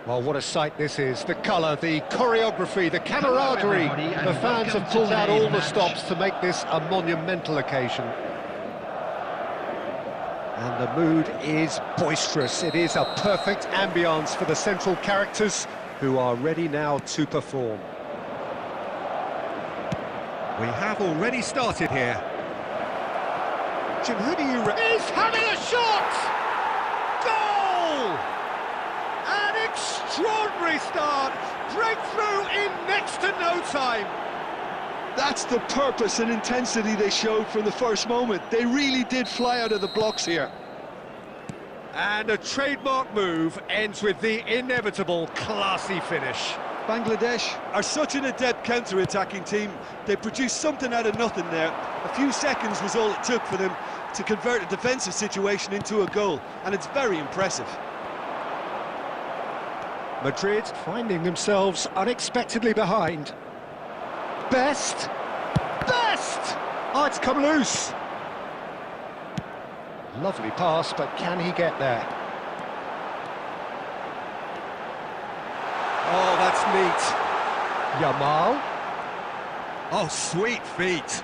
Well, what a sight this is. The colour, the choreography, the camaraderie. The fans have pulled out all the stops to make this a monumental occasion. And the mood is boisterous. It is a perfect ambience for the central characters who are ready now to perform. We have already started here. Jim, who do you... He's having a shot! Goal! An extraordinary start! Breakthrough in next to no time! That's the purpose and intensity they showed from the first moment. They really did fly out of the blocks here. And a trademark move ends with the inevitable classy finish. Bangladesh are such an adept counter-attacking team. They produced something out of nothing there. A few seconds was all it took for them to convert a defensive situation into a goal, and it's very impressive. Madrid finding themselves unexpectedly behind. Best! Oh, it's come loose! Lovely pass, but can he get there? Oh, that's neat. Yamal. Oh, sweet feet.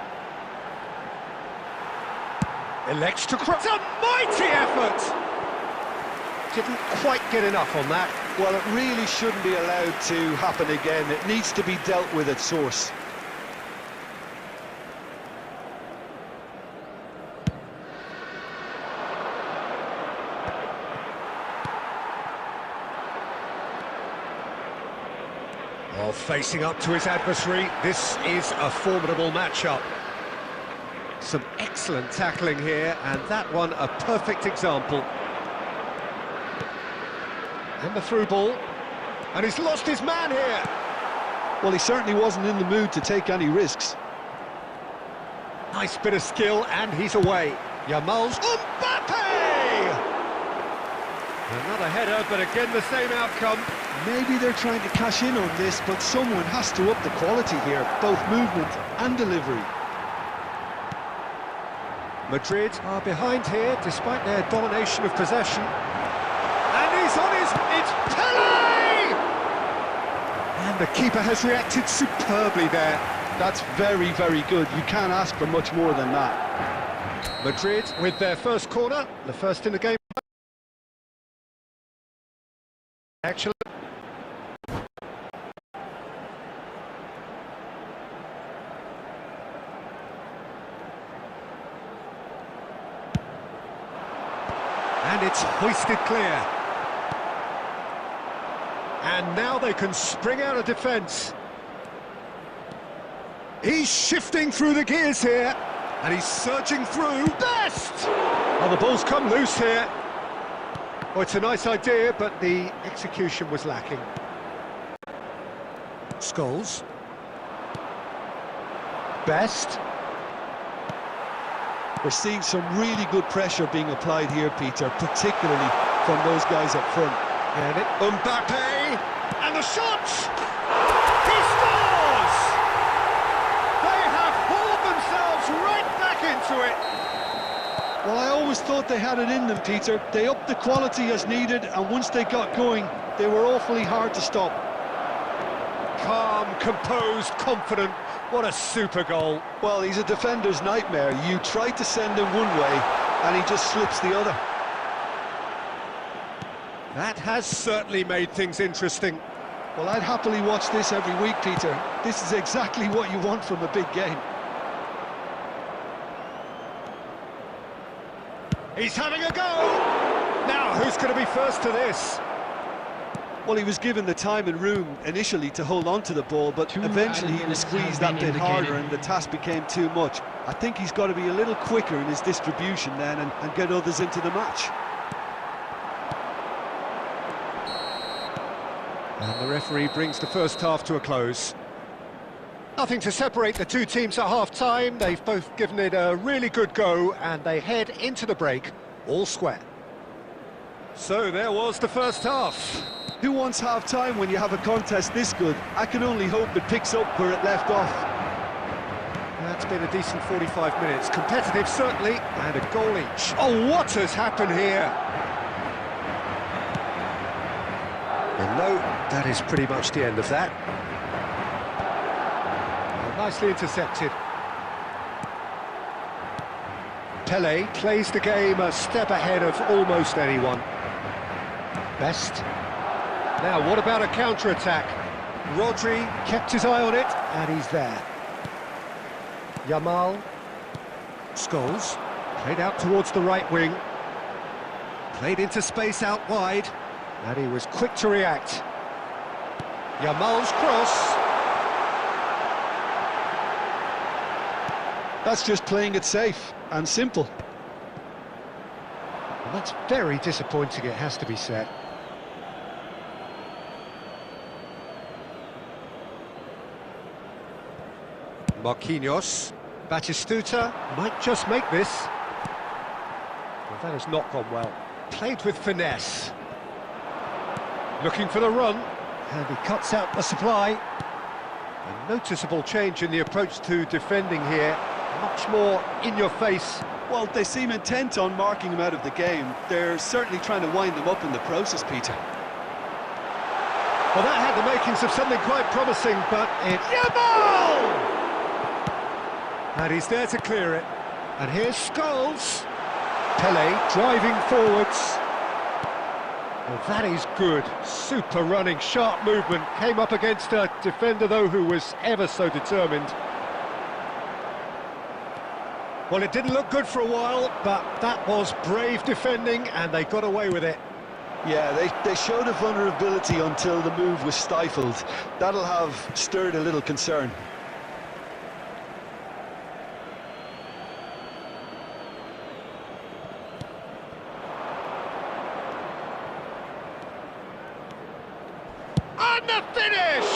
Elects to cross. A mighty effort! Didn't quite get enough on that. Well, it really shouldn't be allowed to happen again. It needs to be dealt with at source. Well, facing up to his adversary, this is a formidable matchup. Some excellent tackling here, and that one a perfect example. And the through ball, and he's lost his man here. Well, he certainly wasn't in the mood to take any risks. Nice bit of skill, and he's away. Yamal's Mbappe! Another header, but again the same outcome. Maybe they're trying to cash in on this, but someone has to up the quality here, both movement and delivery. Madrid are behind here, despite their domination of possession. And he's on his... It's Pele! And the keeper has reacted superbly there. That's very, very good. You can't ask for much more than that. Madrid with their first corner, the first in the game. Actually. And it's hoisted clear. And now they can spring out of defence. He's shifting through the gears here. And he's surging through. Best! Oh, the ball's come loose here. Oh, it's a nice idea, but the execution was lacking. Scholes. Best. We're seeing some really good pressure being applied here, Peter, particularly from those guys up front. And it, Mbappe, and the shot! He scores! They have hauled themselves right back into it. Well, I always thought they had it in them, Peter. They upped the quality as needed, and once they got going, they were awfully hard to stop. Calm, composed, confident. What a super goal. Well, he's a defender's nightmare. You try to send him one way, and he just slips the other. That has certainly made things interesting. Well, I'd happily watch this every week, Peter. This is exactly what you want from a big game. He's having a go! Now, who's going to be first to this? Well, he was given the time and room initially to hold on to the ball, but eventually he was squeezed that bit harder and the task became too much. I think he's got to be a little quicker in his distribution then and get others into the match. And the referee brings the first half to a close. Nothing to separate the two teams at half-time. They've both given it a really good go, and they head into the break all square. So there was the first half. Who wants half-time when you have a contest this good? I can only hope it picks up where it left off. That's been a decent 45 minutes. Competitive, certainly, and a goal each. Oh, what has happened here? No, that is pretty much the end of that. Nicely intercepted. Pele plays the game a step ahead of almost anyone. Best. Now, what about a counter-attack? Rodri kept his eye on it, and he's there. Yamal. Scholes. Played out towards the right wing. Played into space out wide, and he was quick to react. Yamal's cross. That's just playing it safe and simple. And that's very disappointing, it has to be said. Marquinhos. Batistuta might just make this. Well, that has not gone well. Played with finesse. Looking for the run, and he cuts out the supply. A noticeable change in the approach to defending here. Much more in your face. Well, they seem intent on marking him out of the game. They're certainly trying to wind him up in the process, Peter. Well, that had the makings of something quite promising, but it's... Yamal! And he's there to clear it. And here's Scholes. Pele driving forwards. Well, that is good. Super running, sharp movement. Came up against a defender, though, who was ever so determined. Well, it didn't look good for a while, but that was brave defending, and they got away with it. Yeah, they showed a vulnerability until the move was stifled. That'll have stirred a little concern. And the finish!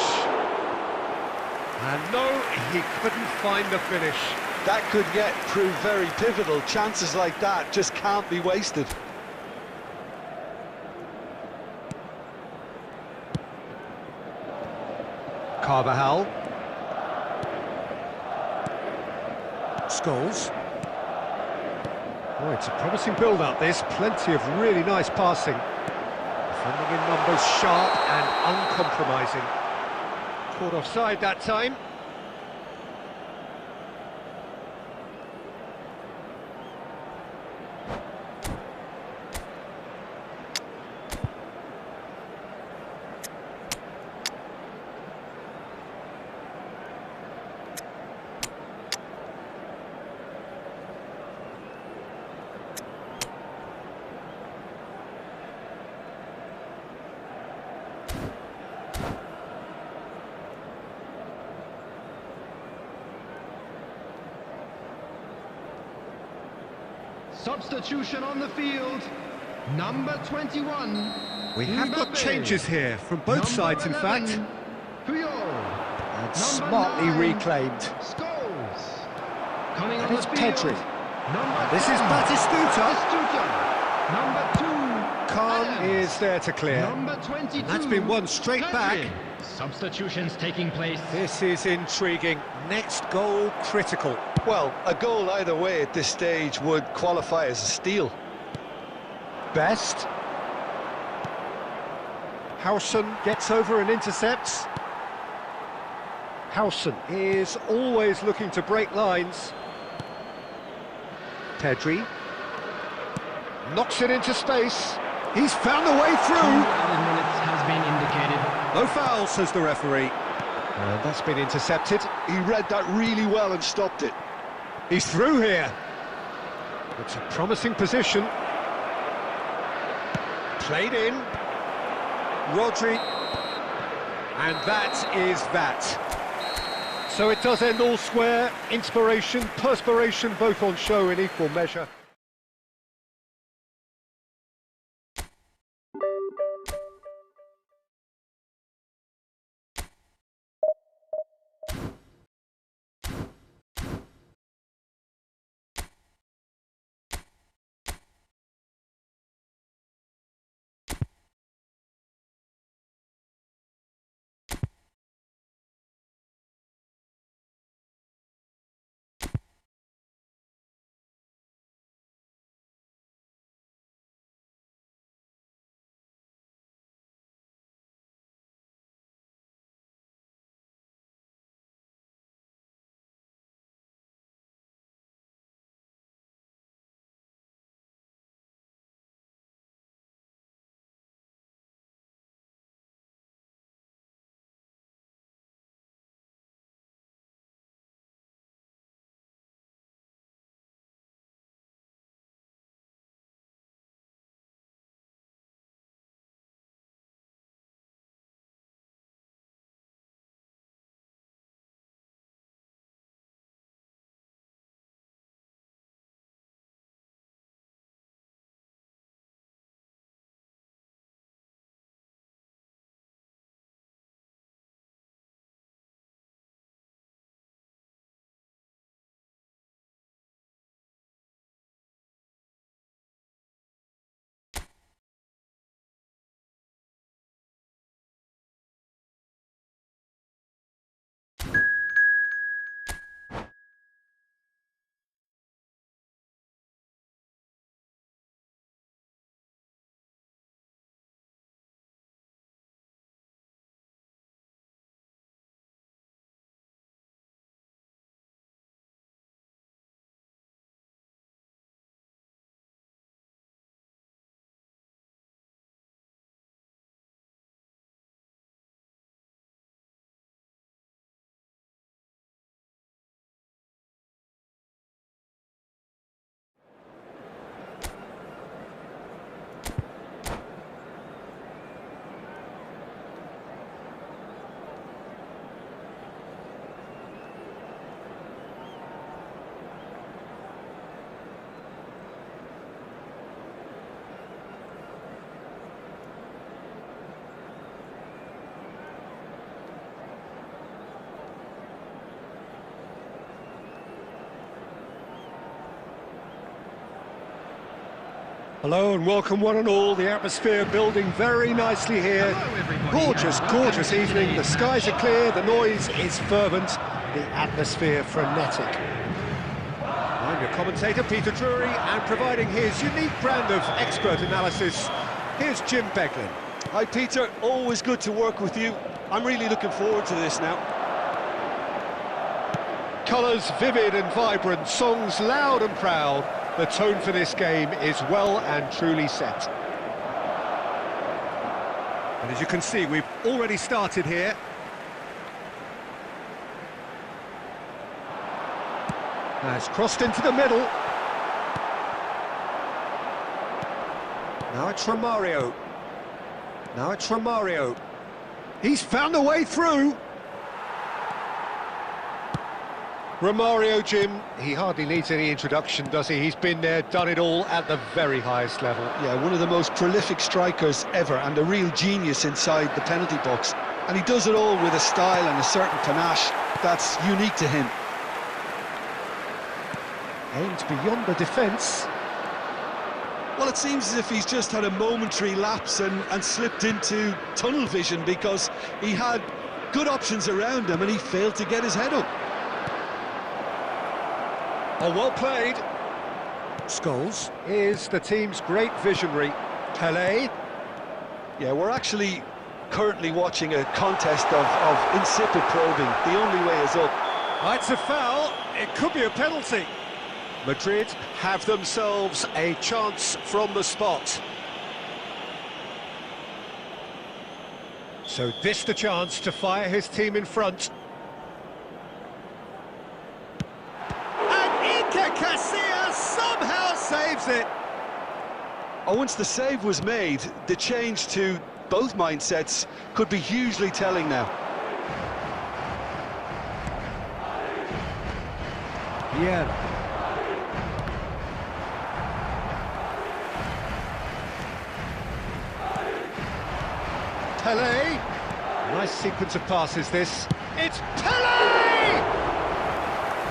And no, he couldn't find the finish. That could yet prove very pivotal. Chances like that just can't be wasted. Carvajal. Scholes. Oh, it's a promising build-up, this. Plenty of really nice passing. Defending in numbers, sharp and uncompromising. Caught offside that time. Substitution on the field, number 21. We have got changes here from both sides, in fact. Puyol. And smartly reclaimed. Scholes. Coming And on it's the field. Pedri. Number This is 10. Batistuta. Number 2. Khan Adams. is there to clear. Number 22. And that's been won straight back. Substitutions taking place. This is intriguing. Next goal critical. Well, a goal either way at this stage would qualify as a steal. Best. Howson gets over and intercepts. Howson is always looking to break lines. Pedri knocks it into space. He's found a way through. 2 added minutes has been indicated. No foul, says the referee. And that's been intercepted. He read that really well and stopped it. He's through here. It's a promising position. Played in. Rodri. And that is that. So it does end all square. Inspiration, perspiration, both on show in equal measure. Hello and welcome one and all. The atmosphere building very nicely here. Hello, everybody. Gorgeous, gorgeous evening. The skies are clear, the noise is fervent, the atmosphere frenetic. I'm your commentator, Peter Drury, and providing his unique brand of expert analysis, here's Jim Beglin. Hi Peter, always good to work with you. I'm really looking forward to this now. Colours vivid and vibrant, songs loud and proud. The tone for this game is well and truly set. And as you can see, we've already started here. Has crossed into the middle. Now it's Romario. Now it's Romario. He's found a way through. Romario, Jim, he hardly needs any introduction, does he? He's been there, done it all at the very highest level. Yeah, one of the most prolific strikers ever and a real genius inside the penalty box. And he does it all with a style and a certain panache that's unique to him. Aimed beyond the defence. Well, it seems as if he's just had a momentary lapse and slipped into tunnel vision because he had good options around him and he failed to get his head up. Oh, well played. Scholes is the team's great visionary. Pelé. Yeah, we're actually currently watching a contest of insipid probing. The only way is up. It's a foul. It could be a penalty. Madrid have themselves a chance from the spot. So this the chance to fire his team in front. Casillas somehow saves it. Oh, once the save was made, the change to both mindsets could be hugely telling now. Yeah. Pelé. Nice sequence of passes this. It's Pelé!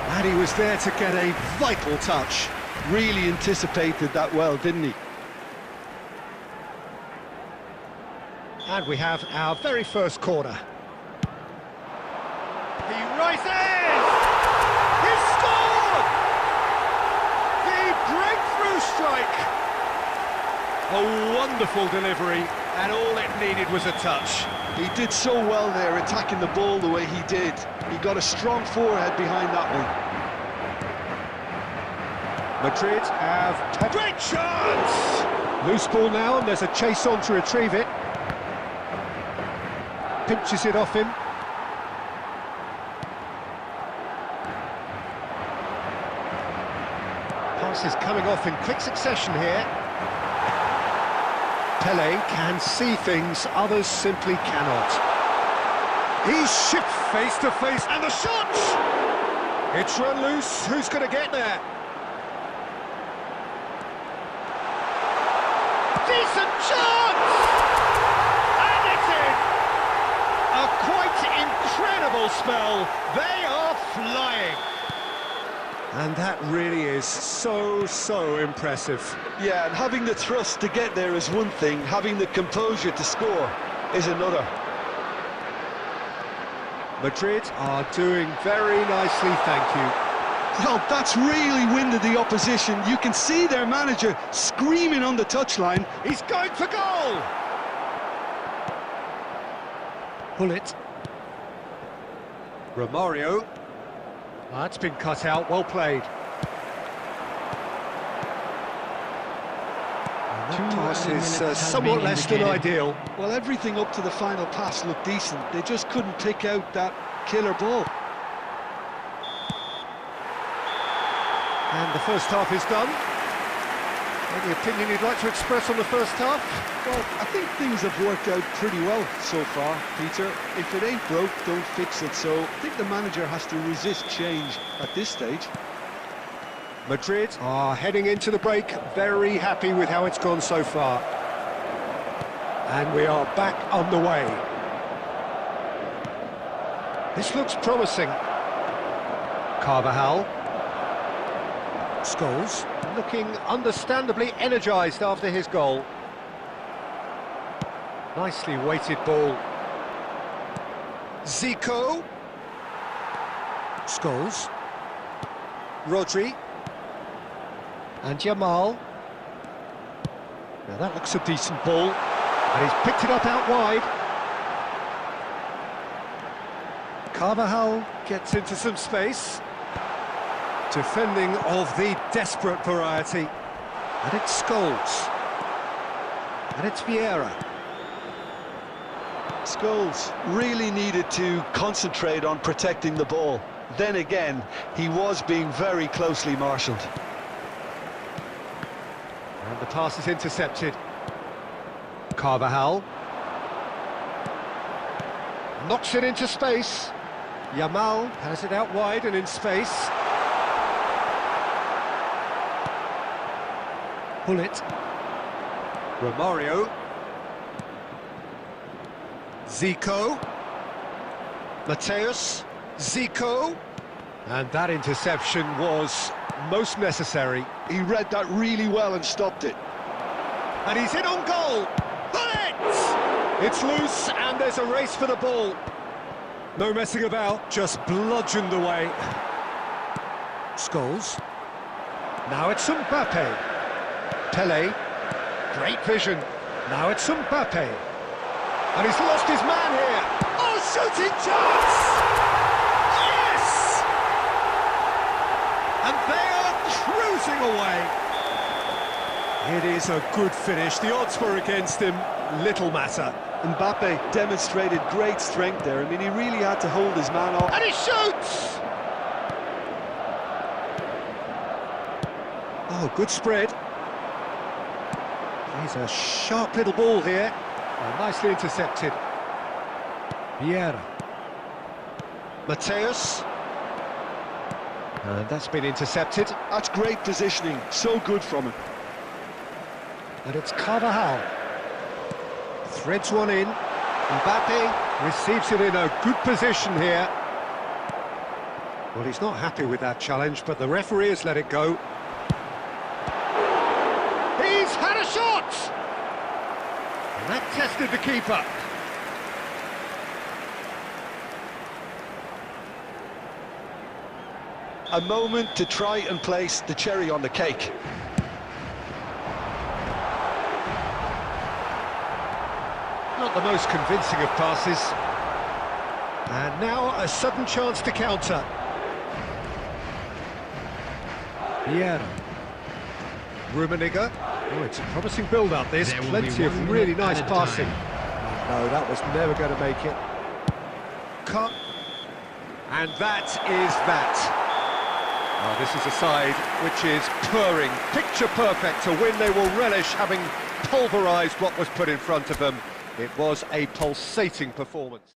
And he was there to get a vital touch. Really anticipated that well, didn't he? And we have our very first corner. He rises! He scored! The breakthrough strike! A wonderful delivery, and all it needed was a touch. He did so well there, attacking the ball the way he did. He got a strong forehead behind that one. Madrid have a great chance! Loose ball now, and there's a chase on to retrieve it. Pinches it off him. Passes coming off in quick succession here. Pelé can see things others simply cannot. He's shipped face to face, and the shot! It's run loose. Who's going to get there? Decent chance! And it's in! A quite incredible spell. They are flying. And that really is so impressive. Yeah, and having the thrust to get there is one thing, having the composure to score is another. Madrid are doing very nicely, thank you. Well, that's really winded the opposition. You can see their manager screaming on the touchline. He's going for goal! Bullet. Romario. That's been cut out, well played. And that pass is somewhat less than ideal. Well, everything up to the final pass looked decent. They just couldn't pick out that killer ball. And the first half is done. Any opinion you'd like to express on the first half? Well, I think things have worked out pretty well so far, Peter. If it ain't broke, don't fix it. So I think the manager has to resist change at this stage. Madrid are heading into the break, very happy with how it's gone so far. And we are back underway. This looks promising. Carvajal. Scholes, looking understandably energised after his goal. Nicely weighted ball. Zico. Scholes. Rodri. And Yamal. Now that looks a decent ball. And he's picked it up out wide. Carvajal gets into some space. Defending of the desperate variety. And it's Scholes. And it's Vieira. Scholes really needed to concentrate on protecting the ball. Then again, he was being very closely marshalled. And the pass is intercepted. Carvajal. Knocks it into space. Yamal has it out wide and in space. Bullet. Romario. Zico. Mateus. Zico. And that interception was most necessary. He read that really well and stopped it. And he's in on goal. Bullet! It's loose and there's a race for the ball. No messing about, just bludgeoned away. Scholes. Now it's Mbappe. Pele. Great vision. Now it's Mbappe. And he's lost his man here. Oh, shooting chance! Yes! And they are cruising away. It is a good finish. The odds were against him. Little matter. Mbappe demonstrated great strength there. I mean, he really had to hold his man off. And he shoots! Oh, good spread. He's a sharp little ball here. Oh, nicely intercepted. Vieira. Mateus. And that's been intercepted. That's great positioning. So good from him. And it's Carvajal. Threads one in. Mbappe receives it in a good position here. Well, he's not happy with that challenge, but the referee has let it go. He's had a shot! And that tested the keeper. A moment to try and place the cherry on the cake. Not the most convincing of passes. And now a sudden chance to counter. Vieira. Rummenigge. Oh, it's a promising build-up, this. Plenty of really nice passing. No, that was never going to make it. Cut. And that is that. Oh, this is a side which is purring, picture perfect, a win they will relish, having pulverised what was put in front of them. It was a pulsating performance.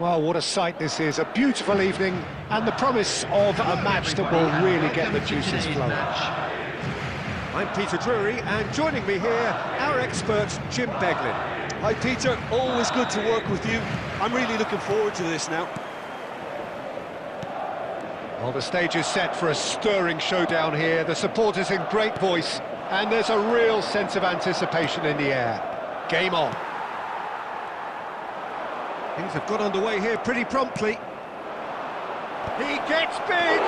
Well, what a sight this is, a beautiful evening, and the promise of a match that will really get the juices flowing. I'm Peter Drury, and joining me here, our expert, Jim Beglin. Hi Peter, always good to work with you. I'm really looking forward to this now. Well, the stage is set for a stirring showdown here, the supporters in great voice, and there's a real sense of anticipation in the air. Game on. Things have got underway here pretty promptly. He gets big!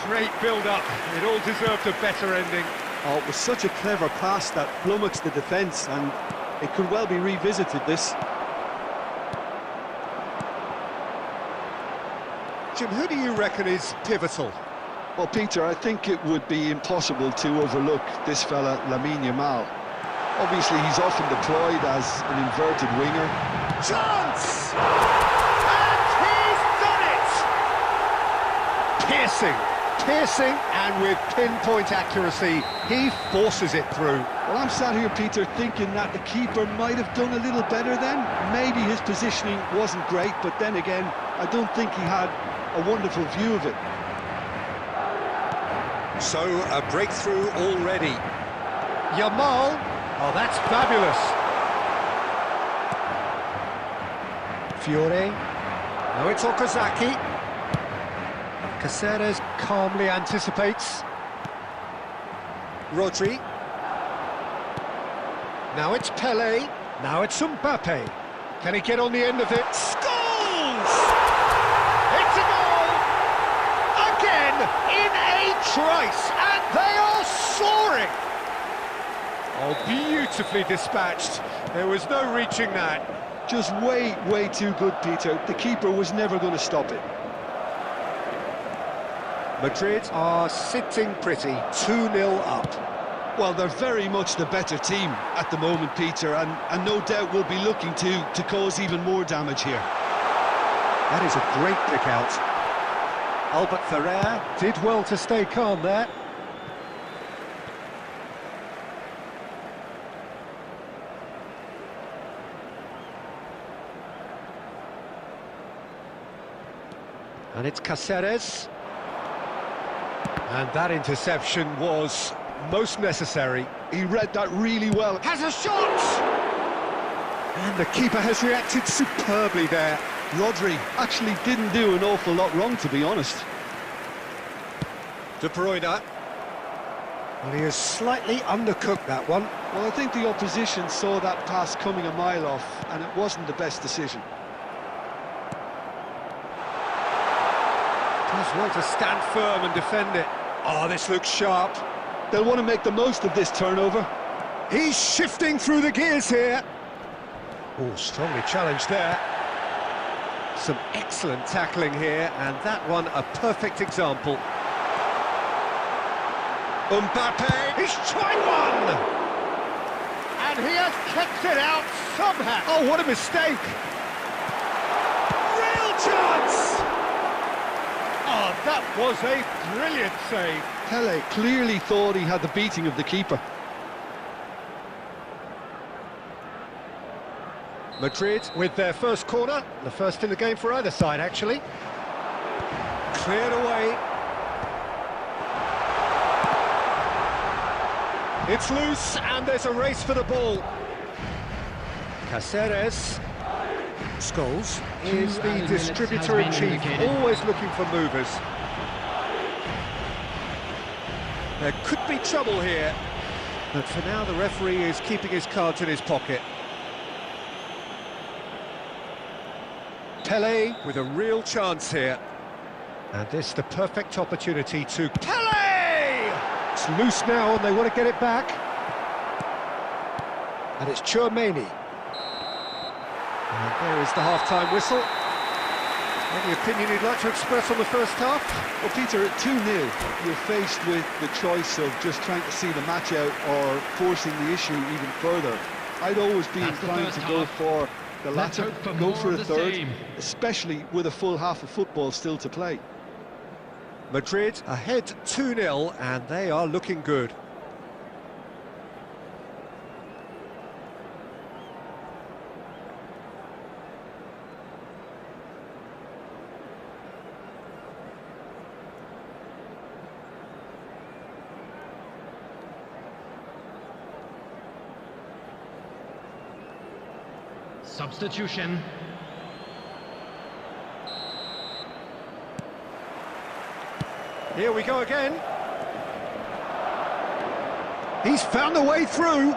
Great build-up. It all deserved a better ending. Oh, it was such a clever pass that flummoxed the defence, and it could well be revisited, this. Jim, who do you reckon is pivotal? Well, Peter, I think it would be impossible to overlook this fella, Lamine Yamal. Obviously, he's often deployed as an inverted winger. Chance! And he's done it! Piercing, and with pinpoint accuracy, he forces it through. Well, I'm sat here, Peter, thinking that the keeper might have done a little better then. Maybe his positioning wasn't great, but then again, I don't think he had a wonderful view of it. So, a breakthrough already. Yamal, oh, that's fabulous. Fiore, now it's Okazaki. Caceres calmly anticipates. Rodri. Now it's Pele. Now it's Mbappe. Can he get on the end of it? Scores! It's a goal! Again, in a trice, and they are soaring! Oh, beautifully dispatched. There was no reaching that. Just way too good, Peter. The keeper was never going to stop it. Madrid are sitting pretty, 2-0 up. Well, they're very much the better team at the moment, Peter, and no doubt will be looking to cause even more damage here. That is a great pick out. Albert Ferrer did well to stay calm there. And it's Caceres. And that interception was most necessary. He read that really well. Has a shot! And the keeper has reacted superbly there. Rodri actually didn't do an awful lot wrong, to be honest. De Bruyne. Well, he has slightly undercooked that one. Well, I think the opposition saw that pass coming a mile off, and it wasn't the best decision. Does want to stand firm and defend it. Oh, this looks sharp. They'll want to make the most of this turnover. He's shifting through the gears here. Oh, strongly challenged there. Some excellent tackling here, and that one a perfect example. Mbappe, he's tried one! And he has kept it out somehow. Oh, what a mistake! Real chance! Oh, that was a brilliant save. Pele clearly thought he had the beating of the keeper. Madrid with their first corner, the first in the game for either side, actually. Cleared away. It's loose, and there's a race for the ball. Caceres. Scholes is the distributor-in-chief, always looking for movers. There could be trouble here, but for now the referee is keeping his cards in his pocket. Pele with a real chance here. And this the perfect opportunity to... Pele! It's loose now and they want to get it back. And it's Tchouaméni. And there is the half-time whistle. Any opinion you'd like to express on the first half? Well, Peter, at 2-0, you're faced with the choice of just trying to see the match out or forcing the issue even further. I'd always be inclined to go for the latter, go for a third, especially with a full half of football still to play. Madrid ahead 2-0, and they are looking good. Substitution. Here we go again. He's found a way through.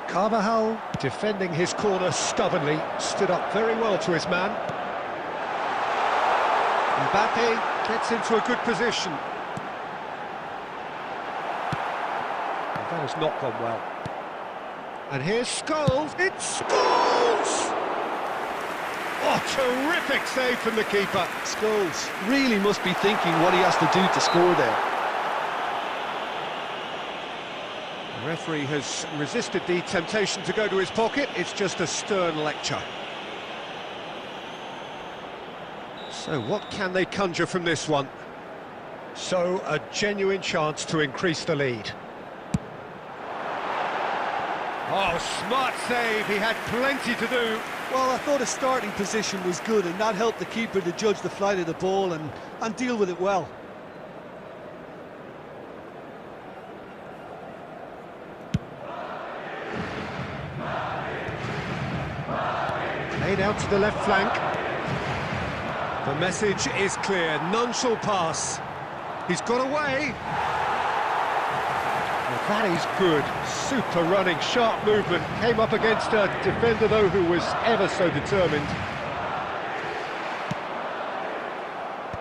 Carvajal, defending his corner stubbornly, stood up very well to his man. Mbappe gets into a good position. That has not gone well. And here's Scholes. It's Scholes! Oh, terrific save from the keeper. Scholes really must be thinking what he has to do to score there. The referee has resisted the temptation to go to his pocket. It's just a stern lecture. So what can they conjure from this one? So a genuine chance to increase the lead. Oh, smart save. He had plenty to do. Well, I thought his starting position was good, and that helped the keeper to judge the flight of the ball and deal with it well. Laid out to the left flank. The message is clear. None shall pass. He's got away. Well, that is good. Super running, sharp movement. Came up against a defender, though, who was ever so determined.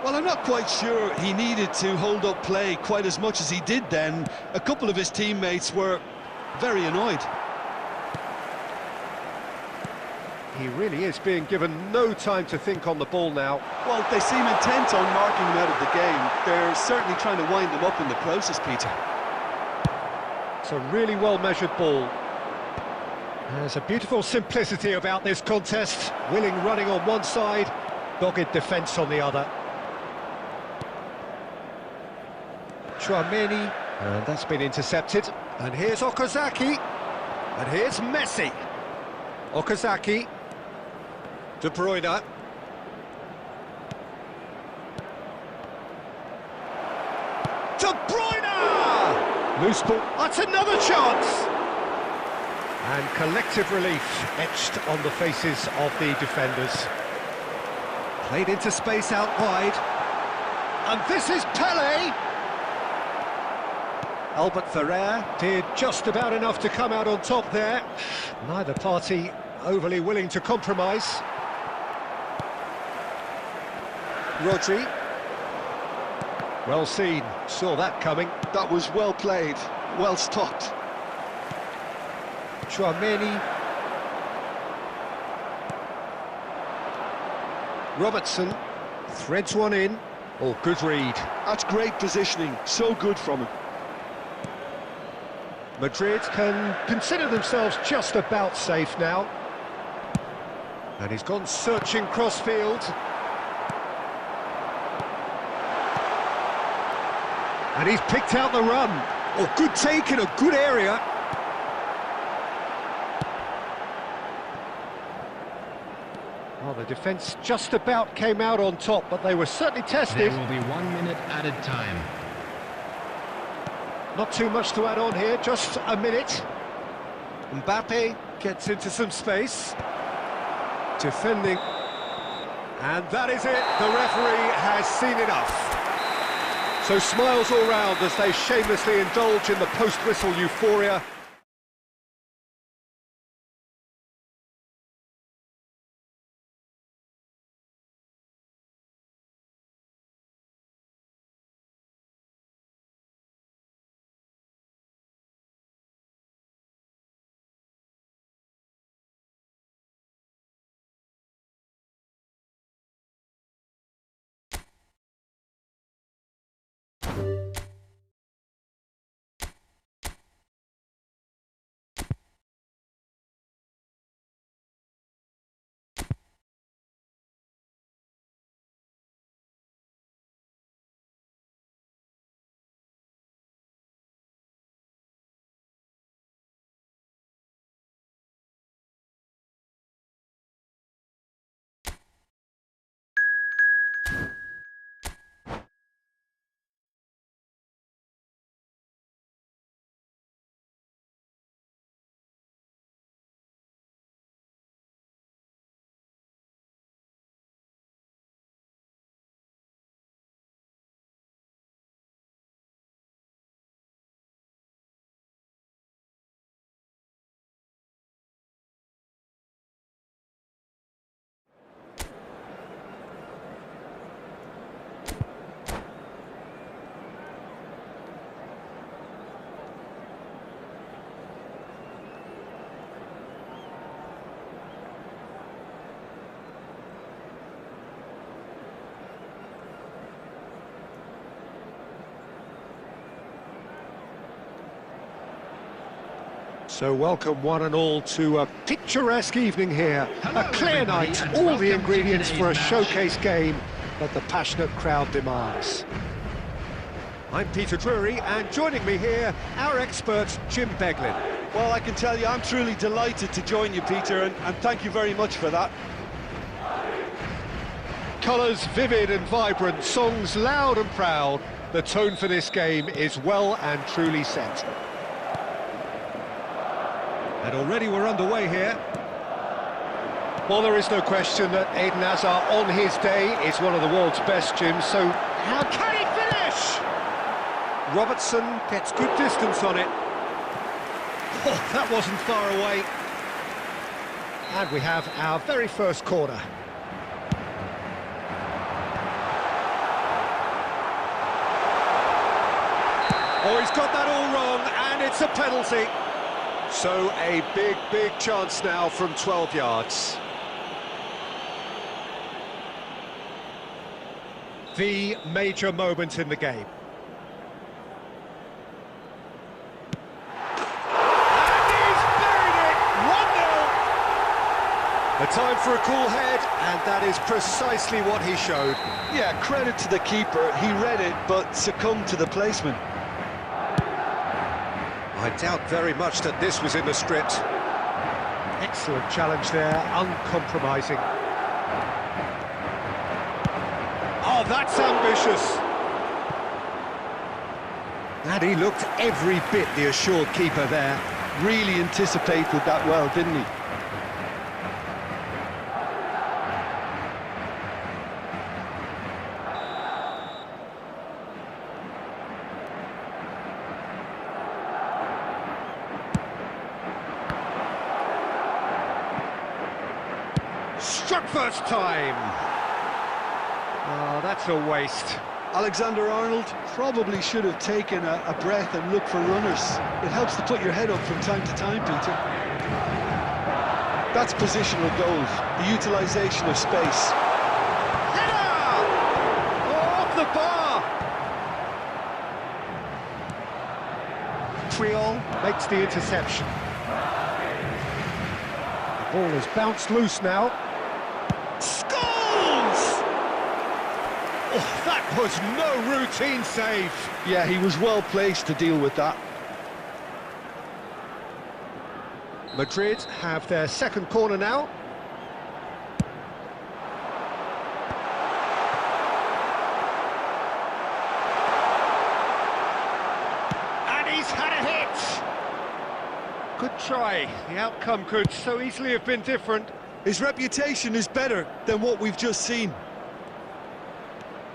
Well, I'm not quite sure he needed to hold up play quite as much as he did then. A couple of his teammates were very annoyed. He really is being given no time to think on the ball now. Well, they seem intent on marking him out of the game. They're certainly trying to wind him up in the process, Peter. It's a really well-measured ball. There's a beautiful simplicity about this contest. Willing running on one side, dogged defence on the other. Chouameni, and that's been intercepted. And here's Okazaki, and here's Messi. Okazaki, De Bruyne. De Bruyne! Loose ball, that's another chance! And collective relief etched on the faces of the defenders. Played into space out wide. And this is Pele! Albert Ferrer did just about enough to come out on top there. Neither party overly willing to compromise. Rodri. Well seen, saw that coming. That was well played, well stopped. Chouameni. Robertson threads one in. Oh, good read. That's great positioning, so good from him. Madrid can consider themselves just about safe now. And he's gone searching cross-field. And he's picked out the run. Oh, good take in a good area. Well, the defence just about came out on top, but they were certainly tested. There will be 1 minute added time. Not too much to add on here, just a minute. Mbappe gets into some space. Defending. And that is it. The referee has seen enough. So smiles all round as they shamelessly indulge in the post-whistle euphoria. So welcome one and all to a picturesque evening here. A clear night, all the ingredients for a showcase game that the passionate crowd demands. I'm Peter Drury, and joining me here, our expert Jim Beglin. Well, I can tell you I'm truly delighted to join you, Peter, and thank you very much for that. Colours vivid and vibrant, songs loud and proud. The tone for this game is well and truly set. And already we're underway here. Well, there is no question that Eden Hazard on his day is one of the world's best, Jim, so how can he finish? Robertson gets good distance on it. Oh, that wasn't far away. And we have our very first corner. Oh, he's got that all wrong, and it's a penalty. So a big chance now from 12 yards. The major moment in the game. And he's buried it! 1-0! A time for a cool head, and that is precisely what he showed. Yeah, credit to the keeper. He read it, but succumbed to the placement. I doubt very much that this was in the script. Excellent challenge there, uncompromising. Oh, that's ambitious. And he looked every bit the assured keeper there. Really anticipated that well, didn't he? Struck first time. Oh, that's a waste. Alexander-Arnold probably should have taken a breath and looked for runners. It helps to put your head up from time to time, Peter. That's positional goals, the utilisation of space. Header! Oh, off the bar! Triol makes the interception. The ball has bounced loose now. Scores! Oh, that was no routine save. Yeah, he was well placed to deal with that. Madrid have their second corner now. And he's had a hit. Good try. The outcome could so easily have been different. His reputation is better than what we've just seen.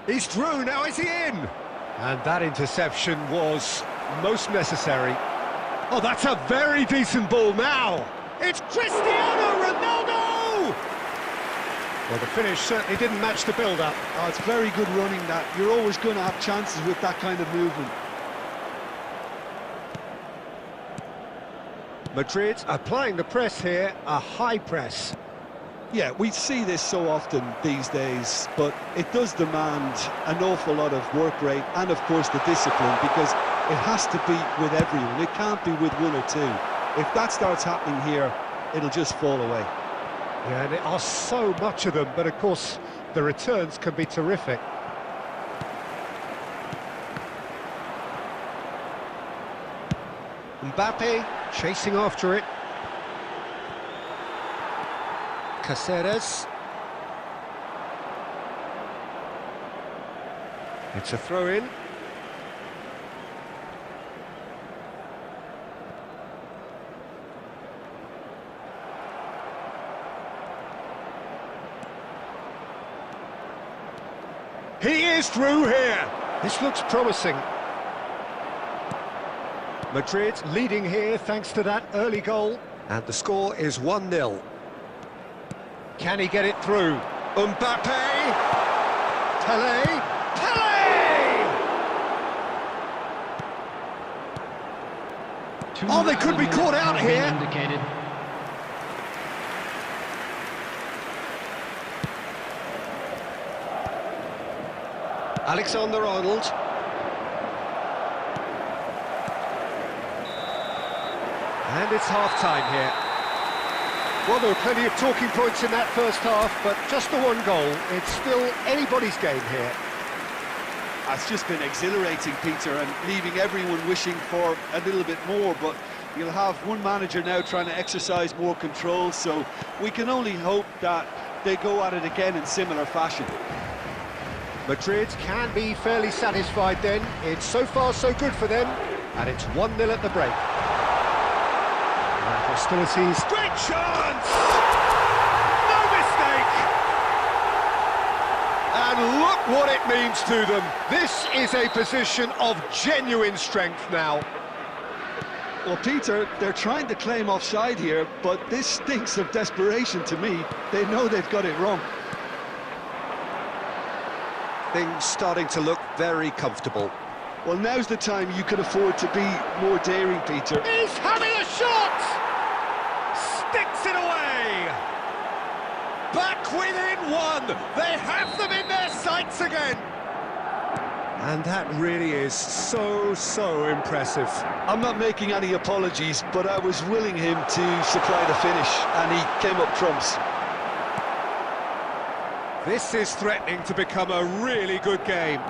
He's through, now is he in? And that interception was most necessary. Oh, that's a very decent ball now. It's Cristiano Ronaldo! Well, the finish certainly didn't match the build-up. Oh, it's very good running, that. You're always going to have chances with that kind of movement. Madrid applying the press here, a high press. Yeah, we see this so often these days, but it does demand an awful lot of work rate and, of course, the discipline, because it has to be with everyone. It can't be with one or two. If that starts happening here, it'll just fall away. Yeah, and there are so much of them, but of course, the returns can be terrific. Mbappe chasing after it. Caceres. It's a throw-in. He is through here. This looks promising. Madrid leading here thanks to that early goal. And the score is 1-0. Can he get it through? Mbappe! Pelé! Pelé! Oh, they could be caught out here. Indicated. Alexander-Arnold. And it's half-time here. Well, there were plenty of talking points in that first half, but just the one goal. It's still anybody's game here. It's just been exhilarating, Peter, and leaving everyone wishing for a little bit more, but you'll have one manager now trying to exercise more control, so we can only hope that they go at it again in similar fashion. Madrid can be fairly satisfied then. It's so far so good for them, and it's 1-0 at the break. Hostilities. Great chance! No mistake! And look what it means to them. This is a position of genuine strength now. Well, Peter, they're trying to claim offside here, but this stinks of desperation to me. They know they've got it wrong. Things starting to look very comfortable. Well, now's the time you can afford to be more daring, Peter. He's having a shot! Sticks it away! Back within one! They have them in their sights again! And that really is so impressive. I'm not making any apologies, but I was willing him to supply the finish, and he came up trumps. This is threatening to become a really good game.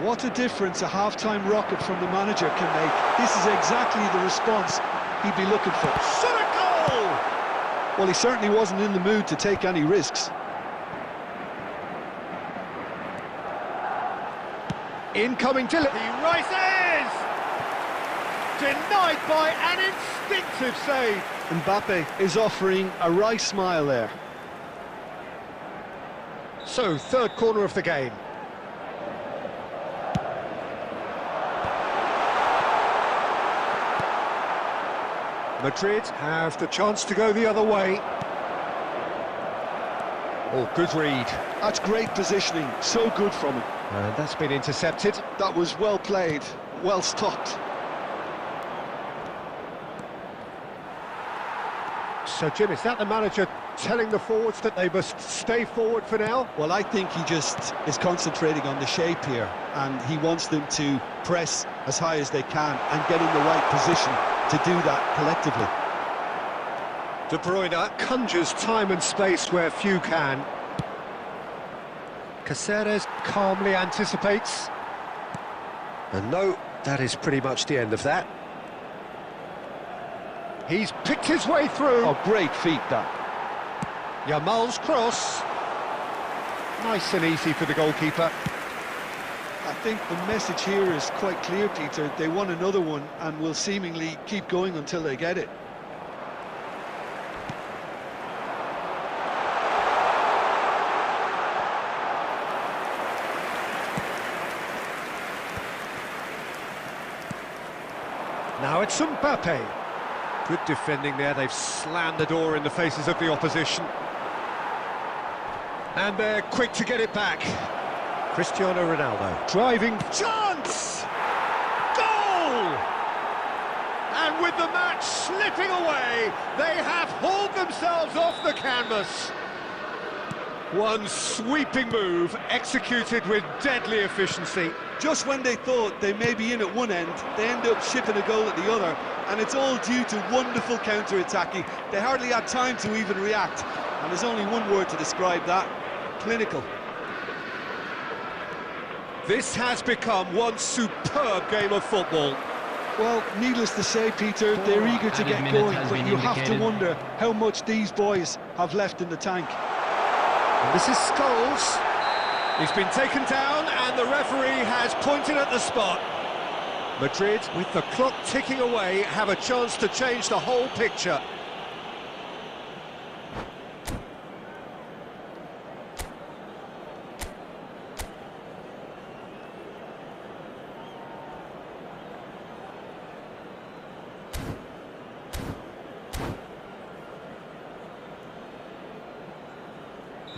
What a difference a half-time rocket from the manager can make. This is exactly the response he'd be looking for. Shot a goal! Well, he certainly wasn't in the mood to take any risks. Incoming delivery. He rises! Denied by an instinctive save. Mbappe is offering a wry smile there. So, third corner of the game. Madrid have the chance to go the other way. Oh, good read. That's great positioning, so good from him. And that's been intercepted. That was well played, well stopped. So, Jim, is that the manager telling the forwards that they must stay forward for now? Well, I think he just is concentrating on the shape here, and he wants them to press as high as they can and get in the right position to do that collectively. De Bruyne conjures time and space where few can. Caceres calmly anticipates. And no, that is pretty much the end of that. He's picked his way through. Oh, great feat, that. Yamal's cross. Nice and easy for the goalkeeper. I think the message here is quite clear, Peter. They want another one and will seemingly keep going until they get it. Now it's Mbappe. Good defending there. They've slammed the door in the faces of the opposition. And they're quick to get it back. Cristiano Ronaldo. Driving chance! Goal! And with the match slipping away, they have hauled themselves off the canvas. One sweeping move, executed with deadly efficiency. Just when they thought they may be in at one end, they end up shipping a goal at the other, and it's all due to wonderful counter-attacking. They hardly had time to even react, and there's only one word to describe that: clinical. This has become one superb game of football. Well, needless to say, Peter, they're eager to get going, but you have to wonder how much these boys have left in the tank. And this is Scholes. He's been taken down and the referee has pointed at the spot. Madrid, with the clock ticking away, have a chance to change the whole picture.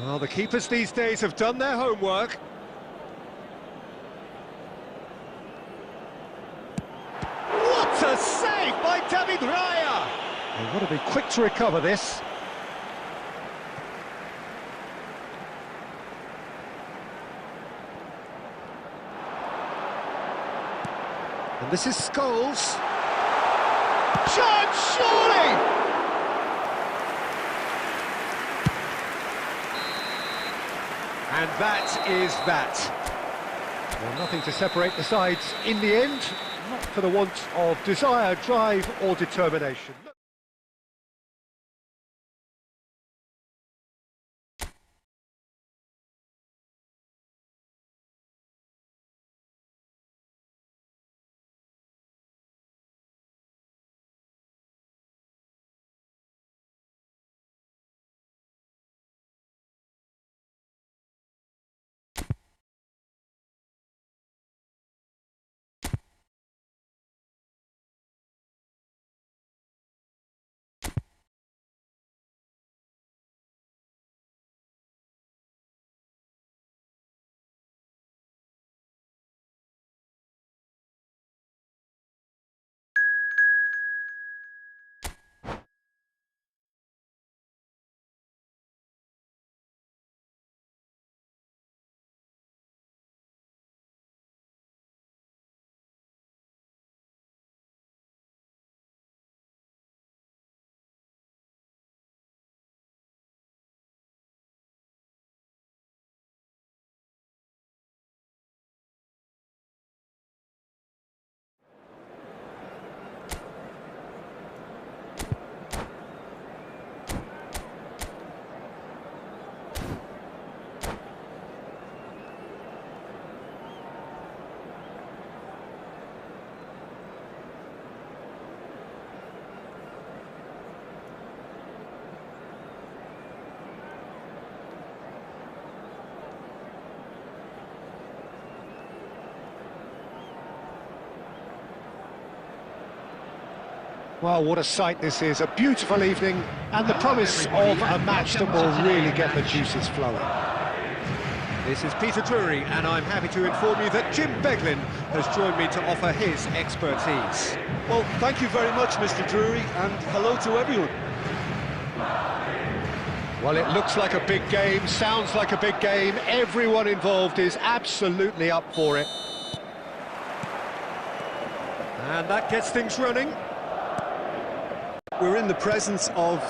Well, the keepers these days have done their homework. What a save by David Raya! They've got to be quick to recover this. And this is Scholes. Chance, surely! And that is that. Well, nothing to separate the sides in the end, not for the want of desire, drive or determination. Well, what a sight this is, a beautiful evening and the promise of a match that will really get the juices flowing. This is Peter Drury and I'm happy to inform you that Jim Beglin has joined me to offer his expertise. Well, thank you very much, Mr. Drury, and hello to everyone. Well, it looks like a big game, sounds like a big game, everyone involved is absolutely up for it. And that gets things running. We're in the presence of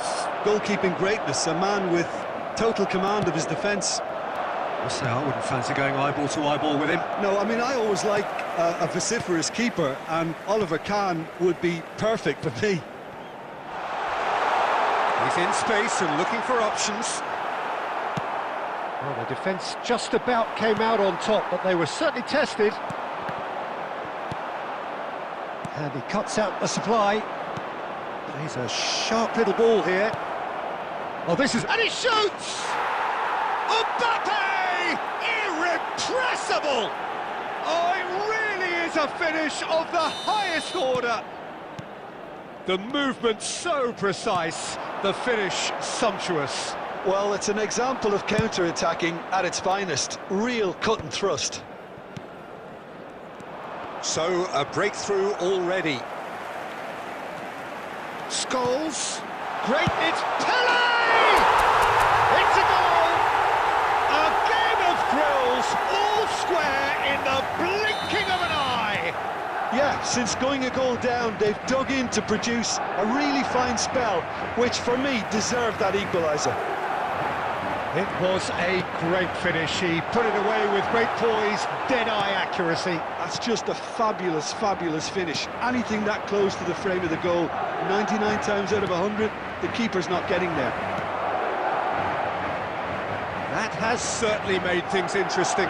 goalkeeping greatness, a man with total command of his defence. I say I wouldn't fancy going eyeball to eyeball with him. No, I mean, I always like a vociferous keeper, and Oliver Kahn would be perfect for me. He's in space and looking for options. Well, the defence just about came out on top, but they were certainly tested. And he cuts out the supply. He's a sharp little ball here. Oh, this is... And he shoots! Mbappe! Irrepressible! Oh, it really is a finish of the highest order. The movement so precise, the finish sumptuous. Well, it's an example of counter-attacking at its finest. Real cut and thrust. So, a breakthrough already. Scholes, great, it's Pele! It's a goal! A game of thrills, all square in the blinking of an eye! Yeah, since going a goal down, they've dug in to produce a really fine spell, which for me deserved that equaliser. It was a great finish. He put it away with great poise, dead-eye accuracy. That's just a fabulous, fabulous finish. Anything that close to the frame of the goal, 99 times out of 100, the keeper's not getting there. That has certainly made things interesting.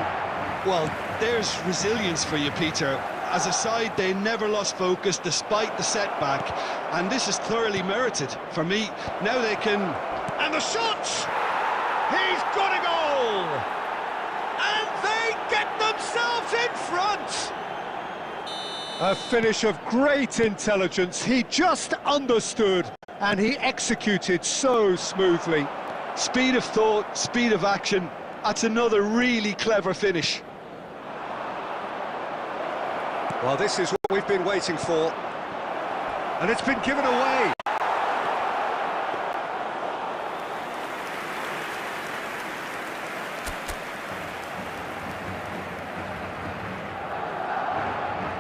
Well, there's resilience for you, Peter. As a side, they never lost focus despite the setback, and this is thoroughly merited. For me, now they can... And the shot! He's got a goal! And they get themselves in front! A finish of great intelligence. He just understood, and he executed so smoothly. Speed of thought, speed of action. That's another really clever finish. Well, this is what we've been waiting for. And it's been given away.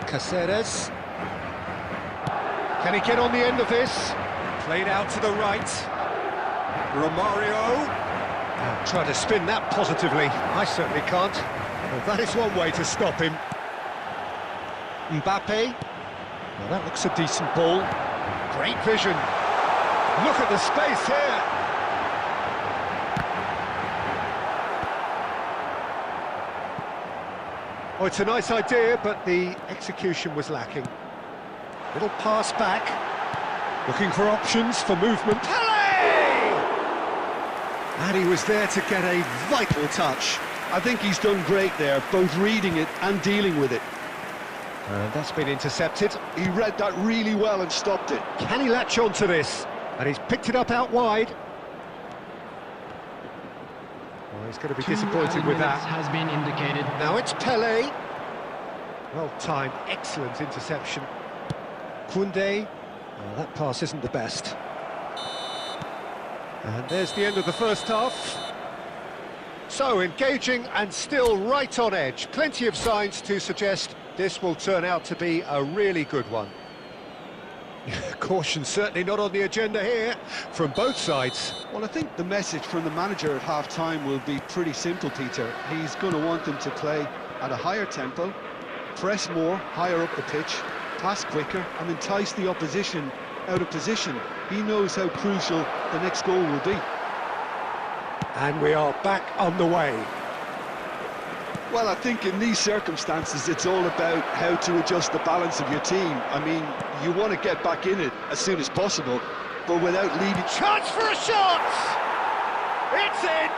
Caceres. Can he get on the end of this? Played out to the right. Romario. Try to spin that positively. I certainly can't. Well, that is one way to stop him. Mbappe. Well, that looks a decent ball. Great vision. Look at the space here. Oh, it's a nice idea, but the execution was lacking. Little pass back. Looking for options for movement. Pelé! And he was there to get a vital touch. I think he's done great there, both reading it and dealing with it. And that's been intercepted. He read that really well and stopped it. Can he latch on to this? And he's picked it up out wide. Well, he's going to be disappointed with that. Has been indicated. Now it's Pelé. Well timed, excellent interception. Koundé. Well, that pass isn't the best. And there's the end of the first half. So engaging and still right on edge. Plenty of signs to suggest this will turn out to be a really good one. Caution certainly not on the agenda here from both sides. Well, I think the message from the manager at half-time will be pretty simple, Peter. He's going to want them to play at a higher tempo, press more, higher up the pitch, pass quicker and entice the opposition out of position. He knows how crucial the next goal will be. And we are back on the way. Well, I think in these circumstances it's all about how to adjust the balance of your team. I mean, you want to get back in it as soon as possible, but without leaving... Chance for a shot! It's in!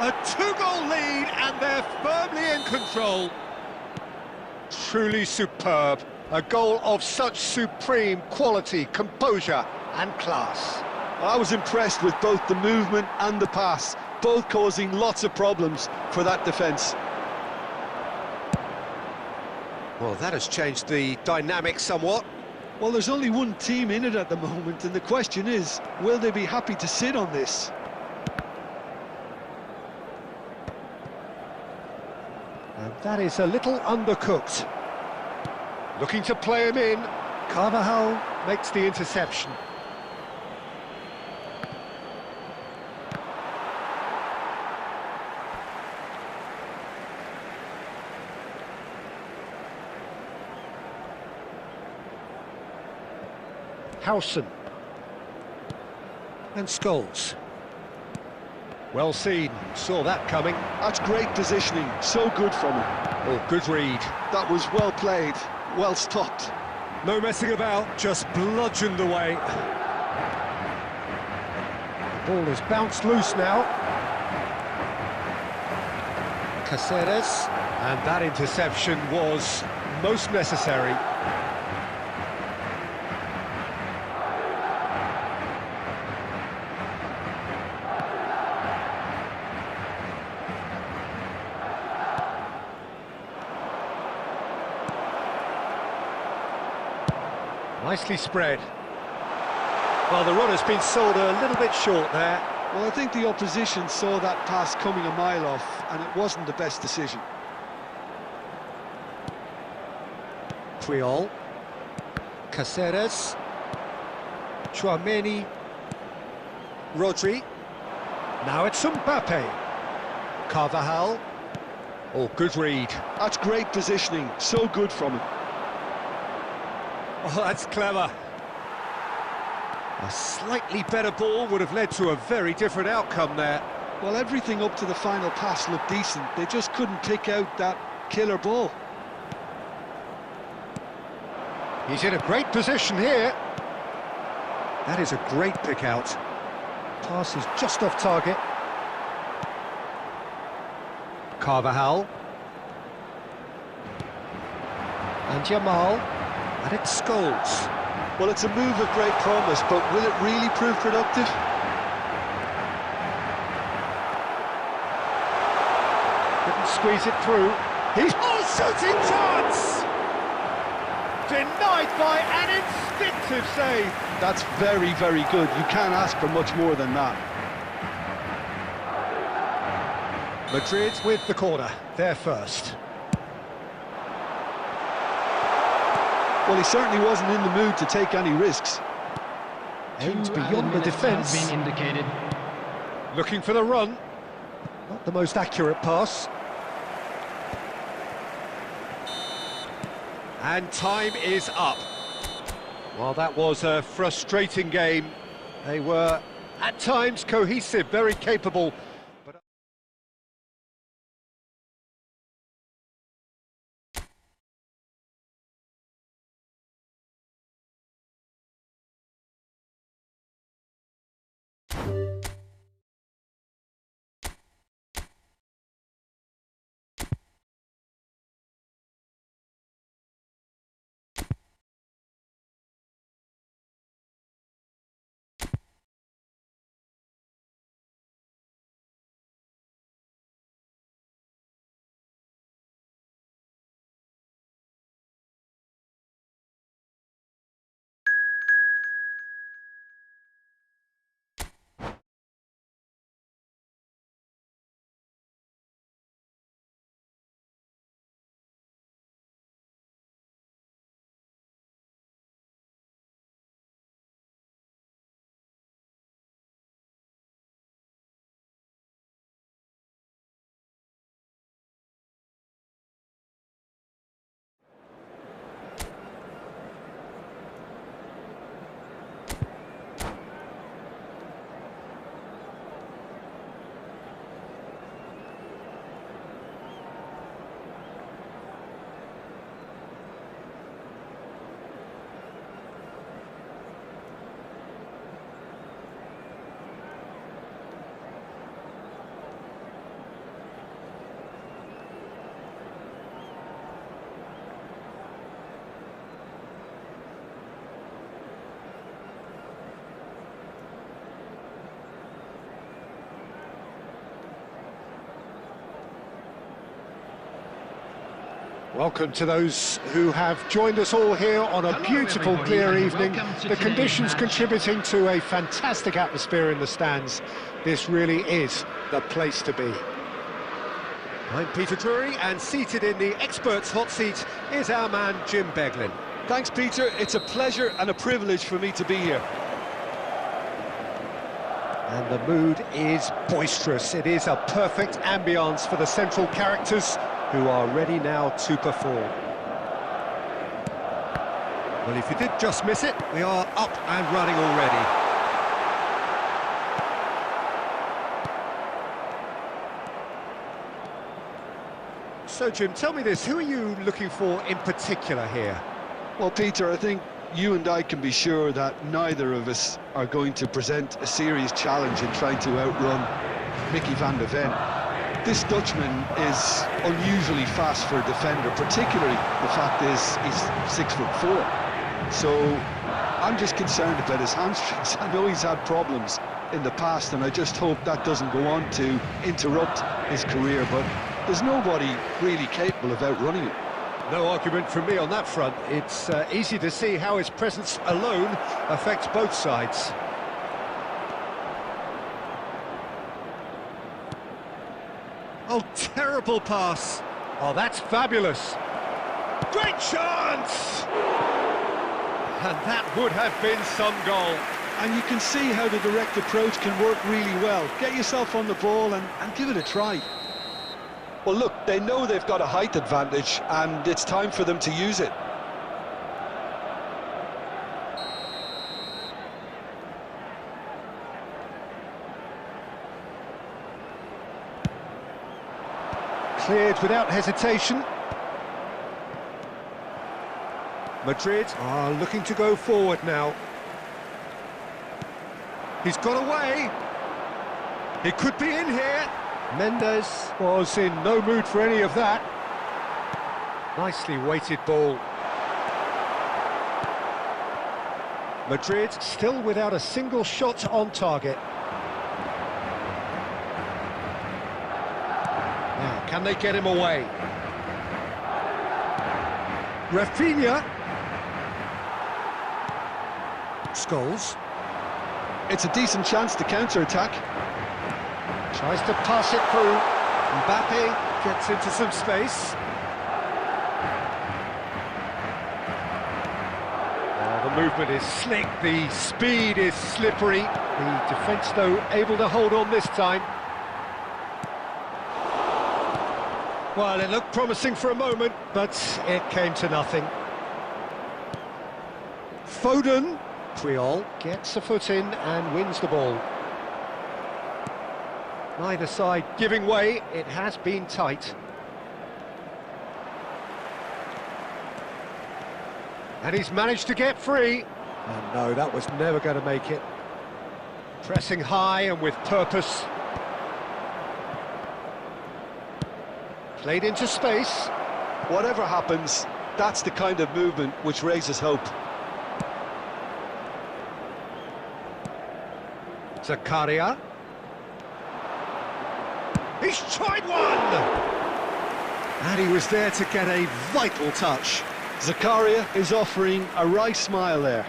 A two-goal lead and they're firmly in control. Truly superb. A goal of such supreme quality, composure and class. I was impressed with both the movement and the pass, both causing lots of problems for that defence. Well, that has changed the dynamic somewhat. Well, there's only one team in it at the moment, and the question is, will they be happy to sit on this? And that is a little undercooked. Looking to play him in. Carvajal makes the interception. Howson. And Scholes. Well seen, saw that coming. That's great positioning, so good from him. Oh, good read. That was well played, well stopped. No messing about, just bludgeoned away. The ball has bounced loose now. Caceres, and that interception was most necessary. Nicely spread. Well, the run has been sold a little bit short there. Well, I think the opposition saw that pass coming a mile off, and it wasn't the best decision. Puyol. Caceres. Tchouaméni. Rodri. Now it's Mbappe. Carvajal. Oh, good read. That's great positioning, so good from him. Oh, that's clever. A slightly better ball would have led to a very different outcome there. Well, everything up to the final pass looked decent. They just couldn't pick out that killer ball. He's in a great position here. That is a great pick out. Pass is just off target. Carvajal. And Jamal. And it's Scholes. Well, it's a move of great promise, but will it really prove productive? Couldn't squeeze it through. He's... Oh, shooting chance! Denied by an instinctive save. That's very, very good. You can't ask for much more than that. Madrid with the corner. They're first. Well, he certainly wasn't in the mood to take any risks. Aimed beyond the defence. Looking for the run. Not the most accurate pass. And time is up. Well, that was a frustrating game. They were, at times, cohesive, very capable. Welcome to those who have joined us all here on a beautiful, clear evening. The conditions contributing to a fantastic atmosphere in the stands. This really is the place to be. I'm Peter Drury, and seated in the experts' hot seat is our man Jim Beglin. Thanks, Peter. It's a pleasure and a privilege for me to be here. And the mood is boisterous. It is a perfect ambience for the central characters, who are ready now to perform. Well, if you did just miss it, we are up and running already. So, Jim, tell me this, who are you looking for in particular here? Well, Peter, I think you and I can be sure that neither of us are going to present a serious challenge in trying to outrun Mickey van de Ven. This Dutchman is unusually fast for a defender, particularly the fact is he's 6'4". So I'm just concerned about his hamstrings. I know he's had problems in the past, and I just hope that doesn't go on to interrupt his career, but there's nobody really capable of outrunning him. No argument from me on that front. It's easy to see how his presence alone affects both sides. Oh, terrible pass. Oh, that's fabulous. Great chance! And that would have been some goal. And you can see how the direct approach can work really well. Get yourself on the ball and give it a try. Well, look, they know they've got a height advantage, and it's time for them to use it. Cleared without hesitation. Madrid are looking to go forward now. He's got away. He could be in here. Mendes was in no mood for any of that. Nicely weighted ball. Madrid still without a single shot on target. Now, can they get him away? Rafinha. Scholes. It's a decent chance to counter-attack. Tries to pass it through. Mbappe gets into some space. movement is slick, the speed is slippery. The defence, though, able to hold on this time. Well, it looked promising for a moment, but it came to nothing. Foden, Puyol gets a foot in and wins the ball. Neither side giving way, it has been tight. And he's managed to get free. And no, that was never going to make it. Pressing high and with purpose. Played into space. Whatever happens, that's the kind of movement which raises hope. Zakaria. He's tried one! And he was there to get a vital touch. Zakaria is offering a wry smile there.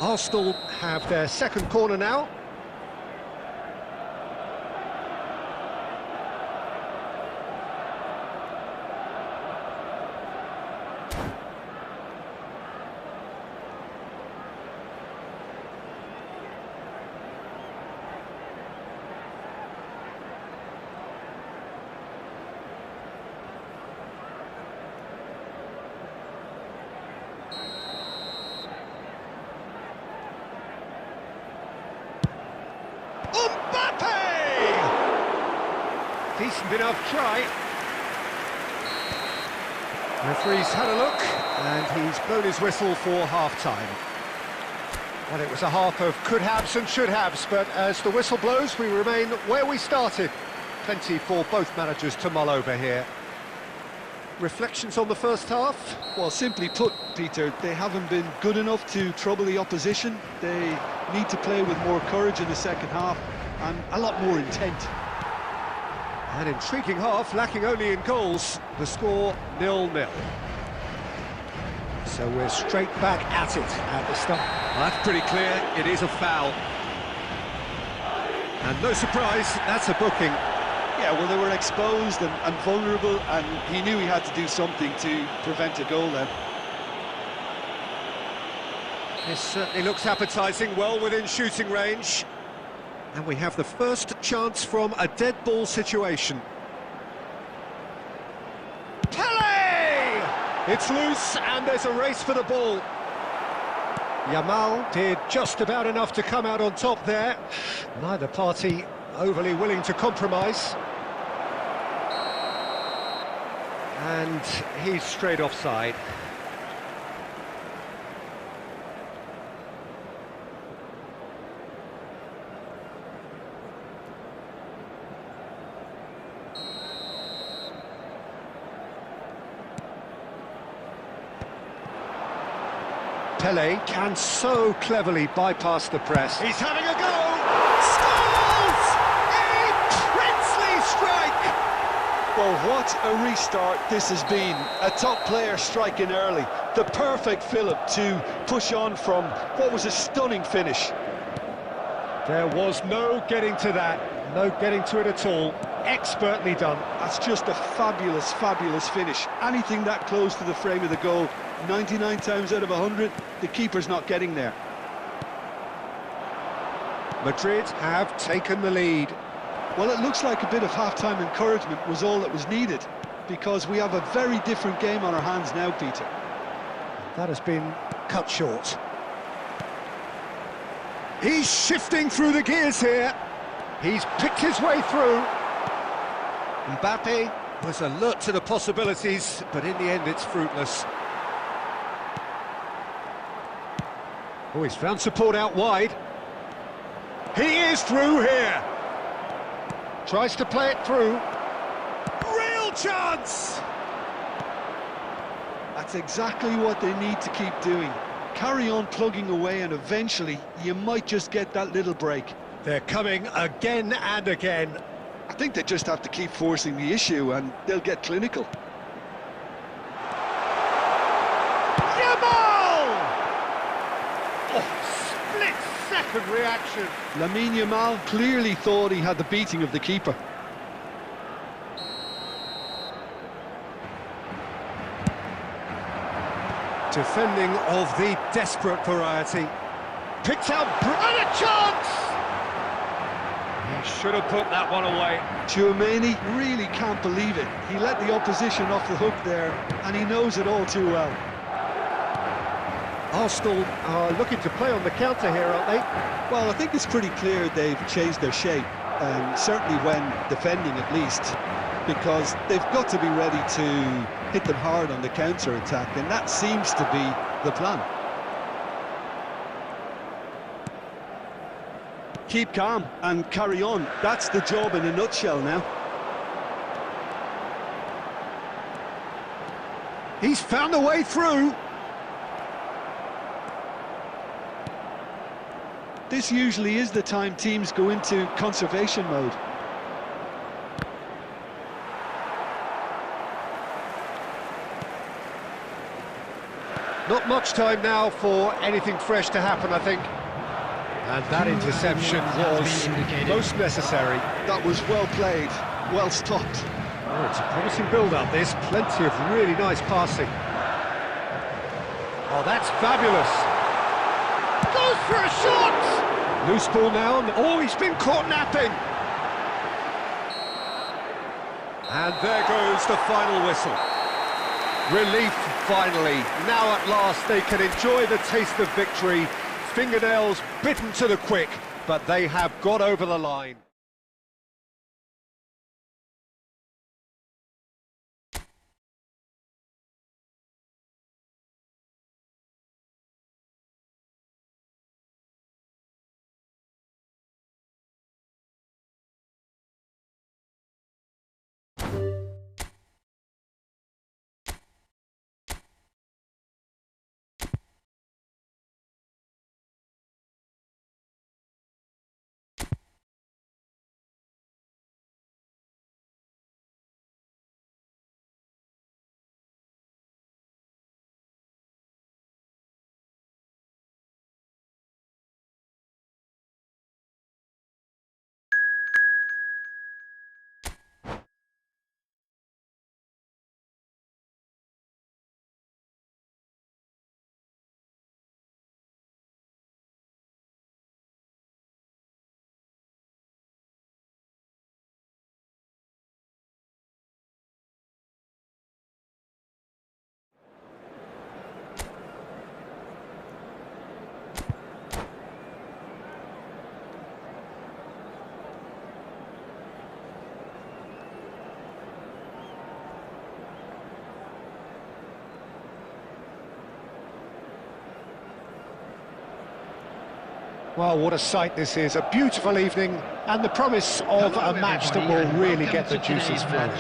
Arsenal have their second corner now. Decent enough try. Referee's had a look, and he's blown his whistle for half-time. Well, it was a half of could-haves and should-haves, but as the whistle blows, we remain where we started. Plenty for both managers to mull over here. Reflections on the first half? Well, simply put, Peter, they haven't been good enough to trouble the opposition. They need to play with more courage in the second half and a lot more intent. An intriguing half, lacking only in goals. The score 0-0. So we're straight back at it at the start. Well, that's pretty clear, it is a foul. And no surprise, that's a booking. Yeah, well, they were exposed and vulnerable, and he knew he had to do something to prevent a goal then. This certainly looks appetising, well within shooting range. And we have the first chance from a dead ball situation. Pele! It's loose and there's a race for the ball. Yamal did just about enough to come out on top there. Neither party overly willing to compromise. And he's straight offside. Pele can so cleverly bypass the press. He's having a go! Scores! A princely strike! Well, what a restart this has been. A top player striking early. The perfect fillip to push on from what was a stunning finish. There was no getting to that. No getting to it at all. Expertly done. That's just a fabulous, fabulous finish. Anything that close to the frame of the goal, 99 times out of 100, the keeper's not getting there. Madrid have taken the lead. Well, it looks like a bit of half-time encouragement was all that was needed, because we have a very different game on our hands now, Peter. That has been cut short. He's shifting through the gears here. He's picked his way through. Mbappe was alert to the possibilities, but in the end it's fruitless. Oh, he's found support out wide. He is through here. Tries to play it through. Real chance! That's exactly what they need to keep doing. Carry on plugging away and eventually you might just get that little break. They're coming again and again. I think they just have to keep forcing the issue and they'll get clinical. Split-second reaction. Lamine Yamal clearly thought he had the beating of the keeper. Defending of the desperate variety. Picked out, and a chance! He should have put that one away. Tchouaméni really can't believe it. He let the opposition off the hook there, and he knows it all too well. Arsenal are looking to play on the counter here, aren't they? Well, I think it's pretty clear they've changed their shape, certainly when defending at least, because they've got to be ready to hit them hard on the counter-attack, and that seems to be the plan. Keep calm and carry on. That's the job in a nutshell now. He's found a way through. This usually is the time teams go into conservation mode. Not much time now for anything fresh to happen, I think. And that interception was most necessary. That was well played, well stopped. Oh, it's a promising build-up, this. Plenty of really nice passing. Oh, that's fabulous. Goes for a shot! Loose ball now. Oh, he's been caught napping. And there goes the final whistle. Relief, finally. Now at last they can enjoy the taste of victory. Fingernails bitten to the quick, but they have got over the line. Well, what a sight this is. A beautiful evening and the promise of a match that will really get the juices flowing.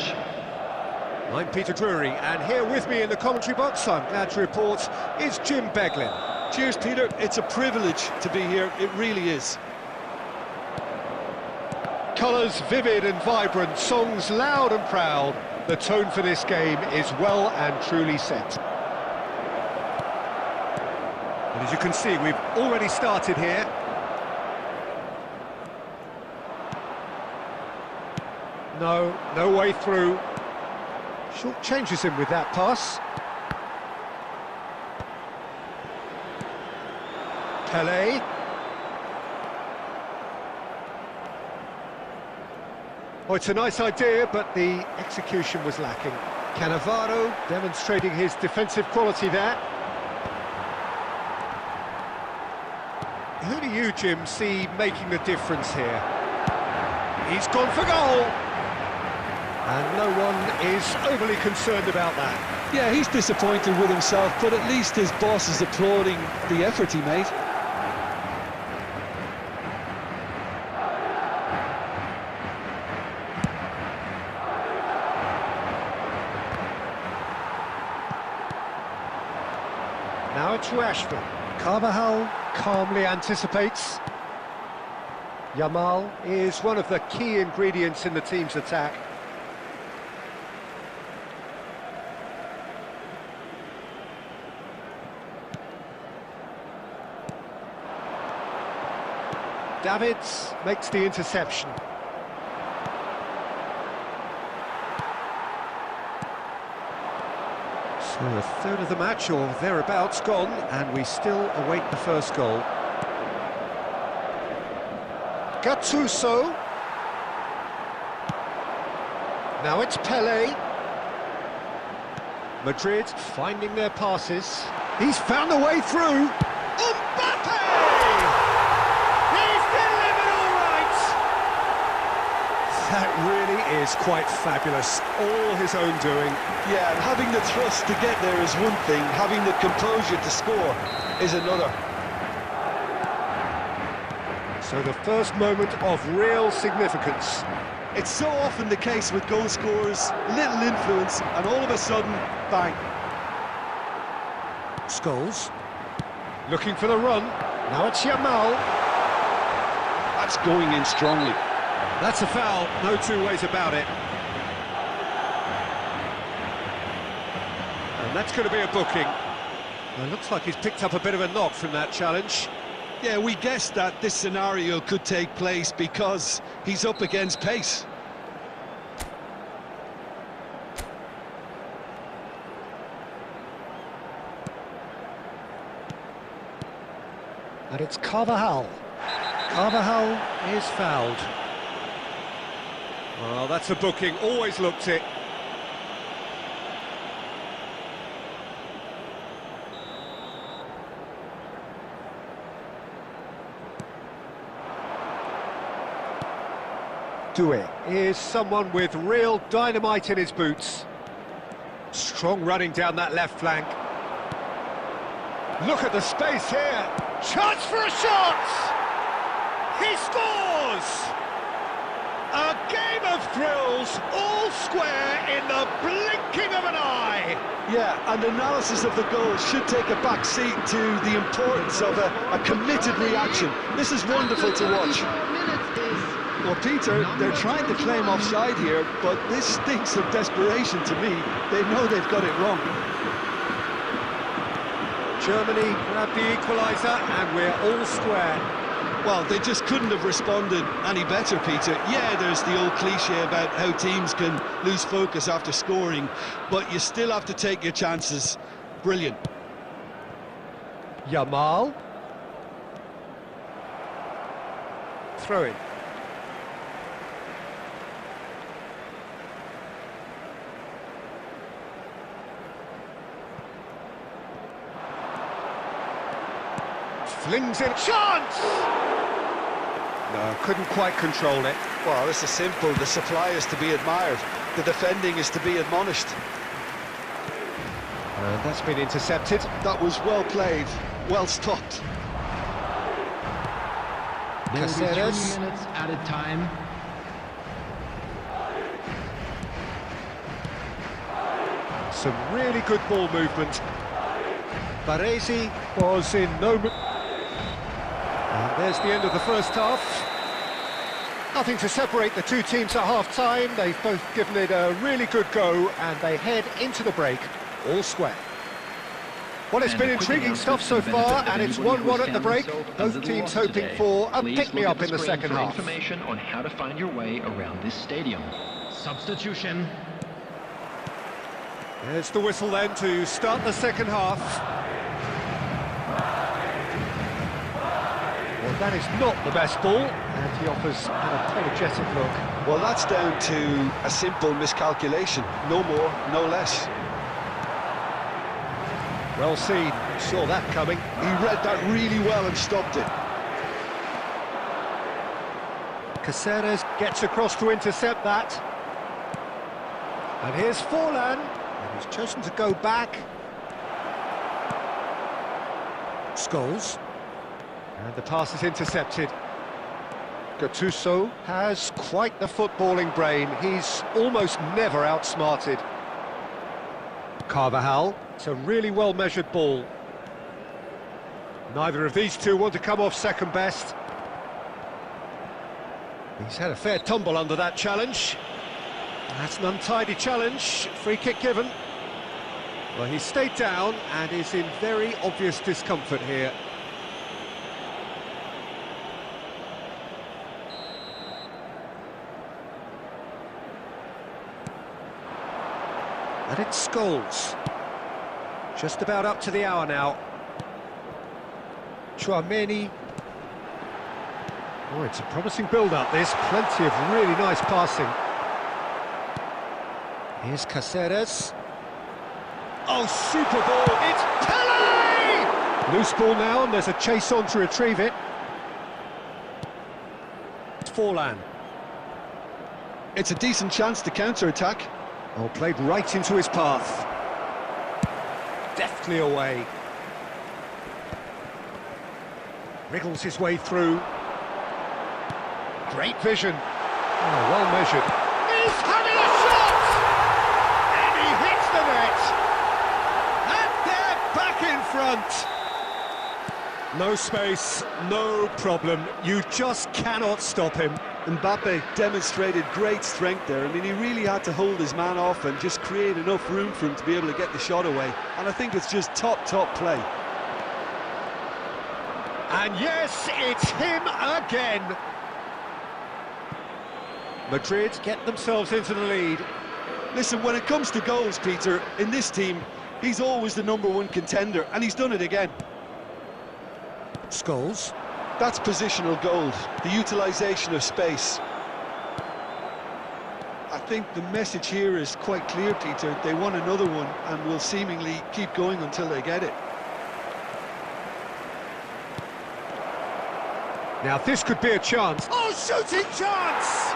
I'm Peter Drury, and here with me in the commentary box, I'm glad to report, is Jim Beglin. Cheers, Peter. It's a privilege to be here. It really is. Colours vivid and vibrant, songs loud and proud. The tone for this game is well and truly set. And as you can see, we've already started here. No way through. Short changes him with that pass. Pelé. Oh, it's a nice idea, but the execution was lacking. Cannavaro demonstrating his defensive quality there. Who do you, Jim, see making the difference here? He's gone for goal! And no one is overly concerned about that. Yeah, he's disappointed with himself, but at least his boss is applauding the effort he made. Now it's Rashford. Carvajal calmly anticipates. Yamal is one of the key ingredients in the team's attack. Davids makes the interception. So a third of the match or thereabouts gone, and we still await the first goal. Gattuso. Now it's Pele. Madrid finding their passes. He's found a way through. Mbappe! He's delivered all right! That really is quite fabulous. All his own doing. Yeah, and having the thrust to get there is one thing, having the composure to score is another. So the first moment of real significance. It's so often the case with goal scorers, little influence, and all of a sudden, bang. Scholes, looking for the run. Now it's Yamal. That's going in strongly. That's a foul, no two ways about it. And that's going to be a booking. Well, it looks like he's picked up a bit of a knock from that challenge. Yeah, we guessed that this scenario could take place because he's up against pace. And it's Carvajal. Carvajal is fouled. Well, that's a booking, always looked it. Doué is someone with real dynamite in his boots. Strong running down that left flank. Look at the space here. Chance for a shot! He scores! A game of thrills, all square in the blinking of an eye. Yeah, and analysis of the goal should take a back seat to the importance of a committed reaction. This is wonderful to watch. Well, Peter, they're trying to claim offside here, but this stinks of desperation to me. They know they've got it wrong. Germany grabbed the equaliser, and we're all square. Well, they just couldn't have responded any better, Peter. Yeah, there's the old cliche about how teams can lose focus after scoring, but you still have to take your chances. Brilliant. Yamal. Throw in. Flings in. Chance! No, couldn't quite control it. Well, this is simple. The supply is to be admired. The defending is to be admonished. That's been intercepted. That was well played, well stopped. There will be 3 Caceres. minutes added time. Some really good ball movement. Baresi was in no... And there's the end of the first half. Nothing to separate the two teams at half-time. They've both given it a really good go, and they head into the break, all square. Well, it's been intriguing stuff so far, and it's 1-1 at the break. Both teams hoping for a pick-me-up in the second half. Information on how to find your way around this stadium. Substitution. There's the whistle then to start the second half. Well, that is not the best ball, and he offers an apologetic look. Well, that's down to a simple miscalculation. No more, no less. Well seen, saw that coming. He read that really well and stopped it. Caceres gets across to intercept that. And here's Forlan, and he's chosen to go back. Scholes. And the pass is intercepted. Gattuso has quite the footballing brain. He's almost never outsmarted. Carvajal. It's a really well-measured ball. Neither of these two want to come off second best. He's had a fair tumble under that challenge. That's an untidy challenge. Free kick given. Well, he's stayed down and is in very obvious discomfort here. And it's Scholes. Just about up to the hour now. Chouameni. Oh, it's a promising build-up, this. Plenty of really nice passing. Here's Caceres. Oh, super ball. It's Pele! Loose ball now, and there's a chase on to retrieve it. It's Forlan. It's a decent chance to counter-attack. Oh, played right into his path. Deftly away. Wriggles his way through. Great vision. Oh, well measured. He's having a shot! And he hits the net! And they're back in front! No space, no problem. You just cannot stop him. Mbappe demonstrated great strength there. I mean, he really had to hold his man off and just create enough room for him to be able to get the shot away. And I think it's just top play. And yes, it's him again. Madrid get themselves into the lead. Listen, when it comes to goals, Peter, in this team, he's always the #1 contender, and he's done it again. Scholes. That's positional gold, the utilisation of space. I think the message here is quite clear, Peter. They want another one and will seemingly keep going until they get it. Now this could be a chance. Oh, shooting chance!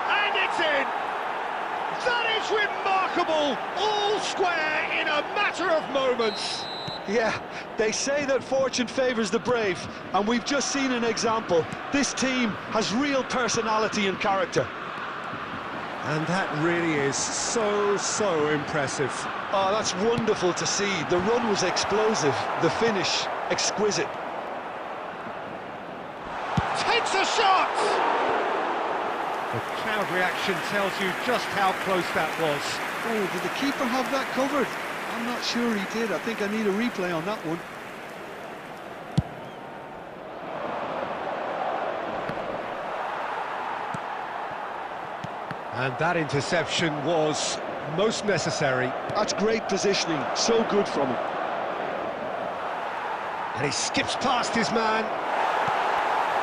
And it's in! That is remarkable! All square in a matter of moments. Yeah, they say that fortune favours the brave, and we've just seen an example. This team has real personality and character. And that really is so impressive. Oh, that's wonderful to see. The run was explosive, the finish exquisite. Takes a shot! The crowd reaction tells you just how close that was. Oh, did the keeper have that covered? I'm not sure he did. I think I need a replay on that one. And that interception was most necessary. That's great positioning, so good from him. And he skips past his man.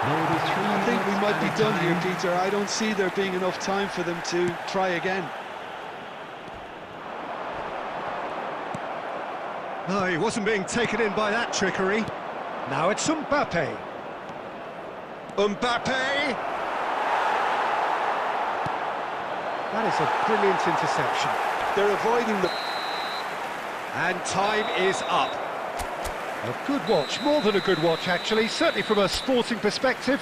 I think we might be done here, Peter. I don't see there being enough time for them to try again. No, he wasn't being taken in by that trickery. Now it's Mbappe. Mbappe! That is a brilliant interception. They're avoiding the... And time is up. A good watch, more than a good watch actually, certainly from a sporting perspective.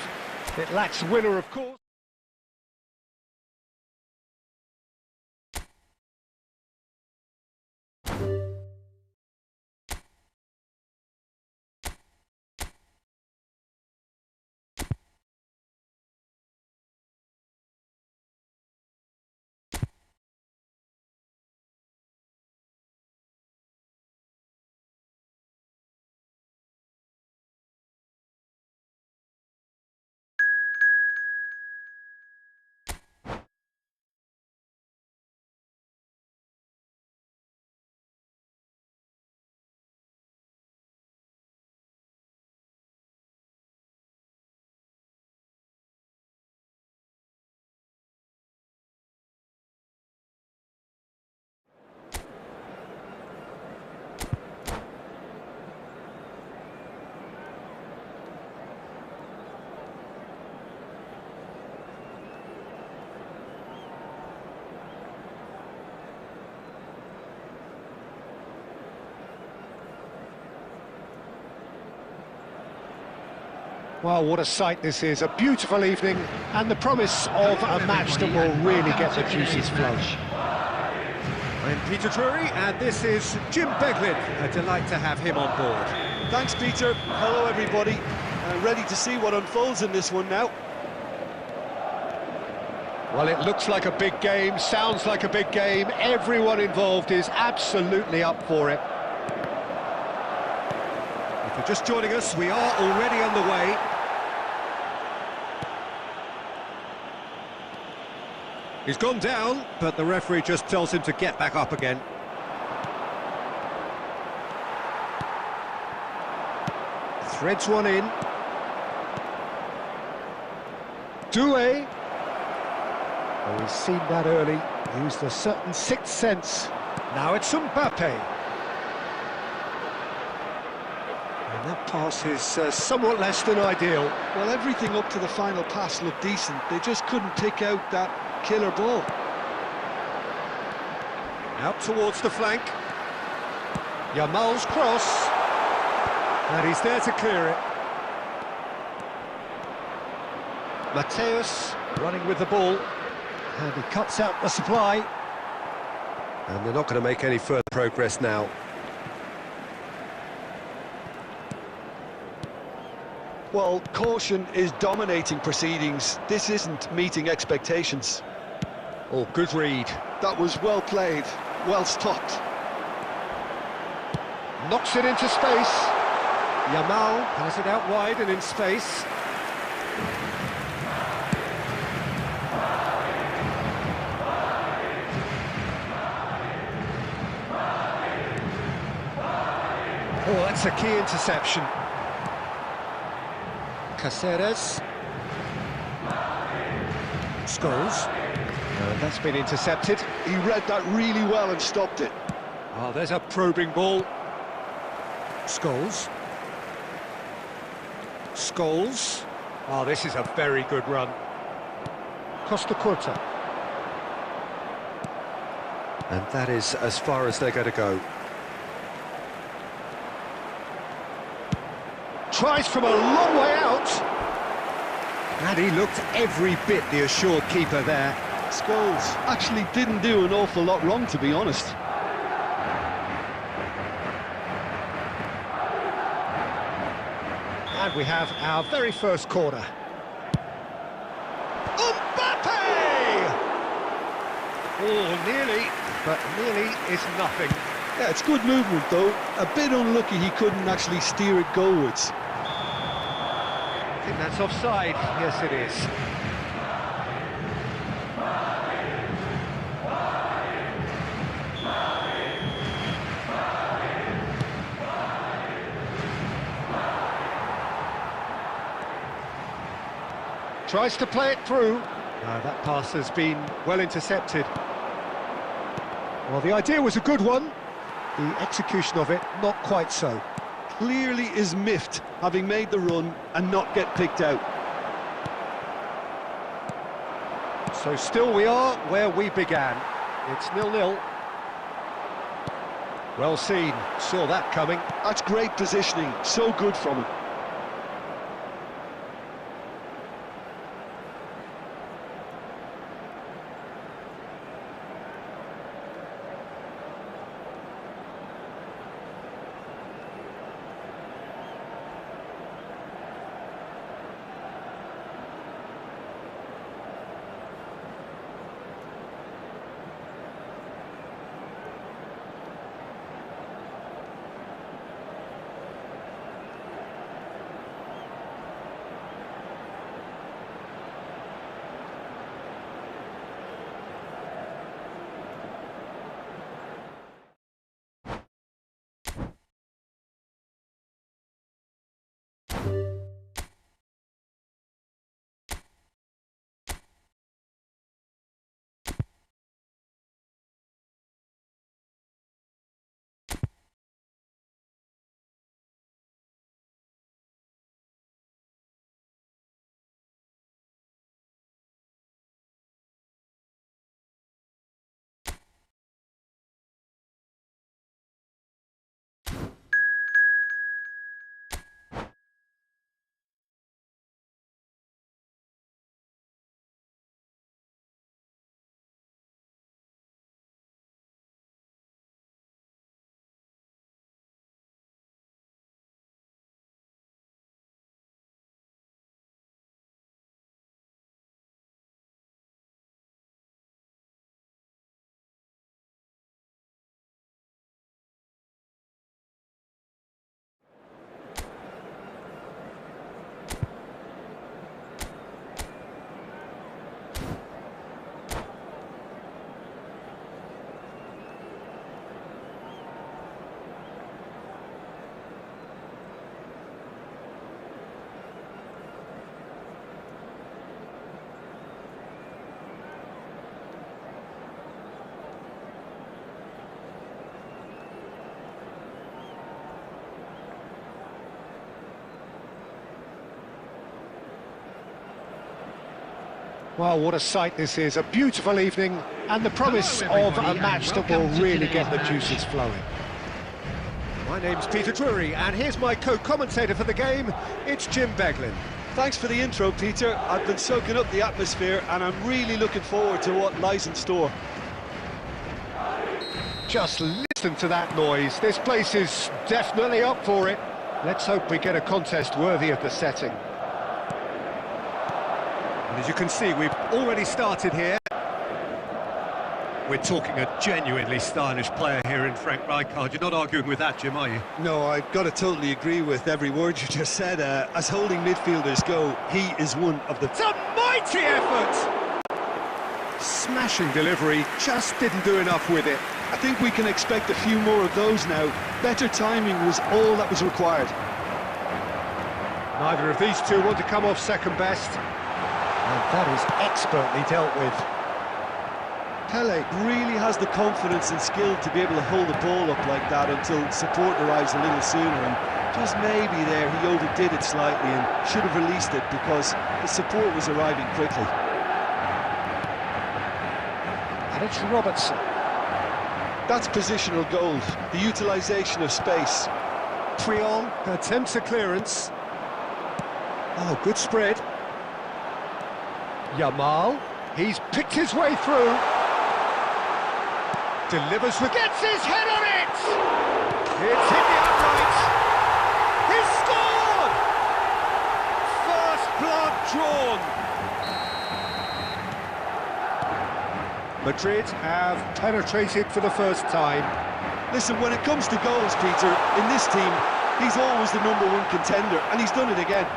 It lacks winner, of course. Well, what a sight this is, a beautiful evening, and the promise of a match that will really get the juices flowing. I'm Peter Drury, and this is Jim Beglin. A delight to have him on board. Thanks, Peter. Hello, everybody. Ready to see what unfolds in this one now. Well, it looks like a big game, sounds like a big game. Everyone involved is absolutely up for it. If you're just joining us, we are already underway. He's gone down, but the referee just tells him to get back up again. Threads one in. Doué. Oh, he's seen that early. Used a certain sixth sense. Now it's Mbappe. And that pass is somewhat less than ideal. Well, everything up to the final pass looked decent. They just couldn't pick out that killer ball. Out towards the flank. Yamal's cross. And he's there to clear it. Mateus running with the ball. And he cuts out the supply. And they're not going to make any further progress now. Well, caution is dominating proceedings. This isn't meeting expectations. Oh, good read. That was well played, well stopped. Knocks it into space. Yamal has it out wide and in space. Oh, that's a key interception. Caceres. Scholes. And that's been intercepted. He read that really well and stopped it. Oh, there's a probing ball. Scholes. Scholes. Oh, this is a very good run. Costa Curta. And that is as far as they're going to go. Tries from a long way out. And he looked every bit the assured keeper there. Scholes actually didn't do an awful lot wrong, to be honest. And we have our very first corner. Mbappe! Oh, nearly, but nearly is nothing. Yeah, it's good movement, though. A bit unlucky he couldn't actually steer it goalwards. I think that's offside. Yes, it is. Tries to play it through. That pass has been well intercepted. Well, the idea was a good one. The execution of it, not quite so. Clearly is miffed, having made the run and not get picked out. So still we are where we began. It's 0-0. Well seen, saw that coming. That's great positioning, so good from him. Well, what a sight this is, a beautiful evening, and the promise of a match that will really get the juices flowing. My name's Peter Drury, and here's my co-commentator for the game, it's Jim Beglin. Thanks for the intro, Peter. I've been soaking up the atmosphere, and I'm really looking forward to what lies in store. Just listen to that noise, this place is definitely up for it. Let's hope we get a contest worthy of the setting. And as you can see, we've already started here. We're talking a genuinely stylish player here in Frank Rijkaard. You're not arguing with that, Jim, are you? No, I've got to totally agree with every word you just said. As holding midfielders go, he is one of the... It's a mighty effort! Smashing delivery, just didn't do enough with it. I think we can expect a few more of those now. Better timing was all that was required. Neither of these two want to come off second best. And that is expertly dealt with. Pele really has the confidence and skill to be able to hold the ball up like that until support arrives a little sooner, and just maybe there he overdid it slightly and should have released it because the support was arriving quickly. And it's Robertson. That's positional goal, the utilisation of space. Trion attempts a clearance. Oh, good spread. Yamal, he's picked his way through. Delivers with... Gets his head on it! It's hit the upright. He's scored! First blood drawn. Madrid have penetrated for the first time. Listen, when it comes to goals, Peter, in this team, he's always the #1 contender, and he's done it again.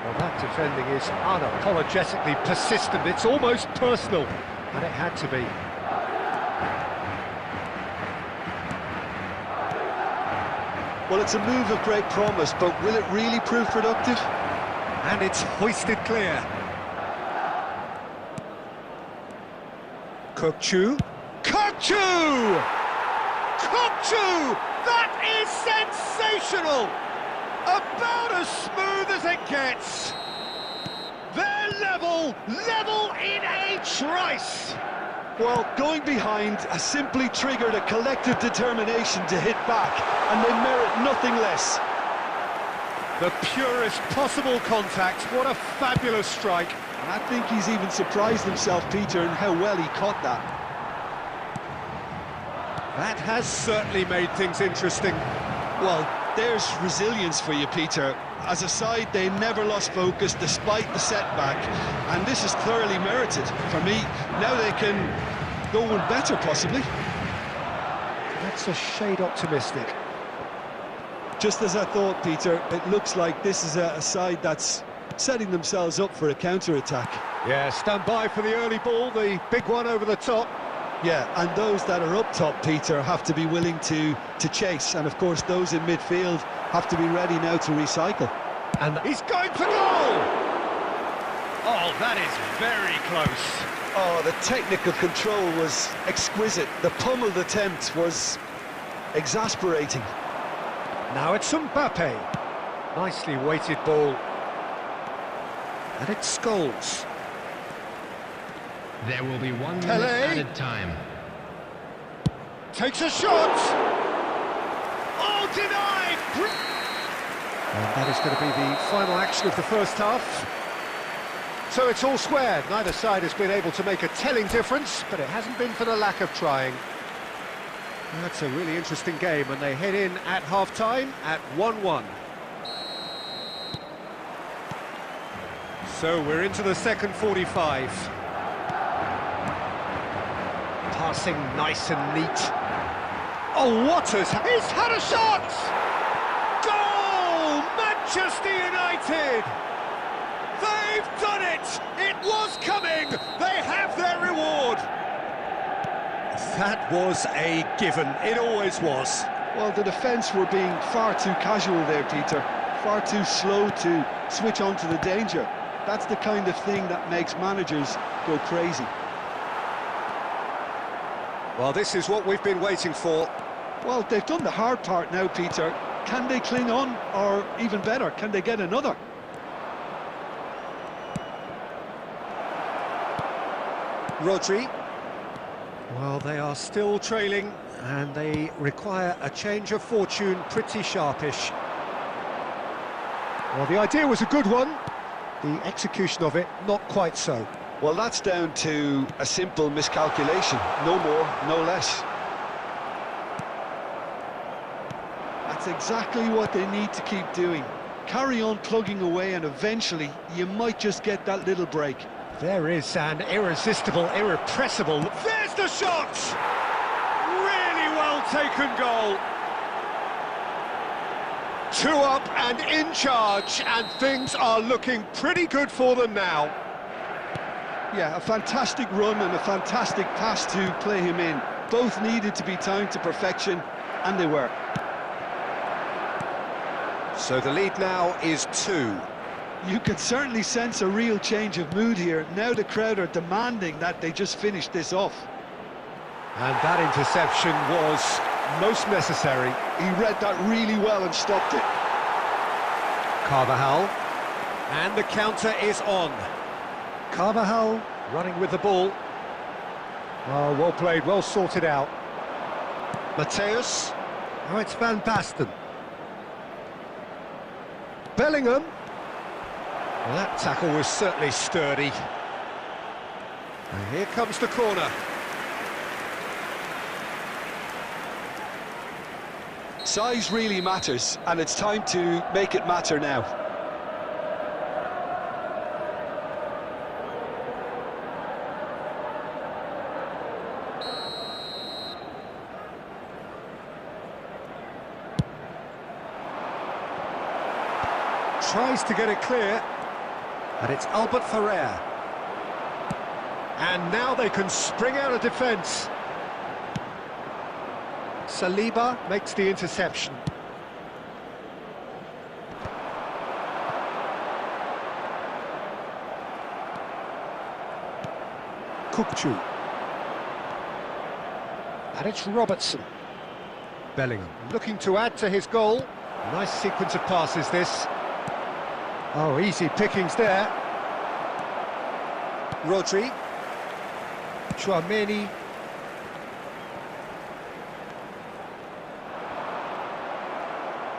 Well, that defending is unapologetically persistent. It's almost personal, and it had to be. Well, it's a move of great promise, but will it really prove productive? And it's hoisted clear. Kokchu. Kokchu! Kokchu! That is sensational! About as smooth as it gets. They're level in a trice. Well, going behind has simply triggered a collective determination to hit back, and they merit nothing less. The purest possible contact. What a fabulous strike. And I think he's even surprised himself, Peter, in how well he caught that. That has certainly made things interesting. Well, there's resilience for you, Peter. As a side, they never lost focus despite the setback, and this is thoroughly merited. For me, now they can go one better, possibly. That's a shade optimistic. Just as I thought, Peter, it looks like this is a side that's setting themselves up for a counter-attack. Yeah, stand by for the early ball, the big one over the top. Yeah, and those that are up top, Peter, have to be willing to chase, and of course those in midfield have to be ready now to recycle. And he's going for goal! Oh, that is very close. Oh, the technical control was exquisite. The pummeled attempt was exasperating. Now it's Mbappe. Nicely weighted ball. And it's Scholes. There will be 1 minute Pele. added time. Takes a shot! Oh, denied! And that is going to be the final action of the first half. So it's all square. Neither side has been able to make a telling difference, but it hasn't been for the lack of trying. That's a really interesting game, and they head in at half-time at 1-1. So we're into the second 45. Passing nice and neat. Oh, Waters! He's had a shot! Goal! Manchester United! They've done it! It was coming! They have their reward! That was a given. It always was. Well, the defence were being far too casual there, Peter. Far too slow to switch on to the danger. That's the kind of thing that makes managers go crazy. Well, this is what we've been waiting for. Well, they've done the hard part now, Peter. Can they cling on, or even better, can they get another? Rodri. Well, they are still trailing, and they require a change of fortune pretty sharpish. Well, the idea was a good one. The execution of it, not quite so. Well, that's down to a simple miscalculation. No more, no less. That's exactly what they need to keep doing. Carry on plugging away, and eventually you might just get that little break. There is an irresistible, irrepressible... There's the shot! Really well taken goal. 2 up and in charge, and things are looking pretty good for them now. Yeah, a fantastic run and a fantastic pass to play him in. Both needed to be timed to perfection, and they were. So the lead now is 2. You can certainly sense a real change of mood here. Now the crowd are demanding that they just finish this off. And that interception was most necessary. He read that really well and stopped it. Carvajal. And the counter is on. Carvajal running with the ball. Oh, well played, well sorted out. Mateus. Oh, it's Van Basten. Bellingham. Well, that tackle was certainly sturdy. And here comes the corner. Size really matters, and it's time to make it matter now. Tries to get it clear, and it's Albert Ferrer. And now they can spring out of defence. Saliba makes the interception. Kukçu. And it's Robertson. Bellingham looking to add to his goal. Nice sequence of passes, this. Oh, easy pickings there. Rodri. Chouameni.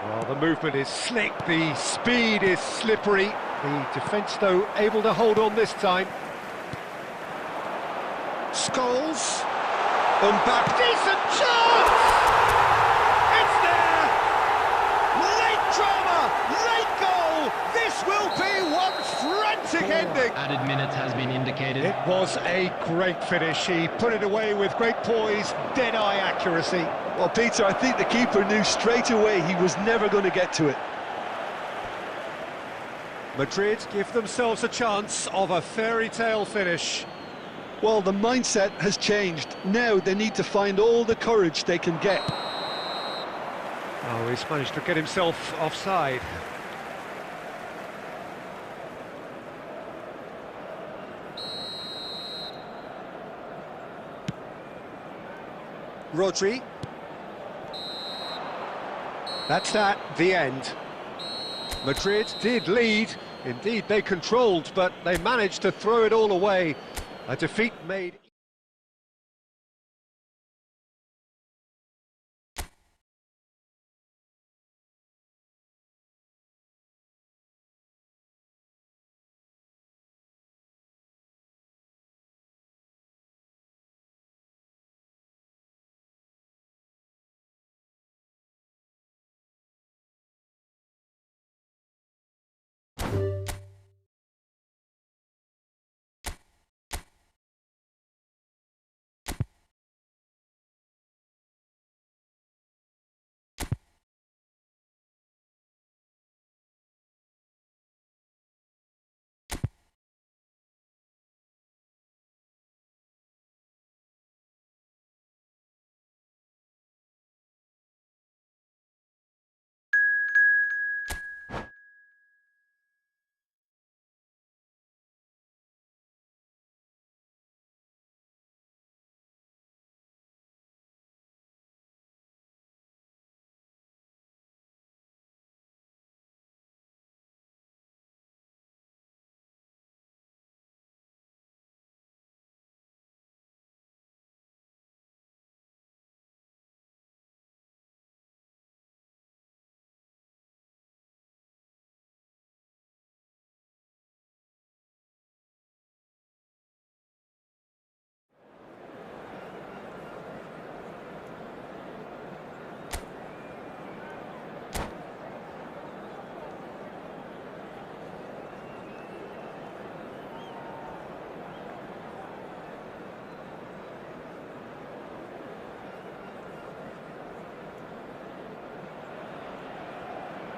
Well, the movement is slick, the speed is slippery. The defence, though, able to hold on this time. Scholes. Mbappe. Decent chance! It's there! Late drama! Late goal! This will be one frantic ending! Added minutes has been indicated. It was a great finish. He put it away with great poise, dead-eye accuracy. Well, Peter, I think the keeper knew straight away he was never going to get to it. Madrid give themselves a chance of a fairy tale finish. Well, the mindset has changed. Now they need to find all the courage they can get. Oh, he's managed to get himself offside. Rodri. That's that, the end. Madrid did lead, indeed they controlled, but they managed to throw it all away. A defeat made...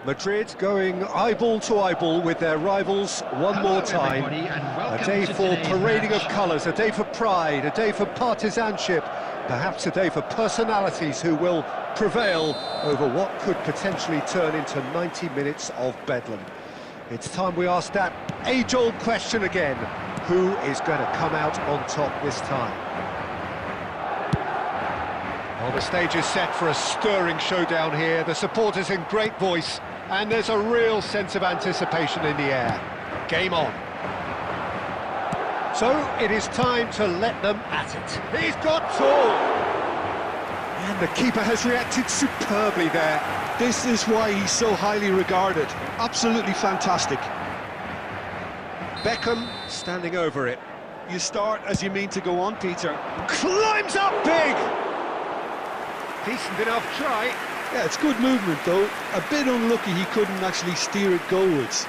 Madrid going eyeball to eyeball with their rivals one more time. everybody, and A welcome day to for today's parading match. of colours, a day for pride, a day for partisanship, perhaps a day for personalities who will prevail over what could potentially turn into 90 minutes of bedlam. It's time we ask that age-old question again: who is going to come out on top this time? Well, the stage is set for a stirring showdown here. The supporters in great voice, and there's a real sense of anticipation in the air. Game on. So it is time to let them at it. He's got tall! And the keeper has reacted superbly there. This is why he's so highly regarded. Absolutely fantastic. Beckham standing over it. You start as you mean to go on, Peter. Climbs up big! Decent enough try. Yeah, it's good movement though. A bit unlucky he couldn't actually steer it goalwards.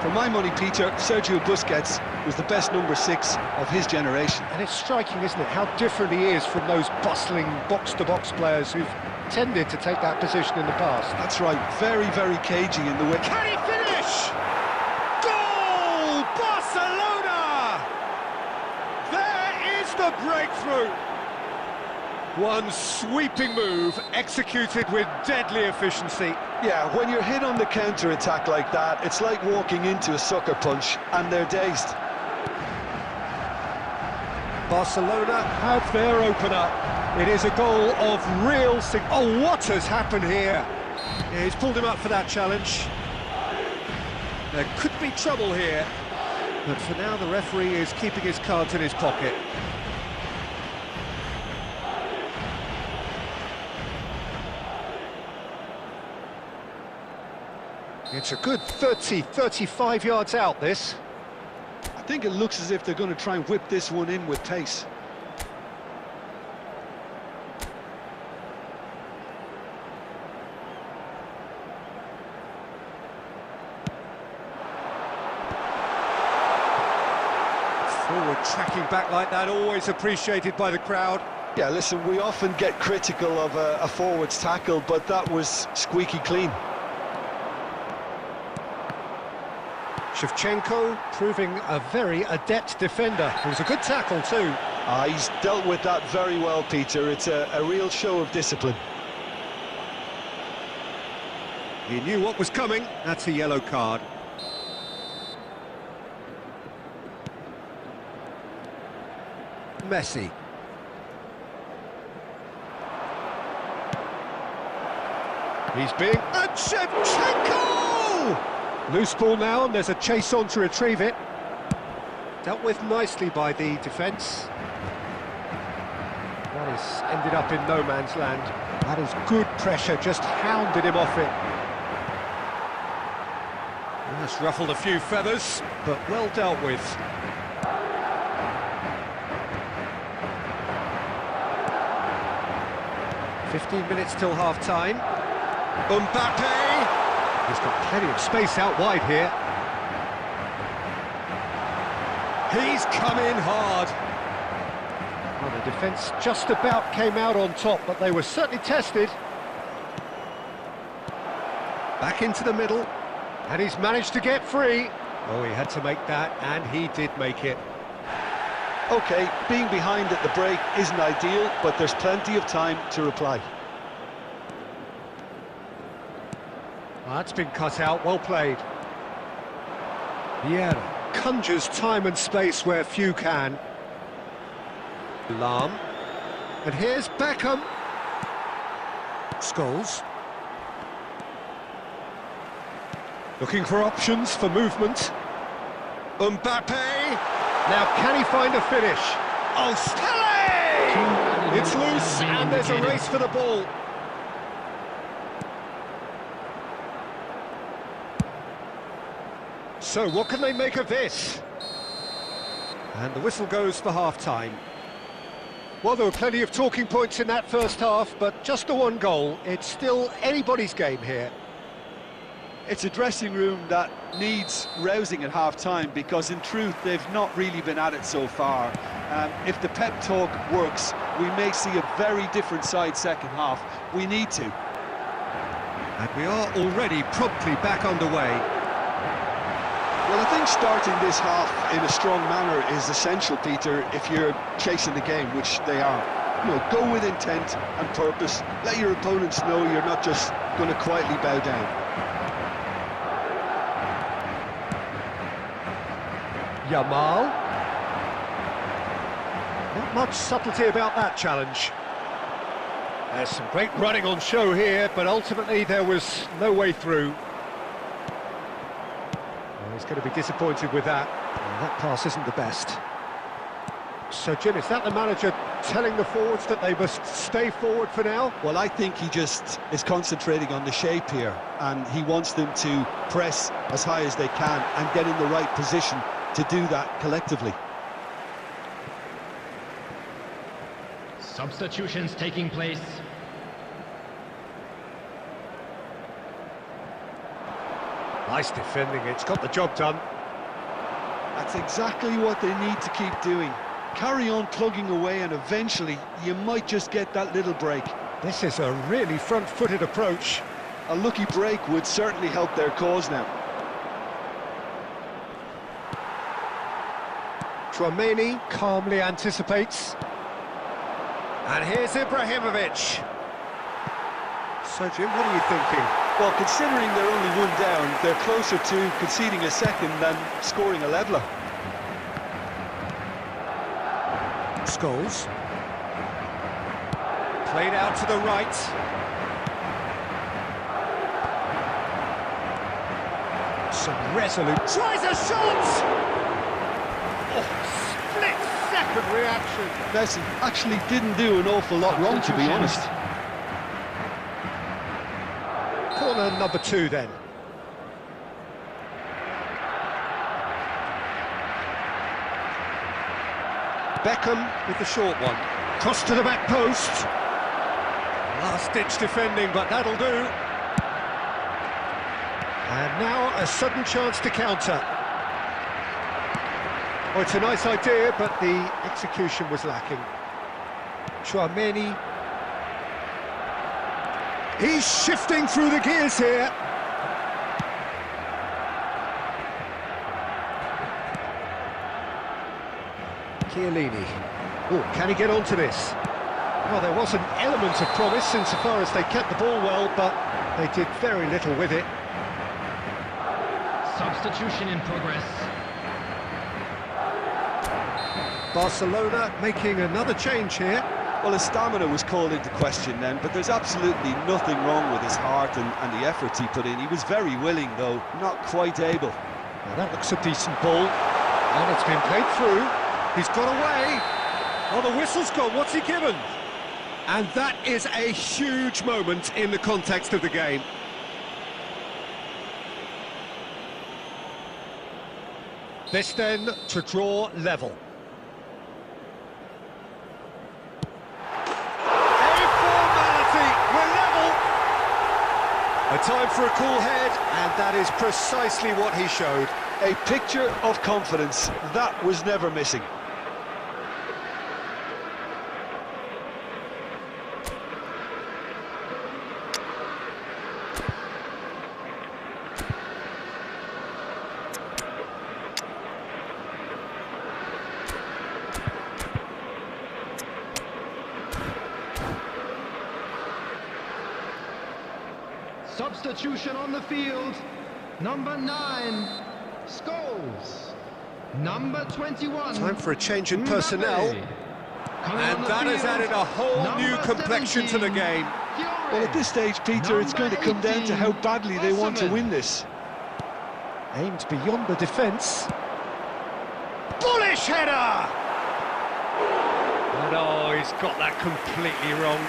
For my money, Peter, Sergio Busquets was the best number 6 of his generation. And it's striking, isn't it, how different he is from those bustling box-to-box players who've tended to take that position in the past. That's right, very, very cagey in the way. Can he finish? Goal! Barcelona! There is the breakthrough! One sweeping move, executed with deadly efficiency. Yeah, when you're hit on the counter-attack like that, it's like walking into a sucker punch, and they're dazed. Barcelona have their opener. It is a goal of real oh, what has happened here? Yeah, he's pulled him up for that challenge. There could be trouble here, but for now the referee is keeping his cards in his pocket. It's a good 35 yards out, this. I think it looks as if they're going to try and whip this one in with pace. Forward tracking back like that, always appreciated by the crowd. Yeah, listen, we often get critical of a forward's tackle, but that was squeaky clean. Shevchenko proving a very adept defender. It was a good tackle too. He's dealt with that very well, Peter. It's a real show of discipline. He knew what was coming. That's a yellow card. Messi. He's being... And Shevchenko! Loose ball now, and there's a chase on to retrieve it. Dealt with nicely by the defence. That has ended up in no man's land. That is good pressure, just hounded him off it. That's ruffled a few feathers, but well dealt with. "15 minutes till half-time. Mbappe! He's got plenty of space out wide here. He's come in hard. Well, the defence just about came out on top, but they were certainly tested. Back into the middle, and he's managed to get free. Oh, he had to make that, and he did make it. OK, being behind at the break isn't ideal, but there's plenty of time to reply. Well, that's been cut out, well played. Vieira conjures time and space where few can. Lahm. And here's Beckham. Scholes. Looking for options for movement. Mbappe. Now can he find a finish? Oh, Stelle! It's loose and there's a race for the ball. So what can they make of this? And the whistle goes for half-time. Well, there were plenty of talking points in that first half, but just the one goal. It's still anybody's game here. It's a dressing room that needs rousing at half-time, because in truth they've not really been at it so far. If the pep talk works, we may see a very different side second half. We need to. And we are already promptly back underway. Well, I think starting this half in a strong manner is essential, Peter, if you're chasing the game, which they are. You know, go with intent and purpose. Let your opponents know you're not just going to quietly bow down. Yamal. Not much subtlety about that challenge. There's some great running on show here, but ultimately there was no way through. Well, he's going to be disappointed with that. Well, that pass isn't the best. So, Jim, is that the manager telling the forwards that they must stay forward for now? Well, I think he just is concentrating on the shape here, and he wants them to press as high as they can and get in the right position to do that collectively. Substitutions taking place. Nice defending, it's got the job done. That's exactly what they need to keep doing. Carry on plugging away, and eventually you might just get that little break. This is a really front-footed approach. A lucky break would certainly help their cause now. Tchouaméni calmly anticipates. And here's Ibrahimovic. So, Jim, what are you thinking? Well, considering they're only one down, they're closer to conceding a second than scoring a leveller. Scholes. Played out to the right. Some resolute... Tries a shot! Oh, split-second reaction. Messi actually didn't do an awful lot wrong, to be honest. Corner number 2 then. Beckham with the short one. Cross to the back post. Last-ditch defending, but that'll do. And now a sudden chance to counter. Oh, it's a nice idea, but the execution was lacking. Tchouaméni. He's shifting through the gears here. Chiellini. Oh, can he get onto this? Well, there was an element of promise insofar as they kept the ball well, but they did very little with it. Substitution in progress. Barcelona making another change here. Well, his stamina was called into question then, but there's absolutely nothing wrong with his heart and the efforts he put in. He was very willing, though, not quite able. Now that looks a decent ball, and it's been played through. He's got away. Oh, the whistle's gone. What's he given? And that is a huge moment in the context of the game. This then to draw level. A time for a cool head, and that is precisely what he showed. A picture of confidence that was never missing. Substitution on the field. Number 9, Scholes. Number 21. Time for a change in personnel. And that has added a whole new complexion to the game. Well, at this stage, Peter, it's going to come down to how badly they want to win this. Aimed beyond the defence. Bullish header! And oh, he's got that completely wrong.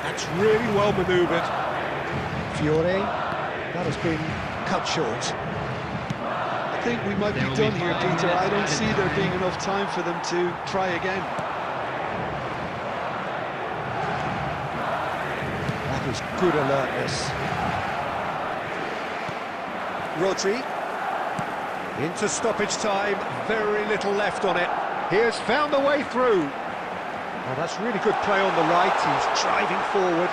That's really well manoeuvred. Fiore, that has been cut short. I think we might be done here, Peter. I don't see there being enough time for them to try again. That was good alertness. Rodri. Into stoppage time, very little left on it. He has found the way through. Oh, that's really good play on the right, he's driving forward.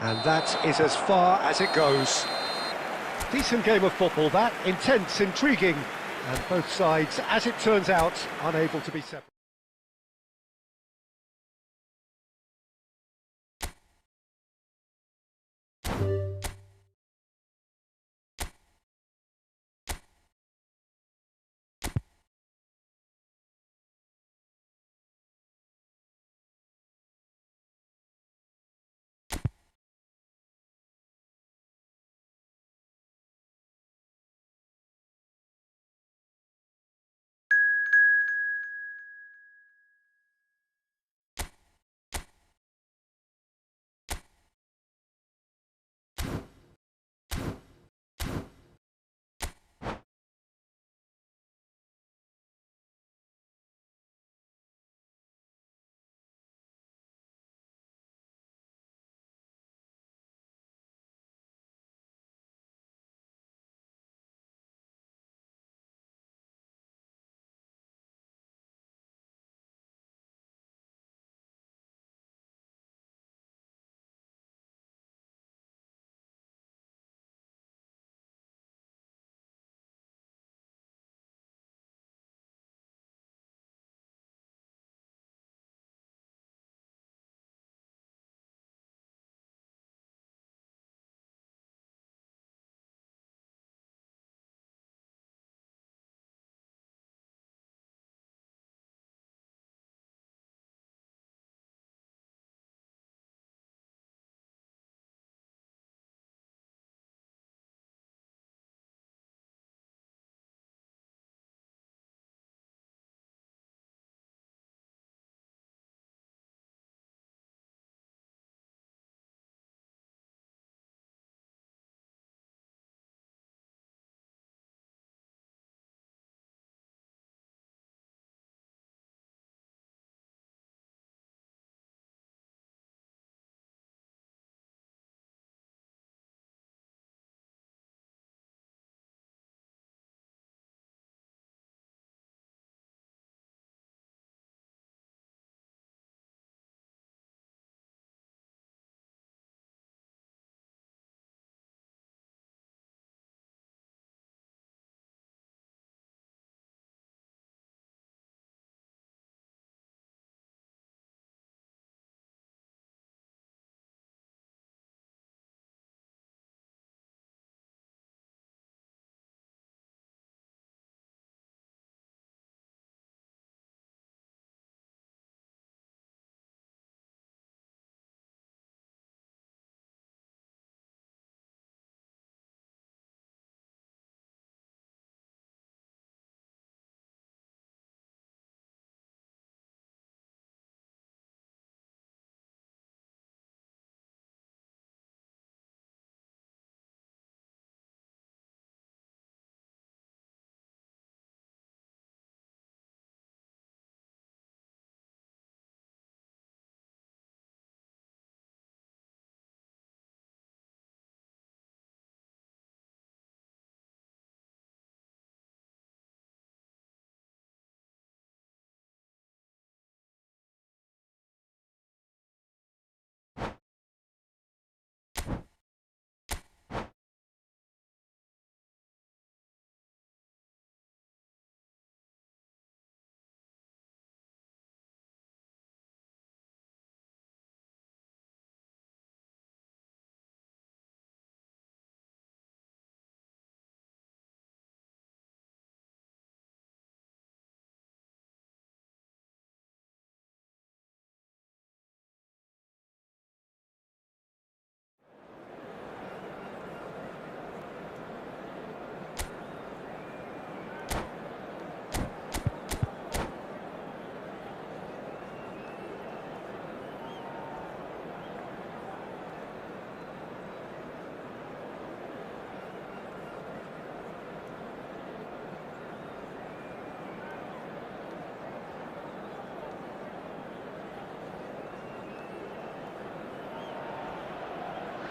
And that is as far as it goes. Decent game of football, that. Intense, intriguing. And both sides, as it turns out, unable to be separated.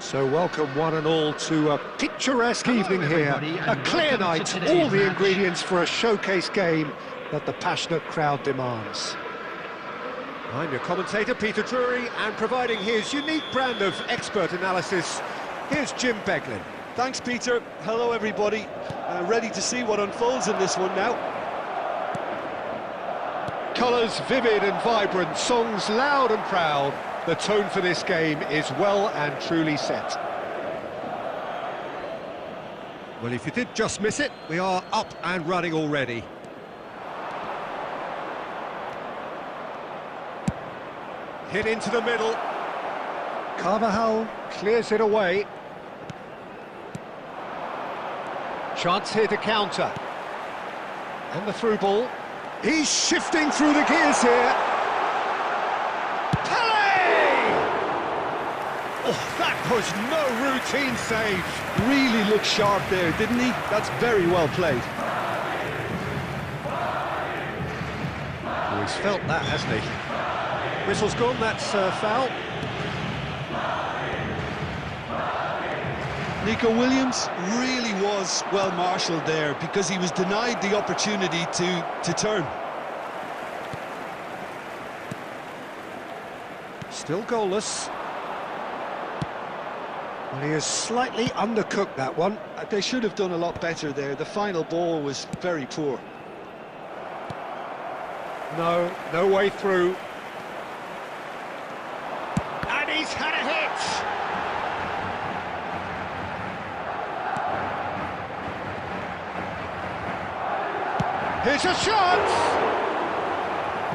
So welcome one and all to a picturesque evening here. everybody, A and clear welcome to night, today's all the match. ingredients for a showcase game that the passionate crowd demands. I'm your commentator, Peter Drury, and providing his unique brand of expert analysis, here's Jim Beglin. Thanks, Peter. Hello, everybody. Ready to see what unfolds in this one now. Colours vivid and vibrant, songs loud and proud. The tone for this game is well and truly set. Well, if you did just miss it, we are up and running already. Hit into the middle. Carvajal clears it away. Chance here to counter. And the through ball. He's shifting through the gears here. Oh, that was no routine save. Really looked sharp there, didn't he? That's very well played. Oh, he's felt that, hasn't he? Whistle's gone, that's foul. Nico Williams really was well marshalled there because he was denied the opportunity to turn. Still goalless. Well, he has slightly undercooked that one. They should have done a lot better there. The final ball was very poor. No way through. And he's had a hit! Here's a shot!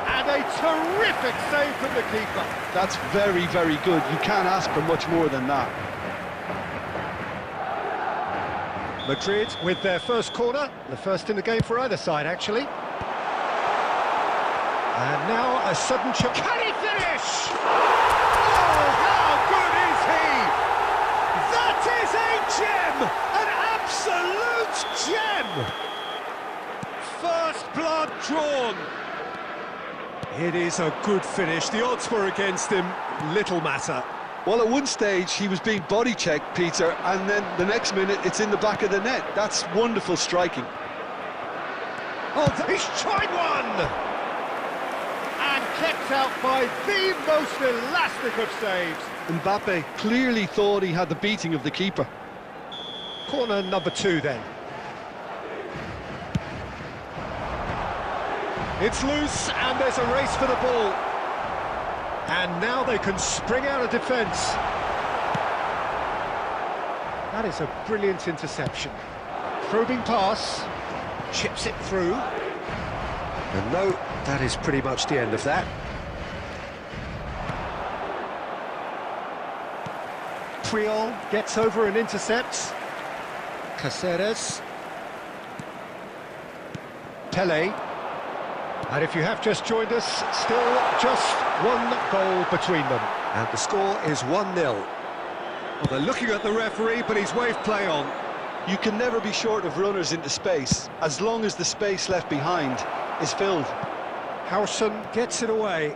And a terrific save from the keeper. That's very, very good. You can't ask for much more than that. Madrid with their first corner, the first in the game for either side, actually. And now a sudden chance. Can he finish? Oh, how good is he? That is a gem! An absolute gem! First blood drawn. It is a good finish. The odds were against him. Little matter. Well, at one stage, he was being body-checked, Peter, and then the next minute, it's in the back of the net. That's wonderful striking. Oh, he's tried one! And kept out by the most elastic of saves. Mbappe clearly thought he had the beating of the keeper. Corner number 2, then. It's loose, and there's a race for the ball. And now they can spring out of defence. That is a brilliant interception. Probing pass, chips it through. And no, that is pretty much the end of that. Triol gets over and intercepts. Caceres. Pele. And if you have just joined us, still just one goal between them. And the score is 1-0. Well, they're looking at the referee, but he's waved play on. You can never be short of runners into space, as long as the space left behind is filled. Howson gets it away.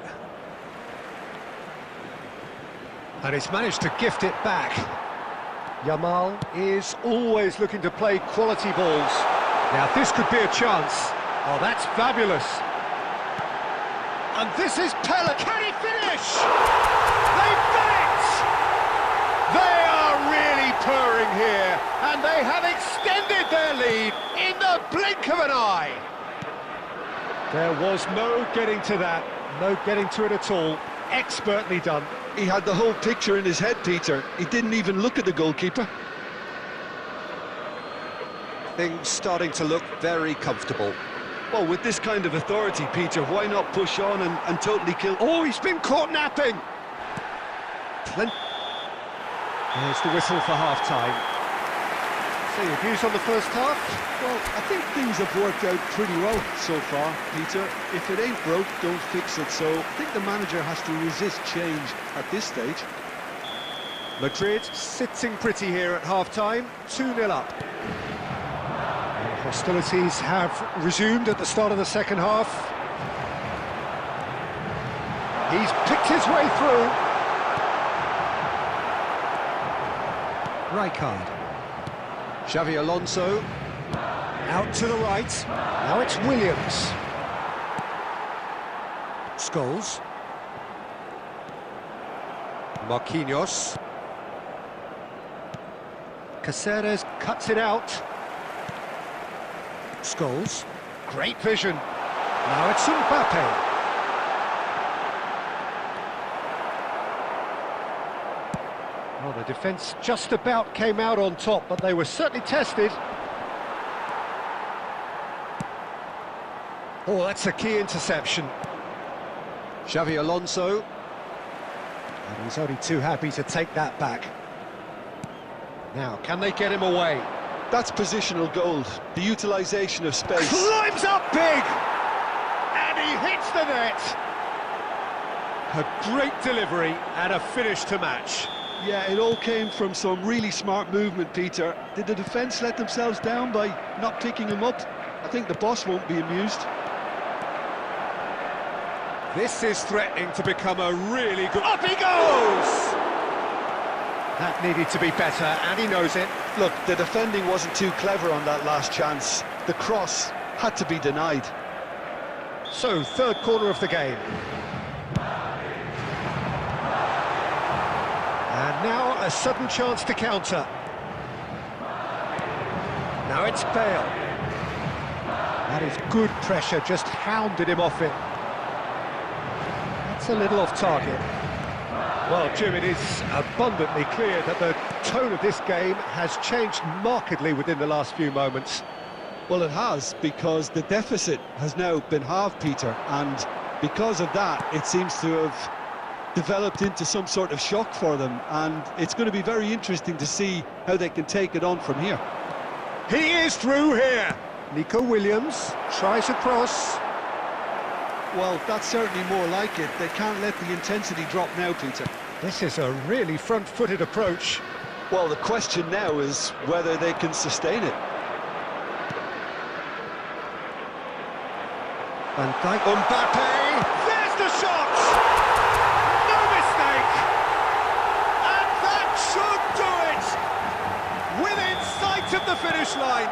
And he's managed to gift it back. Yamal is always looking to play quality balls. Now this could be a chance. Oh, that's fabulous. And this is Pele. Can he finish? They've done it! They are really purring here, and they have extended their lead in the blink of an eye. There was no getting to that, no getting to it at all. Expertly done. He had the whole picture in his head, Peter. He didn't even look at the goalkeeper. Things starting to look very comfortable. Well, with this kind of authority, Peter, why not push on and totally kill... Oh, he's been caught napping! There's the whistle for half-time. So your views on the first half? Well, I think things have worked out pretty well so far, Peter. If it ain't broke, don't fix it. So I think the manager has to resist change at this stage. Madrid sitting pretty here at half-time, 2-0 up. Hostilities have resumed at the start of the second half. He's picked his way through. Rijkaard. Xavi Alonso. Out to the right. Now it's Williams. Scholes. Marquinhos. Caceres cuts it out. Scholes. Great vision. Now it's Mbappe. Well, the defence just about came out on top, but they were certainly tested. Oh, that's a key interception. Xavi Alonso. And he's only too happy to take that back. Now, can they get him away? That's positional gold, the utilisation of space. Climbs up big! And he hits the net! A great delivery and a finish to match. Yeah, it all came from some really smart movement, Peter. Did the defence let themselves down by not picking him up? I think the boss won't be amused. This is threatening to become a really good... Up he goes! That needed to be better, and he knows it. Look, the defending wasn't too clever on that last chance. The cross had to be denied. So, third corner of the game. And now a sudden chance to counter. Now it's Bale. That is good pressure, just hounded him off it. That's a little off target. Well, Jim, it is abundantly clear that the tone of this game has changed markedly within the last few moments. Well, it has, because the deficit has now been halved, Peter, and because of that, it seems to have developed into some sort of shock for them, and it's going to be very interesting to see how they can take it on from here. He is through here! Nico Williams tries a cross. Well, that's certainly more like it. They can't let the intensity drop now, Peter. This is a really front-footed approach. Well, the question now is whether they can sustain it. Van Dijk. Mbappe! There's the shot! No mistake! And that should do it! Within sight of the finish line.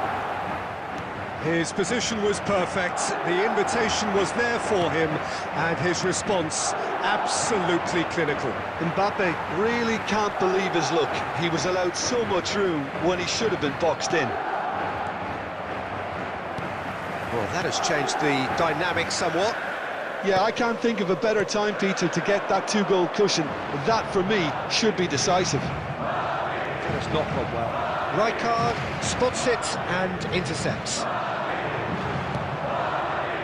His position was perfect, the invitation was there for him, and his response absolutely clinical. Mbappe really can't believe his luck. He was allowed so much room when he should have been boxed in. Well, that has changed the dynamic somewhat. Yeah, I can't think of a better time, Peter, to get that two-goal cushion. That, for me, should be decisive. That has not gone well. Rijkaard spots it and intercepts.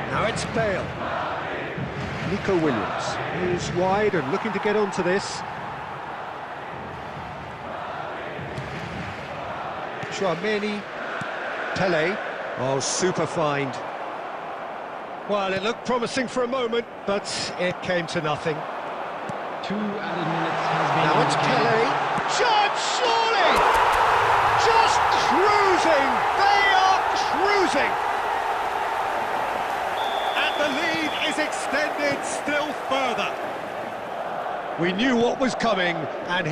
Now it's Bale. Nico Williams is wide and looking to get onto this. Chouameni. Pele. Oh, super find. Well, it looked promising for a moment, but it came to nothing. 2 added minutes has been Now it's indicated. Pele. Chance, surely! Just cruising! They are cruising! The lead is extended still further. We knew what was coming, and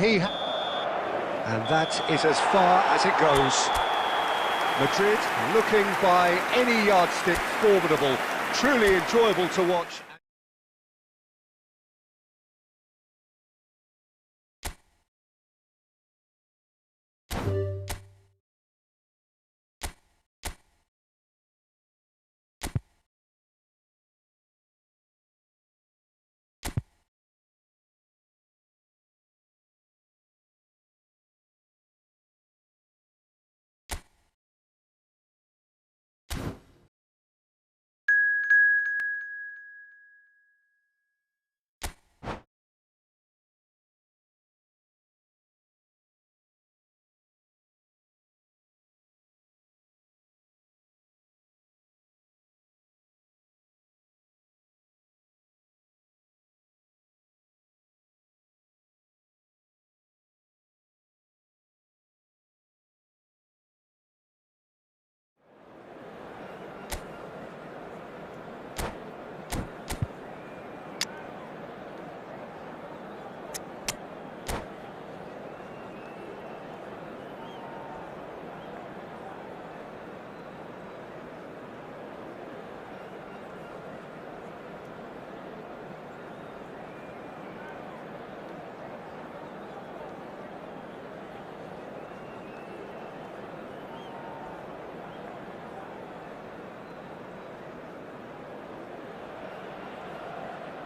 that is as far as it goes. Madrid looking by any yardstick formidable, truly enjoyable to watch.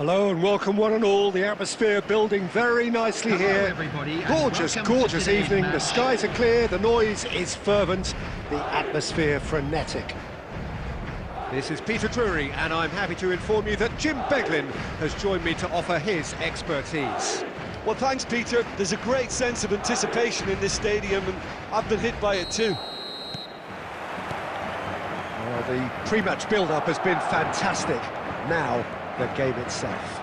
Hello and welcome one and all. The atmosphere building very nicely Hello, here. everybody, and Gorgeous, welcome to gorgeous today's evening. The match. skies are clear, the noise is fervent, the atmosphere frenetic. This is Peter Drury, and I'm happy to inform you that Jim Beglin has joined me to offer his expertise. Well, thanks, Peter. There's a great sense of anticipation in this stadium, and I've been hit by it too. The pre-match build-up has been fantastic. Now, the game itself.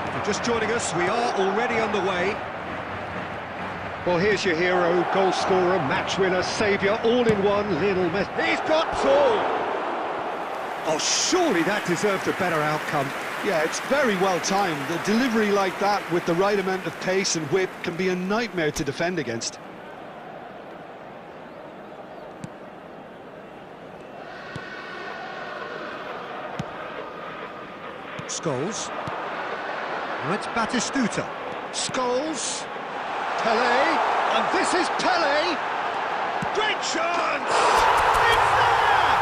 If you're just joining us, we are already underway. Well, here's your hero, goal scorer, match winner, saviour, all in one, Lionel Messi. He's got two! Oh, surely that deserved a better outcome. Yeah, it's very well timed. The delivery like that with the right amount of pace and whip can be a nightmare to defend against. Scholes. Now it's Batistuta. Scholes. Pele. And this is Pele. Great chance! It's there!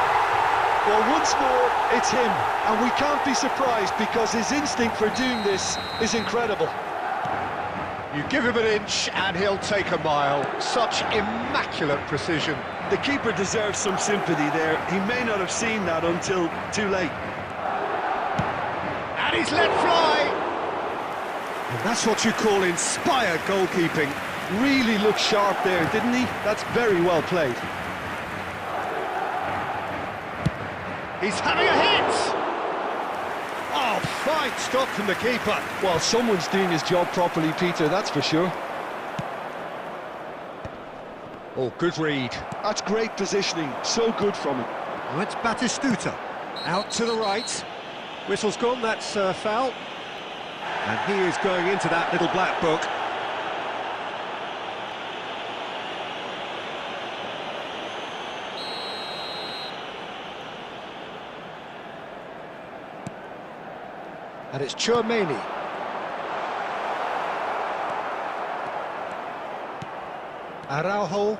Well, once more, it's him. And we can't be surprised because his instinct for doing this is incredible. You give him an inch and he'll take a mile. Such immaculate precision. The keeper deserves some sympathy there. He may not have seen that until too late. And he's let fly! And that's what you call inspired goalkeeping. Really looked sharp there, didn't he? That's very well played. He's having a hit! Oh, fine stop from the keeper. Well, someone's doing his job properly, Peter, that's for sure. Oh, good read. That's great positioning, so good from him. Now it's Batistuta. Out to the right. Whistle's gone, that's foul. And he is going into that little black book. And it's Tchouaméni. Araujo.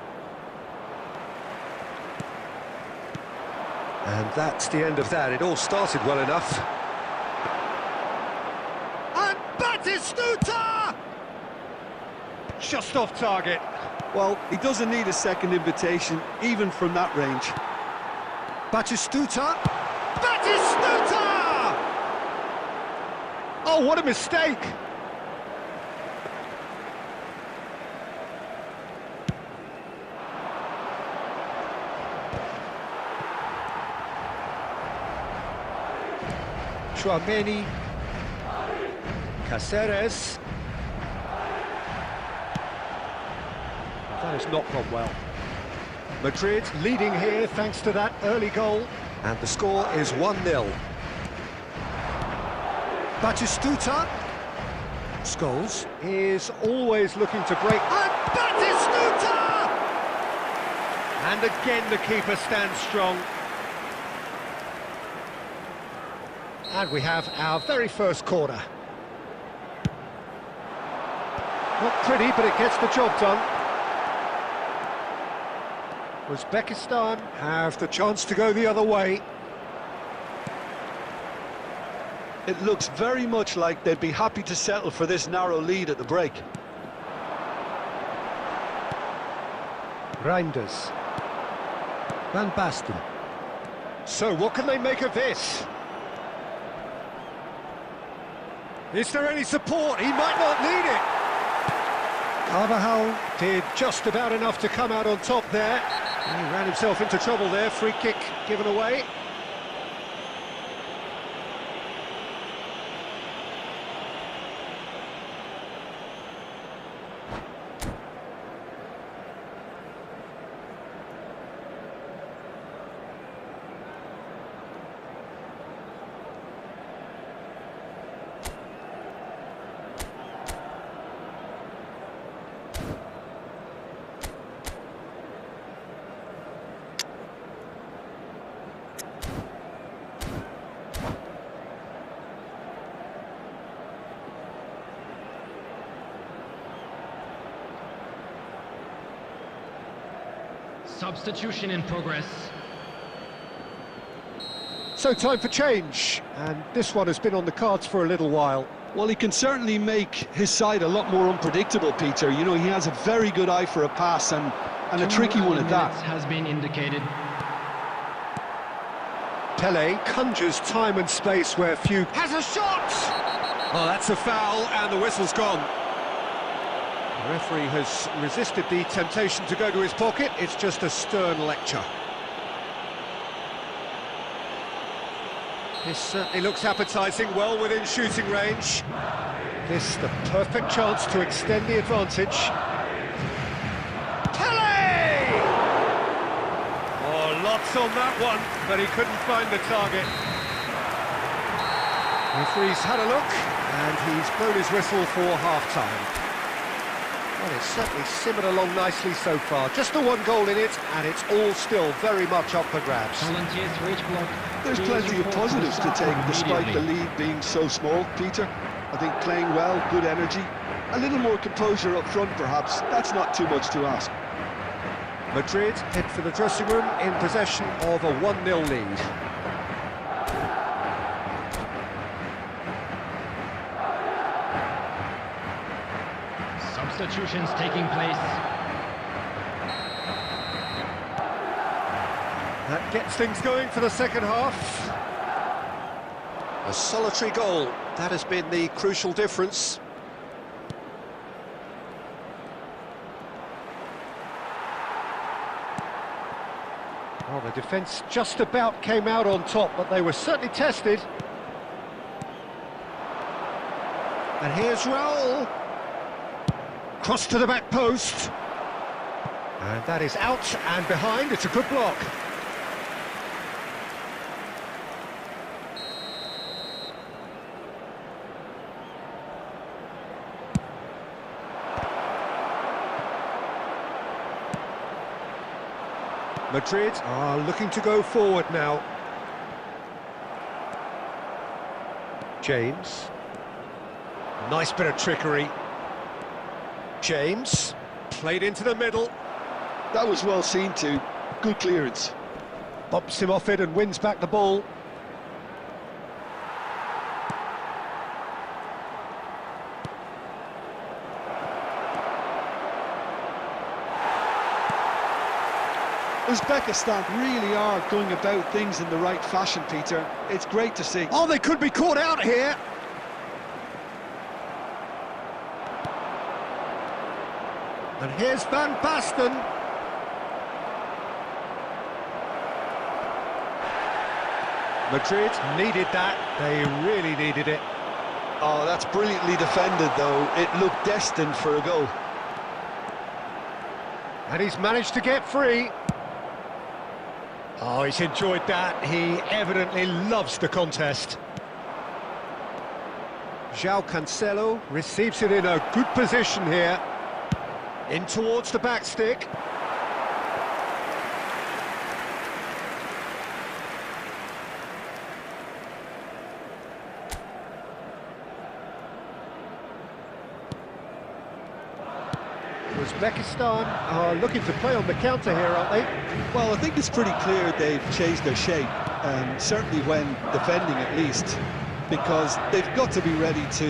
And that's the end of that. It all started well enough. And Batistuta! Just off target. Well, he doesn't need a second invitation, even from that range. Batistuta! Batistuta! Oh, what a mistake! Tchouaméni, Cáceres. That has not gone well. Madrid leading here thanks to that early goal. And the score is 1-0. Batistuta. Scholes is always looking to break. And Batistuta! And again the keeper stands strong. And we have our very first corner. Not pretty, but it gets the job done. Uzbekistan have the chance to go the other way. It looks very much like they'd be happy to settle for this narrow lead at the break. Reinders. Van Basten. So what can they make of this? Is there any support? He might not need it. Carvajal did just about enough to come out on top there. He ran himself into trouble there. Free kick given away. Substitution in progress. So time for change, and this one has been on the cards for a little while. Well, he can certainly make his side a lot more unpredictable, Peter. You know, he has a very good eye for a pass and a tricky one at that. Has been indicated. Pele conjures time and space where few... Has a shot! Oh, that's a foul, and the whistle's gone. The referee has resisted the temptation to go to his pocket. It's just a stern lecture. This certainly looks appetising, well within shooting range. This the perfect chance to extend the advantage. Pele! Oh, lots on that one, but he couldn't find the target. Referee's had a look, and he's blown his whistle for half-time. Well, it's certainly simmered along nicely so far. Just the one goal in it, and it's all still very much up for grabs. Volunteers for each block. There's plenty of positives to take, despite the lead being so small, Peter. I think playing well, good energy, a little more composure up front perhaps, that's not too much to ask. Madrid head for the dressing room in possession of a 1-0 lead. Substitutions taking place. That gets things going for the second half. A solitary goal, that has been the crucial difference. Well, the defence just about came out on top, but they were certainly tested. And here's Raul. Cross to the back post. And that is out and behind. It's a good block. Madrid are looking to go forward now. James. Nice bit of trickery. James. Played into the middle. That was well seen too. Good clearance. Bumps him off it and wins back the ball. Uzbekistan really are going about things in the right fashion, Peter. It's great to see. Oh, they could be caught out here. And here's Van Basten. Madrid needed that. They really needed it. Oh, that's brilliantly defended, though. It looked destined for a goal. And he's managed to get free. Oh, he's enjoyed that. He evidently loves the contest. João Cancelo receives it in a good position here. In towards the back stick. Uzbekistan are looking to play on the counter here, aren't they? Well, I think it's pretty clear they've changed their shape, certainly when defending at least, because they've got to be ready to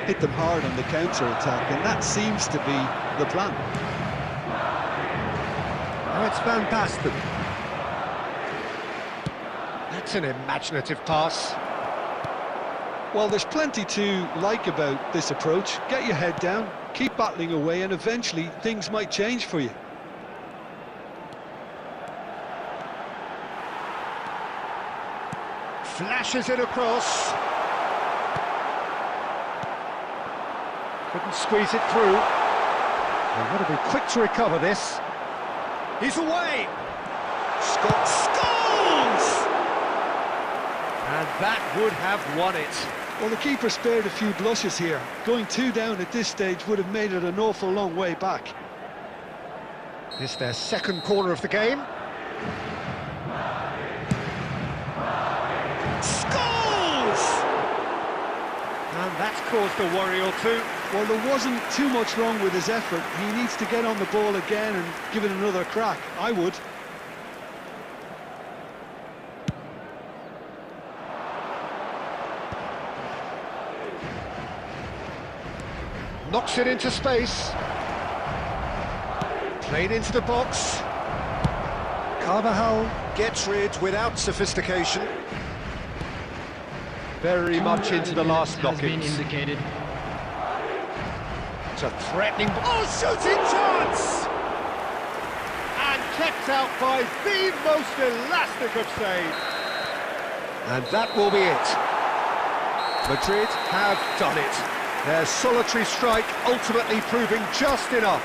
hit them hard on the counter-attack, and that seems to be the plan. Now it's Van Basten. That's an imaginative pass. Well, there's plenty to like about this approach. Get your head down, keep battling away, and eventually things might change for you. Flashes it across. Couldn't squeeze it through. They've got to be quick to recover this. He's away. Scott scores! And that would have won it. Well, the keeper spared a few blushes here. Going 2 down at this stage would have made it an awful long way back. It's their second corner of the game. Scores! And that's caused a worry or two. Well, there wasn't too much wrong with his effort. He needs to get on the ball again and give it another crack. I would. Knocks it into space. Played into the box. Carvajal gets rid without sophistication. Very much into the last has been knockings. indicated. It's a threatening... Oh, shooting chance! And kept out by the most elastic of saves. And that will be it. Madrid have done it. Their solitary strike ultimately proving just enough.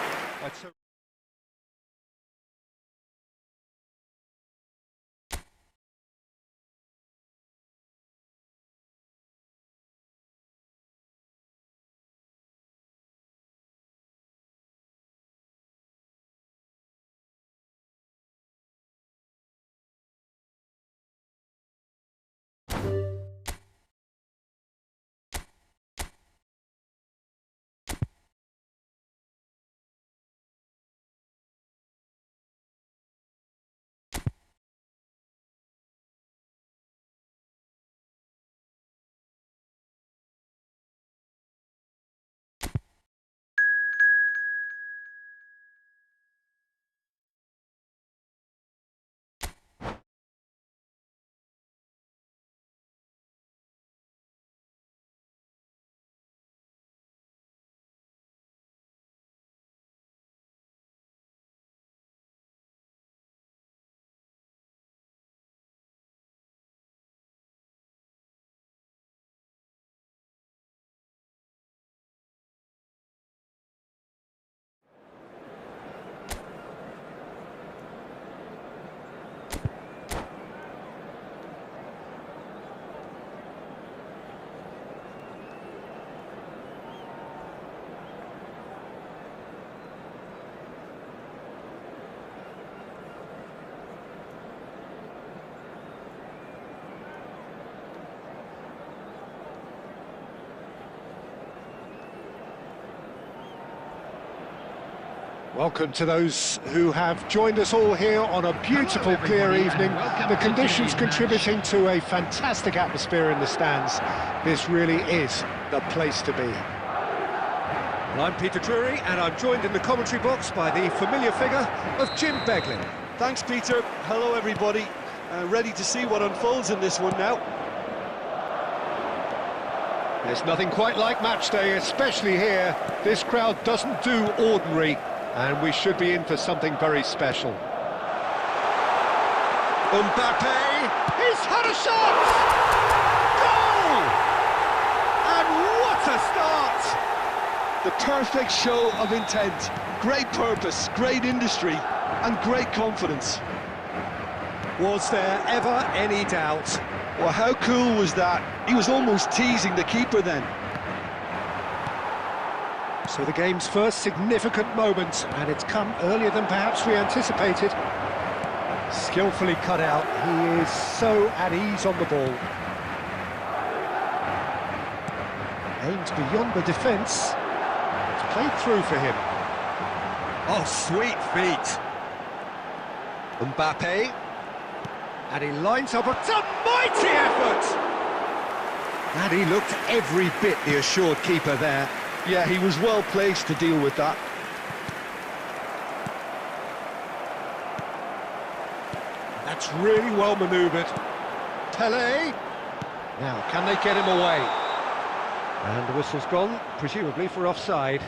Welcome to those who have joined us all here on a beautiful, clear evening. The conditions contributing to a fantastic atmosphere in the stands. This really is the place to be. Well, I'm Peter Drury, and I'm joined in the commentary box by the familiar figure of Jim Beglin. Thanks, Peter. Hello, everybody. Ready to see what unfolds in this one now. There's nothing quite like match day, especially here. This crowd doesn't do ordinary, and we should be in for something very special. Mbappe, he's had a shot! Goal! And what a start! The perfect show of intent. Great purpose, great industry, and great confidence. Was there ever any doubt? Well, how cool was that? He was almost teasing the keeper then. So the game's first significant moment, and it's come earlier than perhaps we anticipated. Skillfully cut out, he is so at ease on the ball. Aimed beyond the defence. It's played through for him. Oh, sweet feet. Mbappe. And he lines up a mighty effort! And he looked every bit the assured keeper there. Yeah, he was well placed to deal with that. That's really well manoeuvred. Pele. Now, can they get him away? And the whistle's gone, presumably for offside.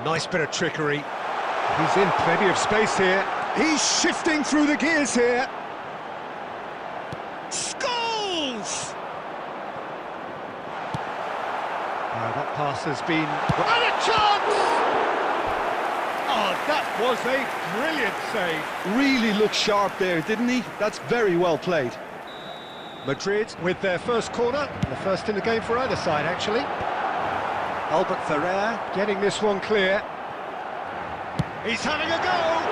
Nice bit of trickery. He's in plenty of space here. He's shifting through the gears here. Scores! That pass has been... And a chance! Oh, that was a brilliant save. Really looked sharp there, didn't he? That's very well played. Madrid with their first corner. The first in the game for either side, actually. Albert Ferrer getting this one clear. He's having a go!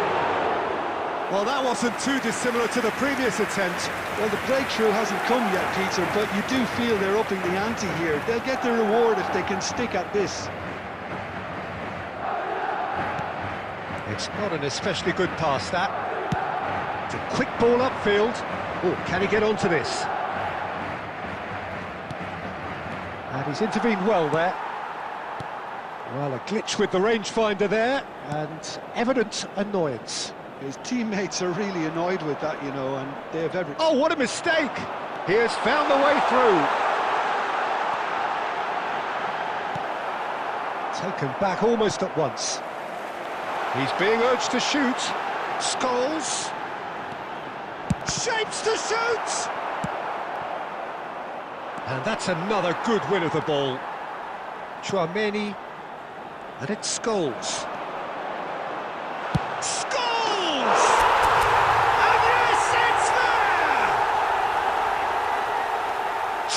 Well, that wasn't too dissimilar to the previous attempt. Well, the breakthrough hasn't come yet, Peter, but you do feel they're upping the ante here. They'll get the reward if they can stick at this. It's not an especially good pass, that. It's a quick ball upfield. Oh, can he get onto this? And he's intervened well there. Well, a glitch with the rangefinder there, and evident annoyance. His teammates are really annoyed with that, you know, and they have every... Oh, what a mistake! He has found the way through. Taken back almost at once. He's being urged to shoot. Scholes. Shapes to shoot! And that's another good win of the ball. Chouameni. And it's Scholes. Scholes! And yes, it's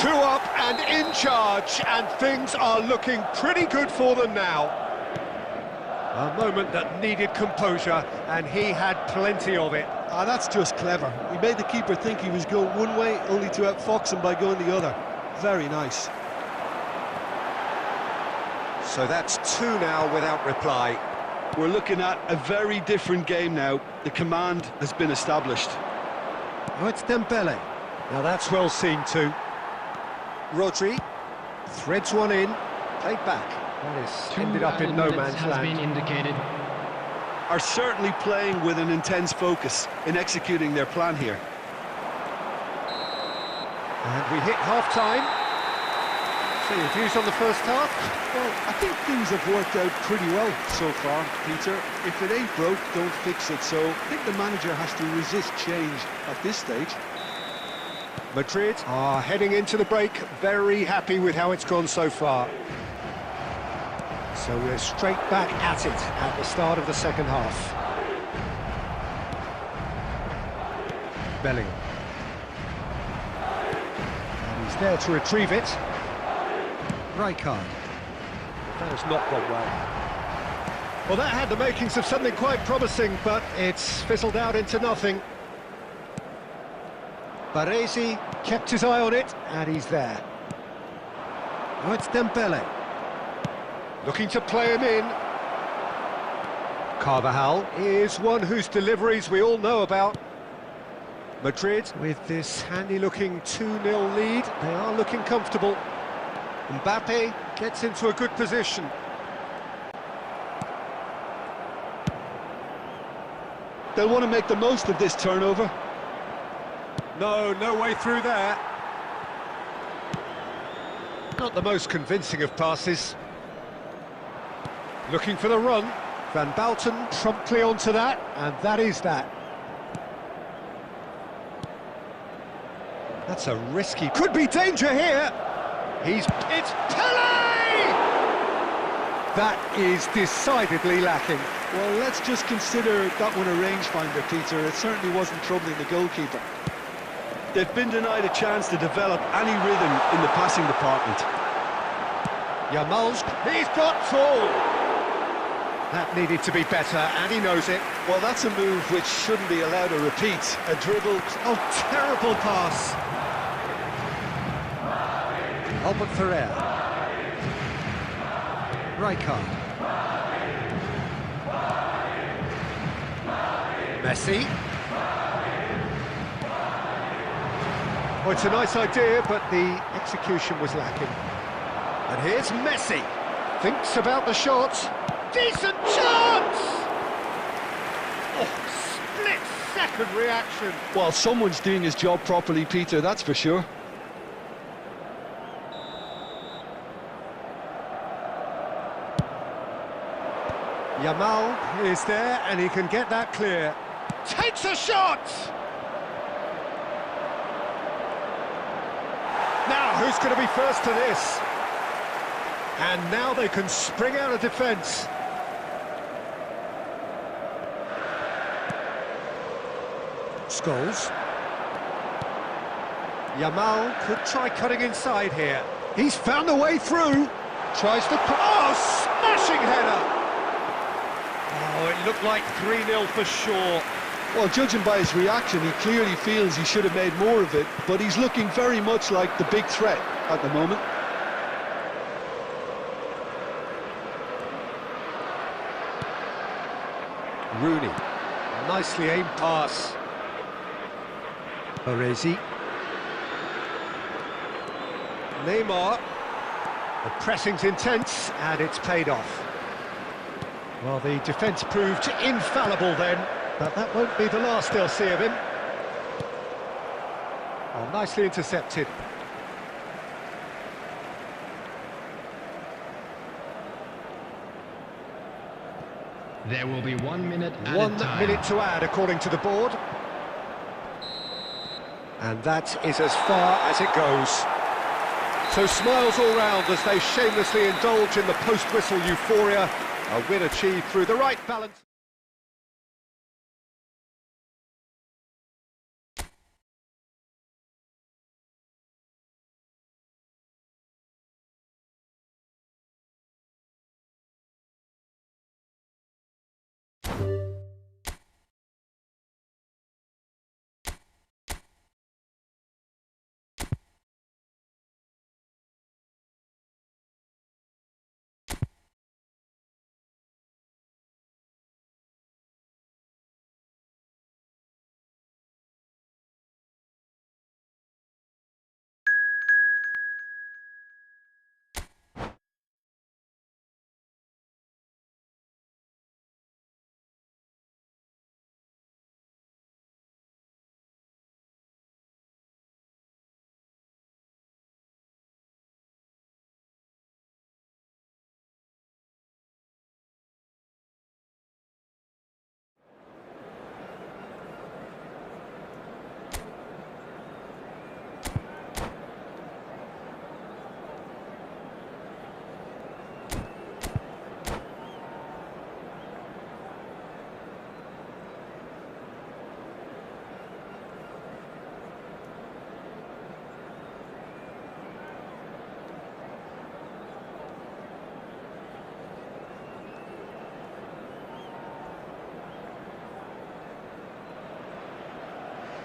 there! 2 up and in charge, and things are looking pretty good for them now. A moment that needed composure, and he had plenty of it. Ah, that's just clever. He made the keeper think he was going one way, only to outfox him by going the other. Very nice. So that's 2 now without reply. We're looking at a very different game now. The command has been established. Oh, it's Dembele. Now that's well seen too. Rodri threads one in, played back. That is ended up in no man's has land. been indicated. Are certainly playing with an intense focus in executing their plan here. And we hit half-time. So your views on the first half? Well, I think things have worked out pretty well so far, Peter. If it ain't broke, don't fix it. So I think the manager has to resist change at this stage. Madrid are heading into the break, very happy with how it's gone so far. So we're straight back at it at the start of the second half. Bellingham. And he's there to retrieve it. Rijkaard. That has not gone well. Well, that had the makings of something quite promising, but it's fizzled out into nothing. Baresi kept his eye on it, and he's there. Now it's Dembele. Looking to play him in. Carvajal is one whose deliveries we all know about. Madrid, with this handy-looking 2-0 lead, they are looking comfortable. Mbappe gets into a good position. They'll want to make the most of this turnover. No way through there. Not the most convincing of passes. Looking for the run. Van Bouten promptly onto that, and that is that. That's a risky... Could be danger here! It's Pele! That is decidedly lacking. Well, let's just consider that one a rangefinder, Peter. It certainly wasn't troubling the goalkeeper. They've been denied a chance to develop any rhythm in the passing department. Yamal's... He's got full! That needed to be better, and he knows it. Well, that's a move which shouldn't be allowed to repeat. A dribble... Oh, terrible pass! Albert Ferrer. Rijkaard. Messi. Oh, it's a nice idea, but the execution was lacking. And here's Messi. Thinks about the shot. Decent chance! Oh, split-second reaction. Well, someone's doing his job properly, Peter, that's for sure. Yamal is there, and he can get that clear. Takes a shot! Now, who's going to be first to this? And now they can spring out of defence. Scholes. Yamal could try cutting inside here. He's found a way through. Tries to... Oh, smashing header! Oh, it looked like 3-0 for sure. Well, judging by his reaction, he clearly feels he should have made more of it, but he's looking very much like the big threat at the moment. Rooney. Nicely aimed pass. Baresi. Neymar. The pressing's intense, and it's paid off. Well, the defence proved infallible then, but that won't be the last they'll see of him. Oh, nicely intercepted. There will be 1 minute added 1 time. minute to add, according to the board. And that is as far as it goes. So smiles all round as they shamelessly indulge in the post-whistle euphoria. A win achieved through the right balance.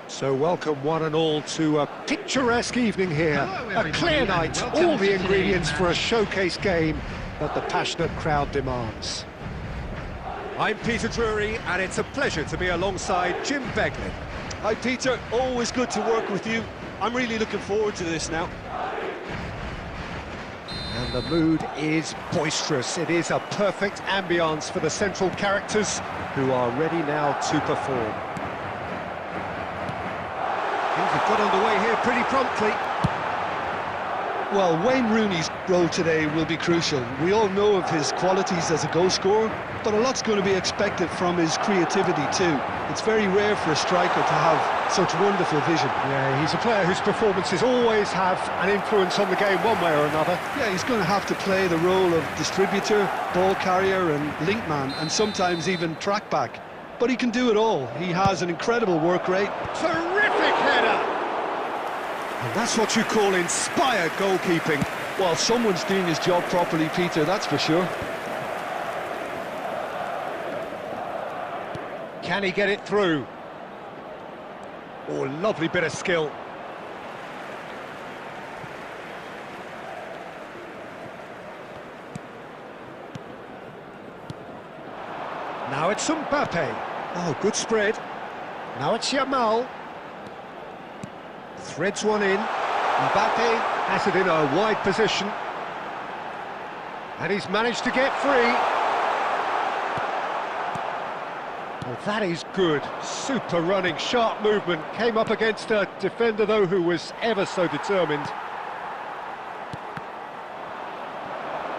So welcome one and all to a picturesque evening here. Hello, A everybody, clear and night, welcome all the to ingredients today's for a match. showcase game that the passionate crowd demands. I'm Peter Drury, and it's a pleasure to be alongside Jim Beglin. Hi Peter, always good to work with you. I'm really looking forward to this now. And the mood is boisterous. It is a perfect ambience for the central characters who are ready now to perform. Things have got underway here pretty promptly. Well, Wayne Rooney's role today will be crucial. We all know of his qualities as a goal scorer, but a lot's going to be expected from his creativity too. It's very rare for a striker to have such wonderful vision. Yeah, he's a player whose performances always have an influence on the game one way or another. Yeah, he's going to have to play the role of distributor, ball carrier and link man, and sometimes even track back. But he can do it all. He has an incredible work rate. Terrific header! And that's what you call inspired goalkeeping. Well, someone's doing his job properly, Peter, that's for sure. Can he get it through? Oh, lovely bit of skill. Now it's Mbappe. Oh, good spread. Now it's Yamal. Threads one in. Mbappe has it in a wide position. And he's managed to get free. Well, that is good. Super running, sharp movement. Came up against a defender, though, who was ever so determined.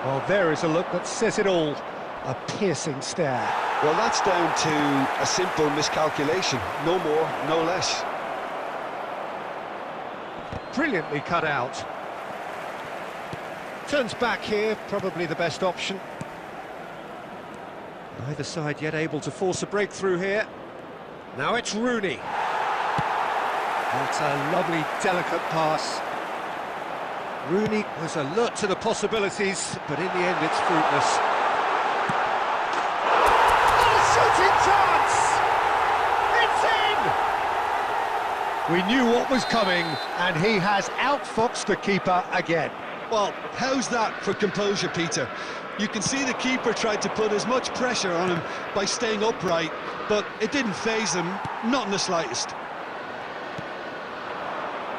Well, there is a look that says it all. A piercing stare. Well, that's down to a simple miscalculation. No more, no less. Brilliantly cut out. Turns back here, probably the best option. Neither side yet able to force a breakthrough here. Now it's Rooney. That's a lovely, delicate pass. Rooney was alert to the possibilities, but in the end it's fruitless. Shooting chance! It's in! We knew what was coming, and he has outfoxed the keeper again. Well, how's that for composure, Peter? You can see the keeper tried to put as much pressure on him by staying upright, but it didn't faze him, not in the slightest.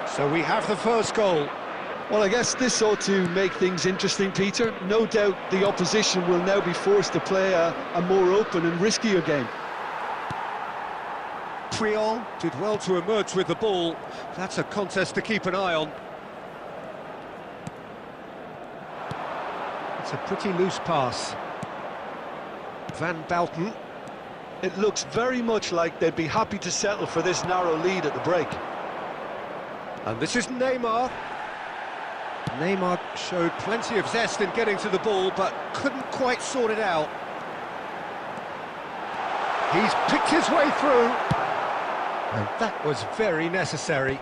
So we have the first goal. Well, I guess this ought to make things interesting, Peter. No doubt the opposition will now be forced to play a more open and riskier game. Triol did well to emerge with the ball. That's a contest to keep an eye on. It's a pretty loose pass. Van Bouten. It looks very much like they'd be happy to settle for this narrow lead at the break. And this is Neymar. Neymar showed plenty of zest in getting to the ball, but couldn't quite sort it out. He's picked his way through. And that was very necessary.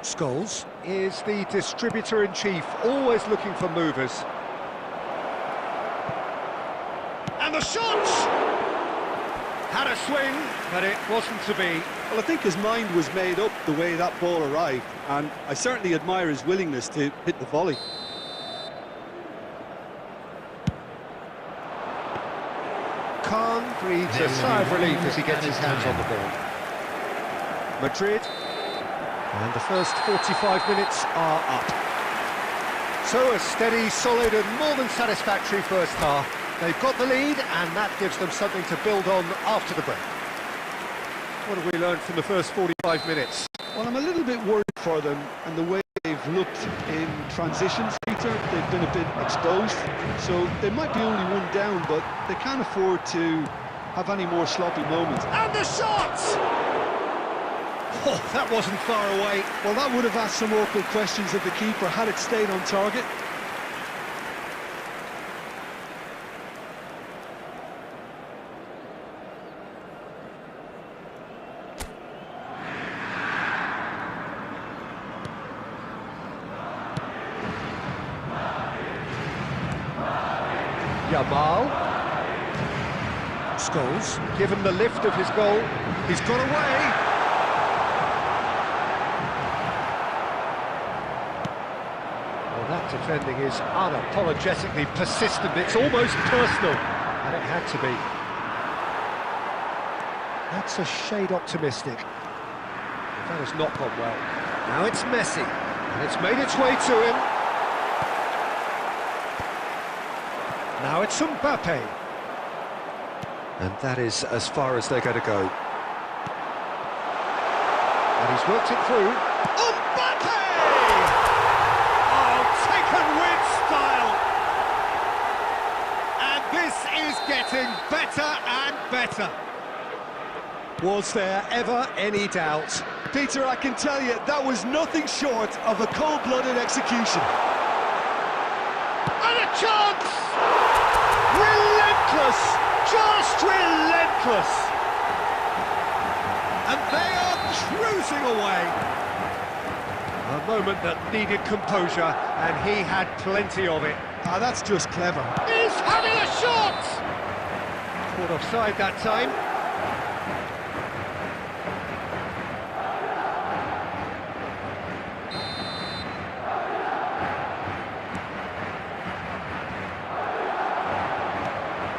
Scholes is the distributor-in-chief, always looking for movers. And the shot! Had a swing, but it wasn't to be. Well, I think his mind was made up the way that ball arrived, and I certainly admire his willingness to hit the volley. Khan breathes a sigh of relief as he gets his hands on the ball. Madrid, and the first 45 minutes are up. So a steady, solid and more than satisfactory first half. They've got the lead, and that gives them something to build on after the break. What have we learned from the first 45 minutes? Well, I'm a little bit worried for them and the way they've looked in transitions, Peter. They've been a bit exposed, so they might be only one down, but they can't afford to have any more sloppy moments. And the shot! Oh, that wasn't far away. Well, that would have asked some awkward questions of the keeper had it stayed on target. Yamal. Scholes, given the lift of his goal, he's got away. Well, that defending is unapologetically persistent. It's almost personal, and it had to be. That's a shade optimistic. That has not gone well. Now it's Messi, and it's made its way to him. Now it's Mbappe. And that is as far as they're going to go. And he's worked it through. Mbappe! Oh, taken with style! And this is getting better and better. Was there ever any doubt? Peter, I can tell you, that was nothing short of a cold-blooded execution. And a chance! Relentless! Just relentless! And they are cruising away. A moment that needed composure, and he had plenty of it. Ah, that's just clever. He's having a shot! Caught offside that time.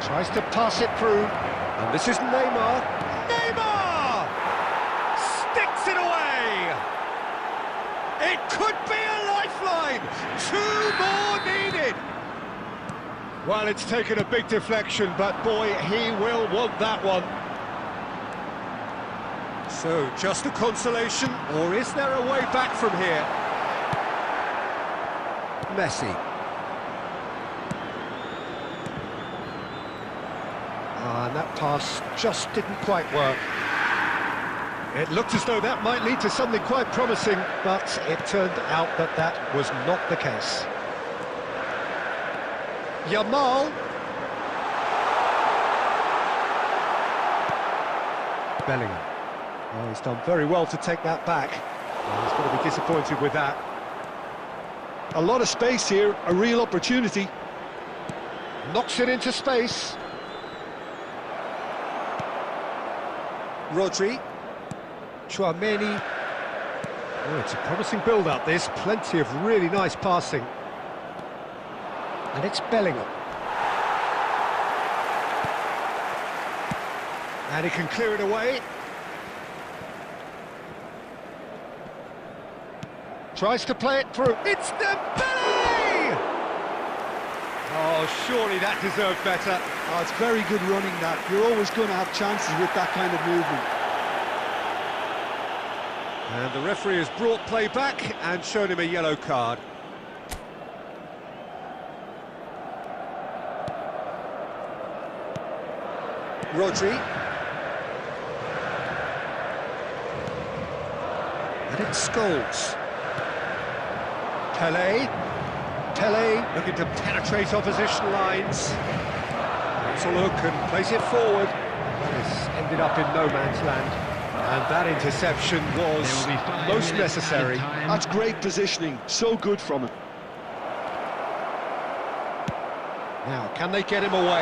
Tries to pass it through, and this is Neymar. Neymar! Sticks it away! It could be a lifeline! 2 more needed! Well, it's taken a big deflection, but boy, he will want that one. So, just a consolation, or is there a way back from here? Messi. And that pass just didn't quite work. It looked as though that might lead to something quite promising, but it turned out that that was not the case. Yamal. Bellingham. Oh, he's done very well to take that back. Well, he's going to be disappointed with that. A lot of space here, a real opportunity. Knocks it into space. Rodri, Chouameni, Oh, it's a promising build-up, this. Plenty of really nice passing. And it's Bellingham. And he can clear it away. Tries to play it through. It's Dembele! Oh, surely that deserved better. Oh, it's very good running, that. You're always going to have chances with that kind of movement. And the referee has brought play back and shown him a yellow card. Rodri. And it's Scholes. Pele looking to penetrate opposition lines. That's a look and plays it forward. This ended up in no man's land. And that interception was most necessary. That's great positioning, so good from him. Now, can they get him away?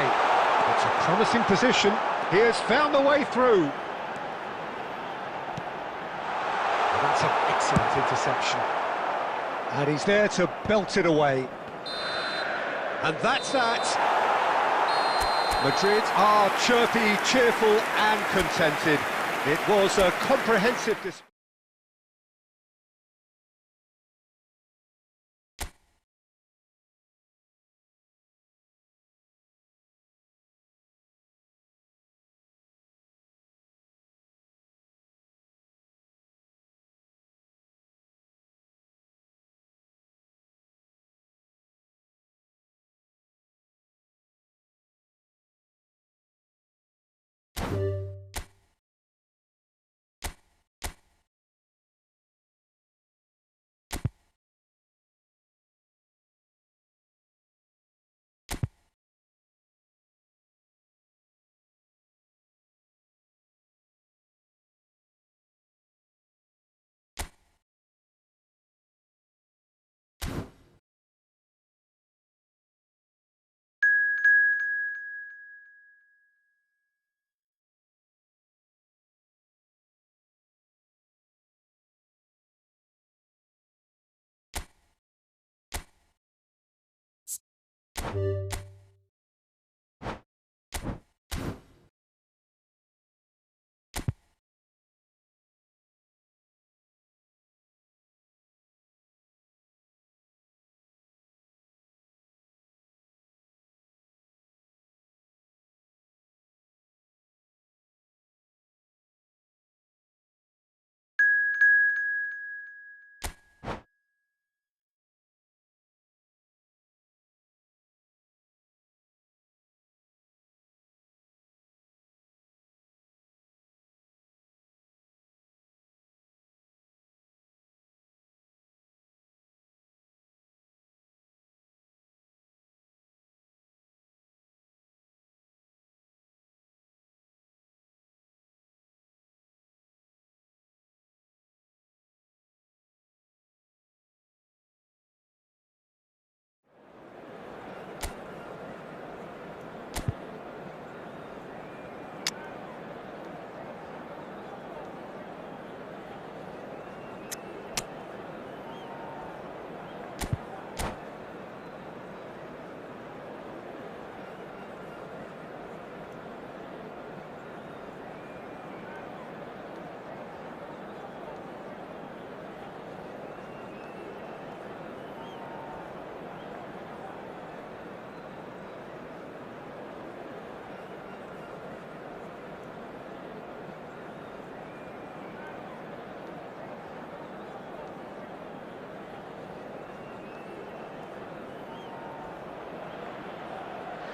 It's a promising position. He has found the way through. And that's an excellent interception. And he's there to belt it away. And that's that. Madrid are chirpy, cheerful and contented. It was a comprehensive display.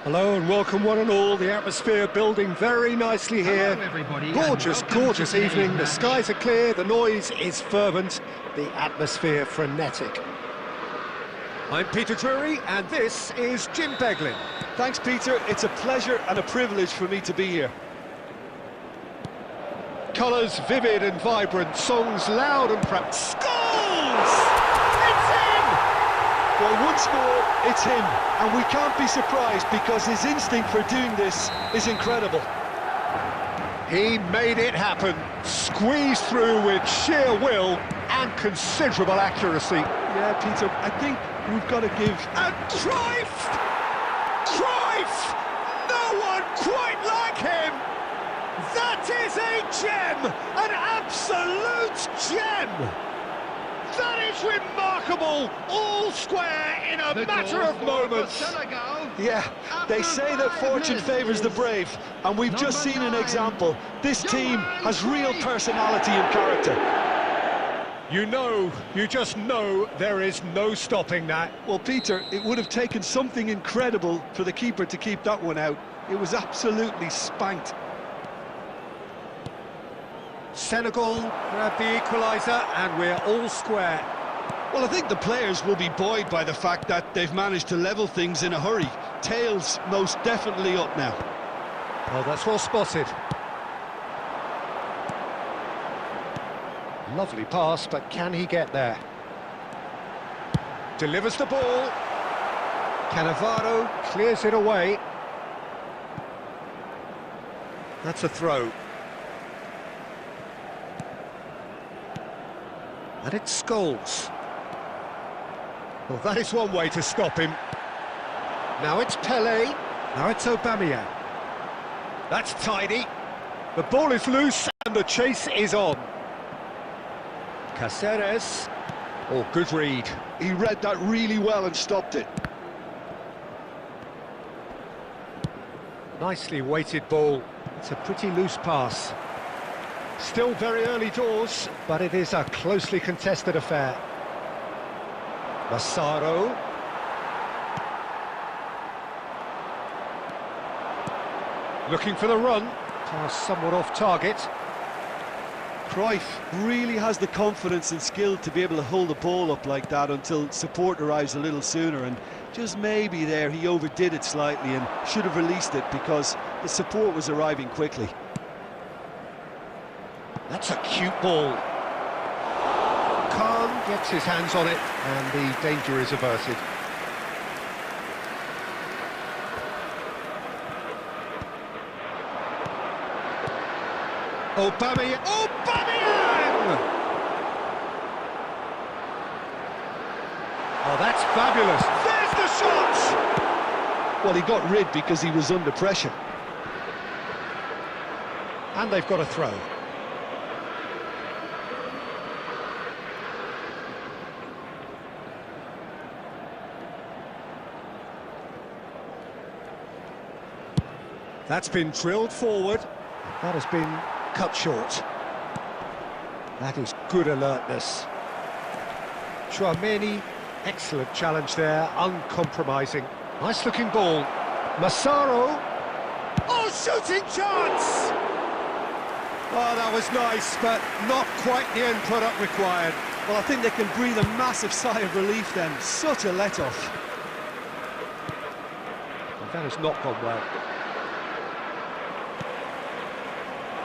Hello and welcome one and all. The atmosphere building very nicely here. Hello, everybody, Gorgeous, gorgeous evening. The skies are clear, the noise is fervent, the atmosphere frenetic. I'm Peter Drury and this is Jim Beglin. Thanks, Peter. It's a pleasure and a privilege for me to be here. Colours vivid and vibrant, songs loud and proud. Scholes! It's in! Well, once more, it's him, and we can't be surprised because his instinct for doing this is incredible. He made it happen, squeezed through with sheer will, and considerable accuracy. Yeah, Peter, I think we've got to give... And Cruyff! Cruyff! No one quite like him! That is a gem! An absolute gem! That is remarkable! All square in a matter of moments! Yeah, they say that fortune favours the brave, and we've just seen an example. This team has real personality and character. You just know there is no stopping that. Well, Peter, it would have taken something incredible for the keeper to keep that one out. It was absolutely spanked. Senegal grab the equaliser, and we're all square. Well, I think the players will be buoyed by the fact that they've managed to level things in a hurry. Tails most definitely up now. Oh, that's well spotted. Lovely pass, but can he get there? Delivers the ball. Cannavaro clears it away. That's a throw. And it's Scholes. Well, that is one way to stop him. Now it's Pele. Now it's Aubameyang. That's tidy. The ball is loose and the chase is on. Caceres. Oh, good read. He read that really well and stopped it. Nicely weighted ball. It's a pretty loose pass. Still very early doors, but it is a closely contested affair. Massaro. Looking for the run. Pass somewhat off target. Cruyff really has the confidence and skill to be able to hold the ball up like that until support arrives a little sooner, and just maybe there he overdid it slightly and should have released it because the support was arriving quickly. That's a cute ball. Khan gets his hands on it and the danger is averted. Aubameyang! Oh, that's fabulous. There's the shot! Well, he got rid because he was under pressure. And they've got a throw. That's been drilled forward. That has been cut short. That is good alertness. Chouameni, excellent challenge there, uncompromising. Nice looking ball. Massaro. Oh, shooting chance! Oh, that was nice, but not quite the end product required. Well, I think they can breathe a massive sigh of relief then. Such a let-off. Well, that has not gone well.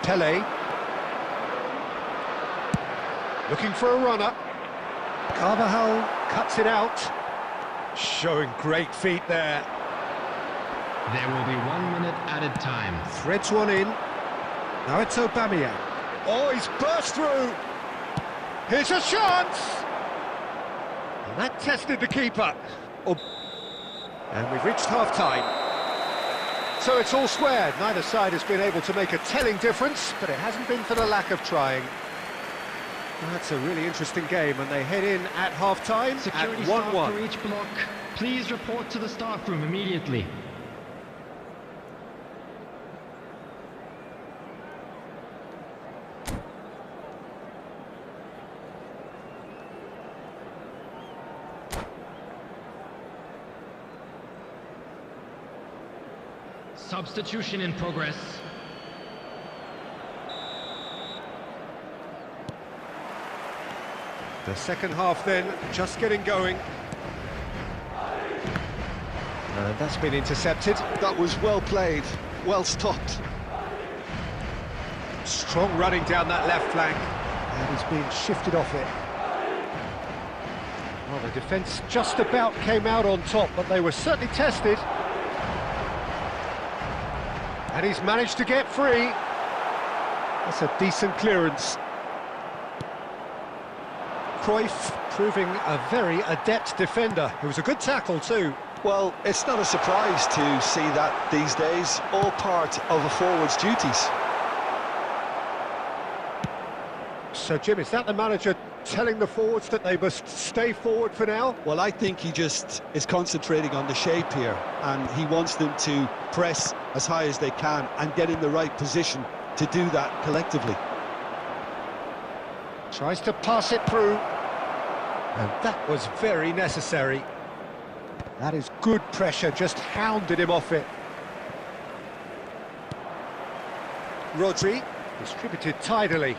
Pele. Looking for a runner. Carvajal cuts it out. Showing great feet there. There will be 1 minute added time. Threads one in. Now it's Aubameyang. Oh, he's burst through. Here's a chance. And that tested the keeper. Oh. And we've reached half-time. So it's all squared. Neither side has been able to make a telling difference, but it hasn't been for the lack of trying. That's a really interesting game, and they head in at half-time at 1-1. Security staff for each block, please report to the staff room immediately. Substitution in progress. The second half then, just getting going. And that's been intercepted. That was well played, well stopped. Strong running down that left flank. And he's been shifted off it. Well, the defence just about came out on top, but they were certainly tested. And he's managed to get free. That's a decent clearance. Cruyff proving a very adept defender. It was a good tackle too. Well, it's not a surprise to see that these days, all part of a forward's duties. So, Jim, is that the manager telling the forwards that they must stay forward for now? Well, I think he just is concentrating on the shape here, and he wants them to press as high as they can and get in the right position to do that collectively. Tries to pass it through. And that was very necessary. That is good pressure, just hounded him off it. Rodri, distributed tidily.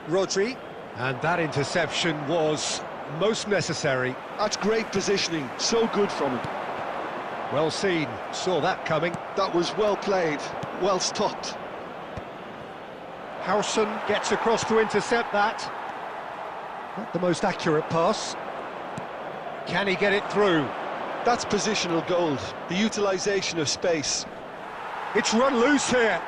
Rodri, and that interception was most necessary. That's great positioning, so good from him. Well seen, saw that coming. That was well played, well stopped. Howson gets across to intercept that. Not the most accurate pass. Can he get it through? That's positional gold, the utilisation of space. It's run loose here.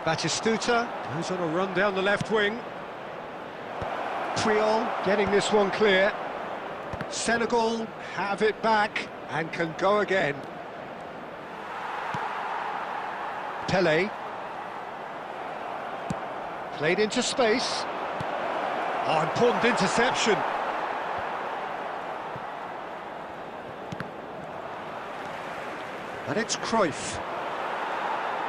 Batistuta goes on a run down the left wing. Puyol getting this one clear. Senegal have it back and can go again. Pelé. Played into space. Oh, important interception. And it's Cruyff.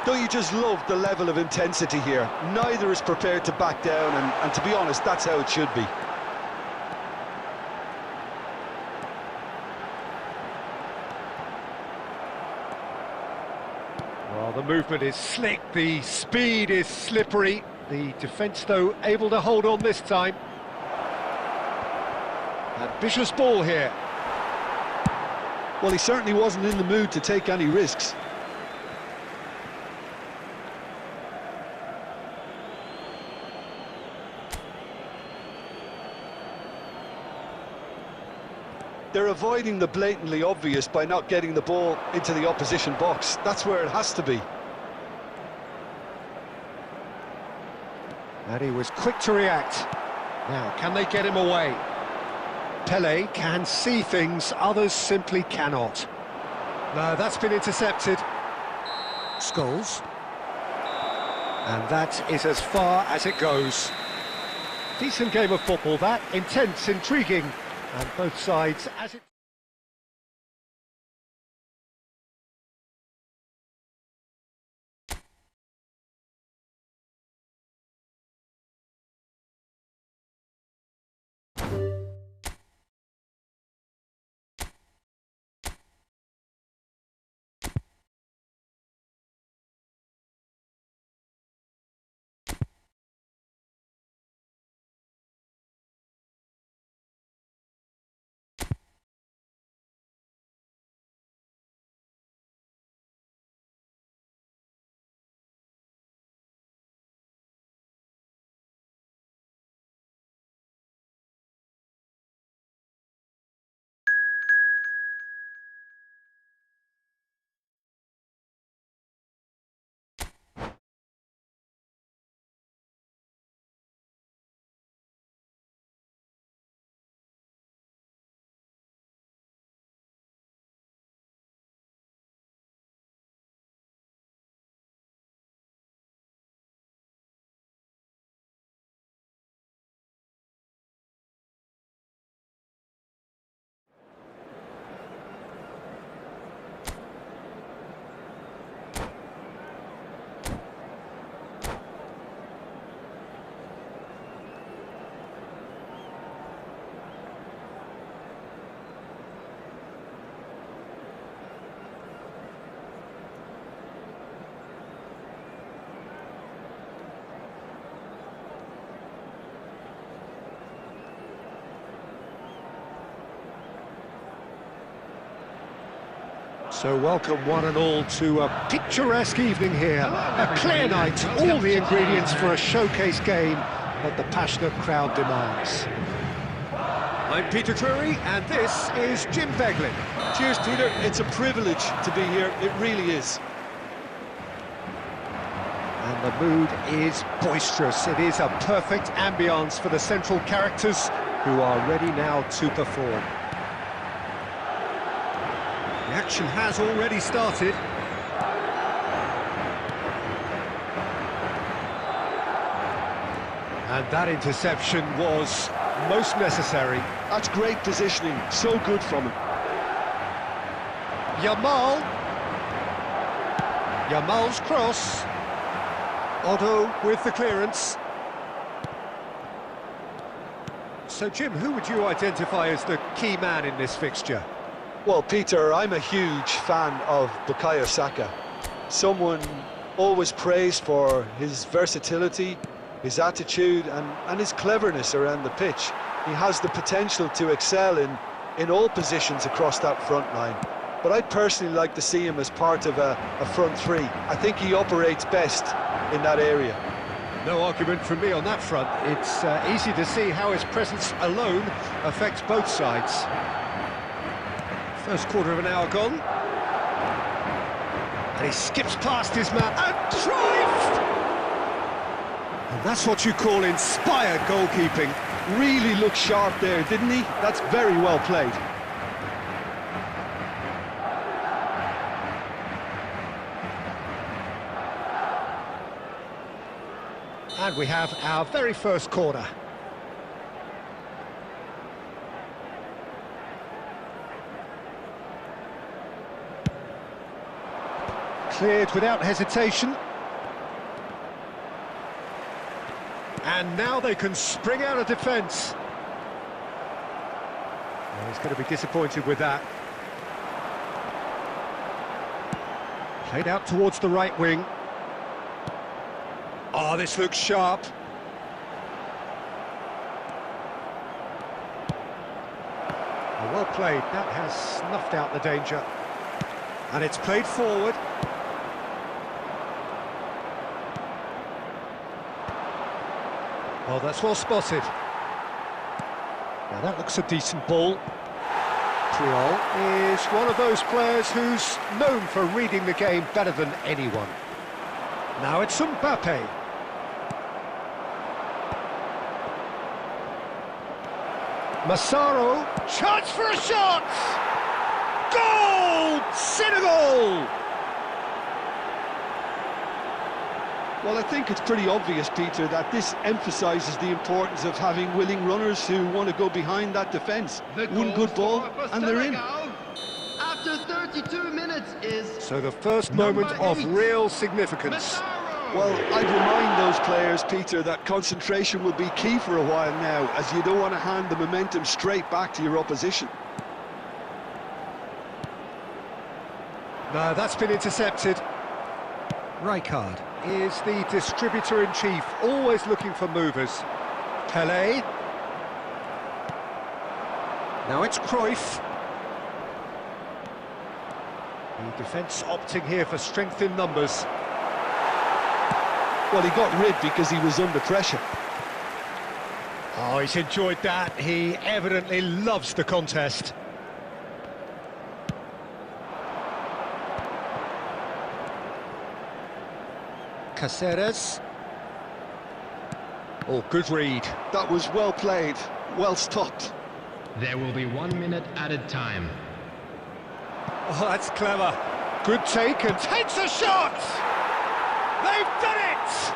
Don't you just love the level of intensity here? Neither is prepared to back down, and to be honest, that's how it should be. Well, the movement is slick, the speed is slippery. The defence, though, able to hold on this time. Ambitious ball here. Well, he certainly wasn't in the mood to take any risks. They're avoiding the blatantly obvious by not getting the ball into the opposition box. That's where it has to be. And he was quick to react. Now, can they get him away? Pelé can see things others simply cannot. No, that's been intercepted. Scholes. And that is as far as it goes. Decent game of football, that. Intense, intriguing. And both sides, as it... So welcome one and all to a picturesque evening here, a clear night, all the ingredients for a showcase game that the passionate crowd demands. I'm Peter Drury and this is Jim Beglin. Cheers, Peter. It's a privilege to be here, it really is. And And the mood is boisterous. It is a perfect ambience for the central characters who are ready now to perform. The action has already started. And that interception was most necessary. That's great positioning, so good from him. Yamal's cross. Otto with the clearance. So, Jim, who would you identify as the key man in this fixture? Well, Peter, I'm a huge fan of Bukayo Saka. Someone always praised for his versatility, his attitude and his cleverness around the pitch. He has the potential to excel in all positions across that front line. But I'd personally like to see him as part of a front three. I think he operates best in that area. No argument from me on that front. It's easy to see how his presence alone affects both sides. First quarter of an hour gone. And he skips past his man and Cruyff! And that's what you call inspired goalkeeping. Really looked sharp there, didn't he? That's very well played. And we have our very first corner. Cleared without hesitation. And now they can spring out of defence. Well, he's going to be disappointed with that. Played out towards the right wing. Oh, this looks sharp. Well played. That has snuffed out the danger. And it's played forward. Well, that's well spotted. Now that looks a decent ball. Puyol is one of those players who's known for reading the game better than anyone. Now it's Mbappe. Massaro, chance for a shot! Goal! Senegal! Well, I think it's pretty obvious, Peter, that this emphasises the importance of having willing runners who want to go behind that defence. One good ball, and they're in. After 32 minutes is... So the first moment of real significance. Well, I'd remind those players, Peter, that concentration will be key for a while now, as you don't want to hand the momentum straight back to your opposition. No, that's been intercepted. Rijkaard is the distributor-in-chief, always looking for movers. Pelé. Now it's Cruyff. The defence opting here for strength in numbers. Well, he got rid because he was under pressure. Oh, he's enjoyed that. He evidently loves the contest. Caceres. Oh, good read. That was well played, well stopped. There will be 1 minute added time. Oh, that's clever. Good take and takes a shot! They've done it!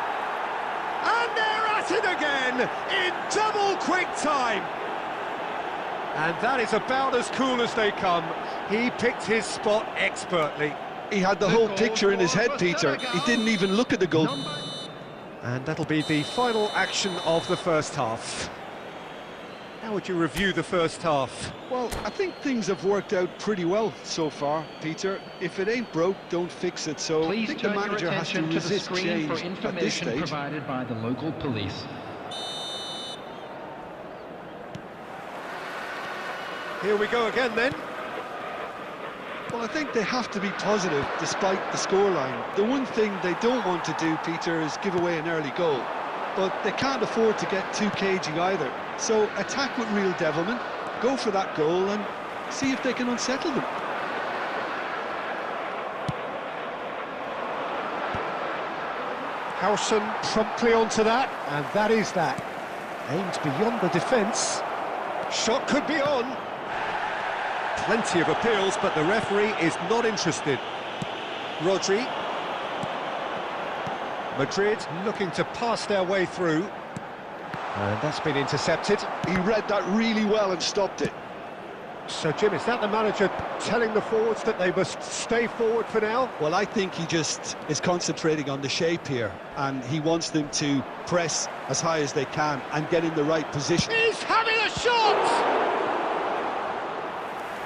And they're at it again in double quick time. And that is about as cool as they come. He picked his spot expertly. He had the whole picture in his head, Peter. He didn't even look at the goal. And that'll be the final action of the first half. How would you review the first half? Well, I think things have worked out pretty well so far, Peter. If it ain't broke, don't fix it. So Please I think the turn your manager has to attention to the resist screen change for at this information stage. provided by the local police. Here we go again then. Well, I think they have to be positive despite the scoreline. The one thing they don't want to do, Peter, is give away an early goal. But they can't afford to get too cagey either. So attack with real devilment, go for that goal and see if they can unsettle them. Howson promptly onto that, and that is that. Aimed beyond the defence. Shot could be on. Plenty of appeals, but the referee is not interested. Rodri. Madrid looking to pass their way through. And that's been intercepted. He read that really well and stopped it. So, Jim, is that the manager telling the forwards that they must stay forward for now? Well, I think he just is concentrating on the shape here, and he wants them to press as high as they can and get in the right position. He's having a shot!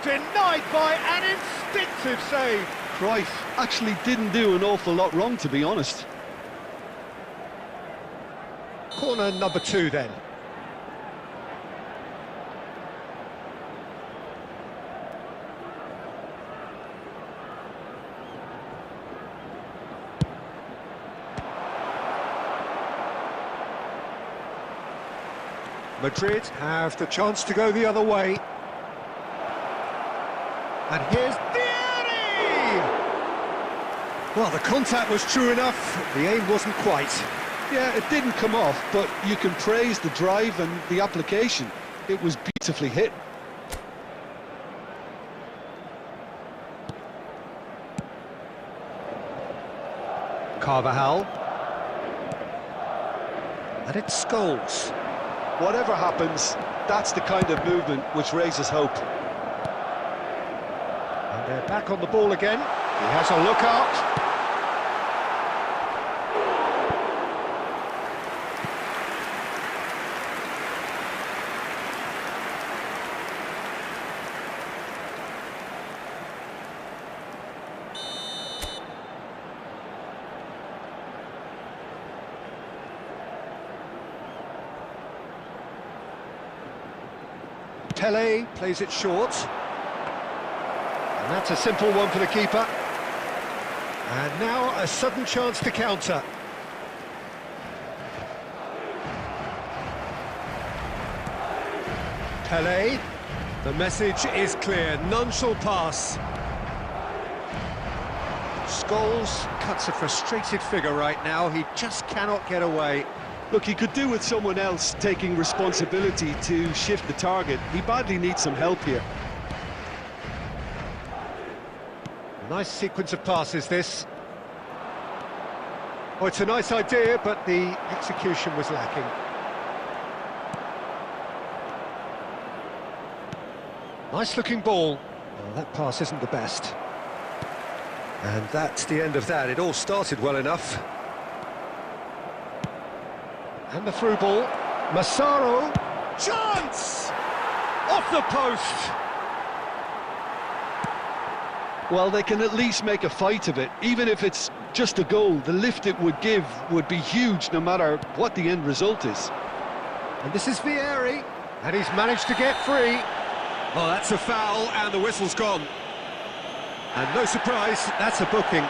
Denied by an instinctive save. Cruyff actually didn't do an awful lot wrong, to be honest. Corner number 2 then. Madrid have the chance to go the other way. And here's Vieri! Well, the contact was true enough, the aim wasn't quite. Yeah, it didn't come off, but you can praise the drive and the application. It was beautifully hit. Carvajal. And it's Scholes. Whatever happens, that's the kind of movement which raises hope. And they're back on the ball again. He has a look out. Pele plays it short. And that's a simple one for the keeper. And now a sudden chance to counter. Pele. The message is clear, none shall pass. Scholes cuts a frustrated figure right now, he just cannot get away. Look, he could do with someone else taking responsibility to shift the target. He badly needs some help here. Nice sequence of passes, this. Oh, it's a nice idea, but the execution was lacking. Nice-looking ball. Well, that pass isn't the best. And that's the end of that. It all started well enough. And the through ball. Massaro. Chance! Off the post! Well, they can at least make a fight of it. Even if it's just a goal, the lift it would give would be huge no matter what the end result is. And this is Vieri. And he's managed to get free. Oh, that's a foul, and the whistle's gone. And no surprise, that's a booking.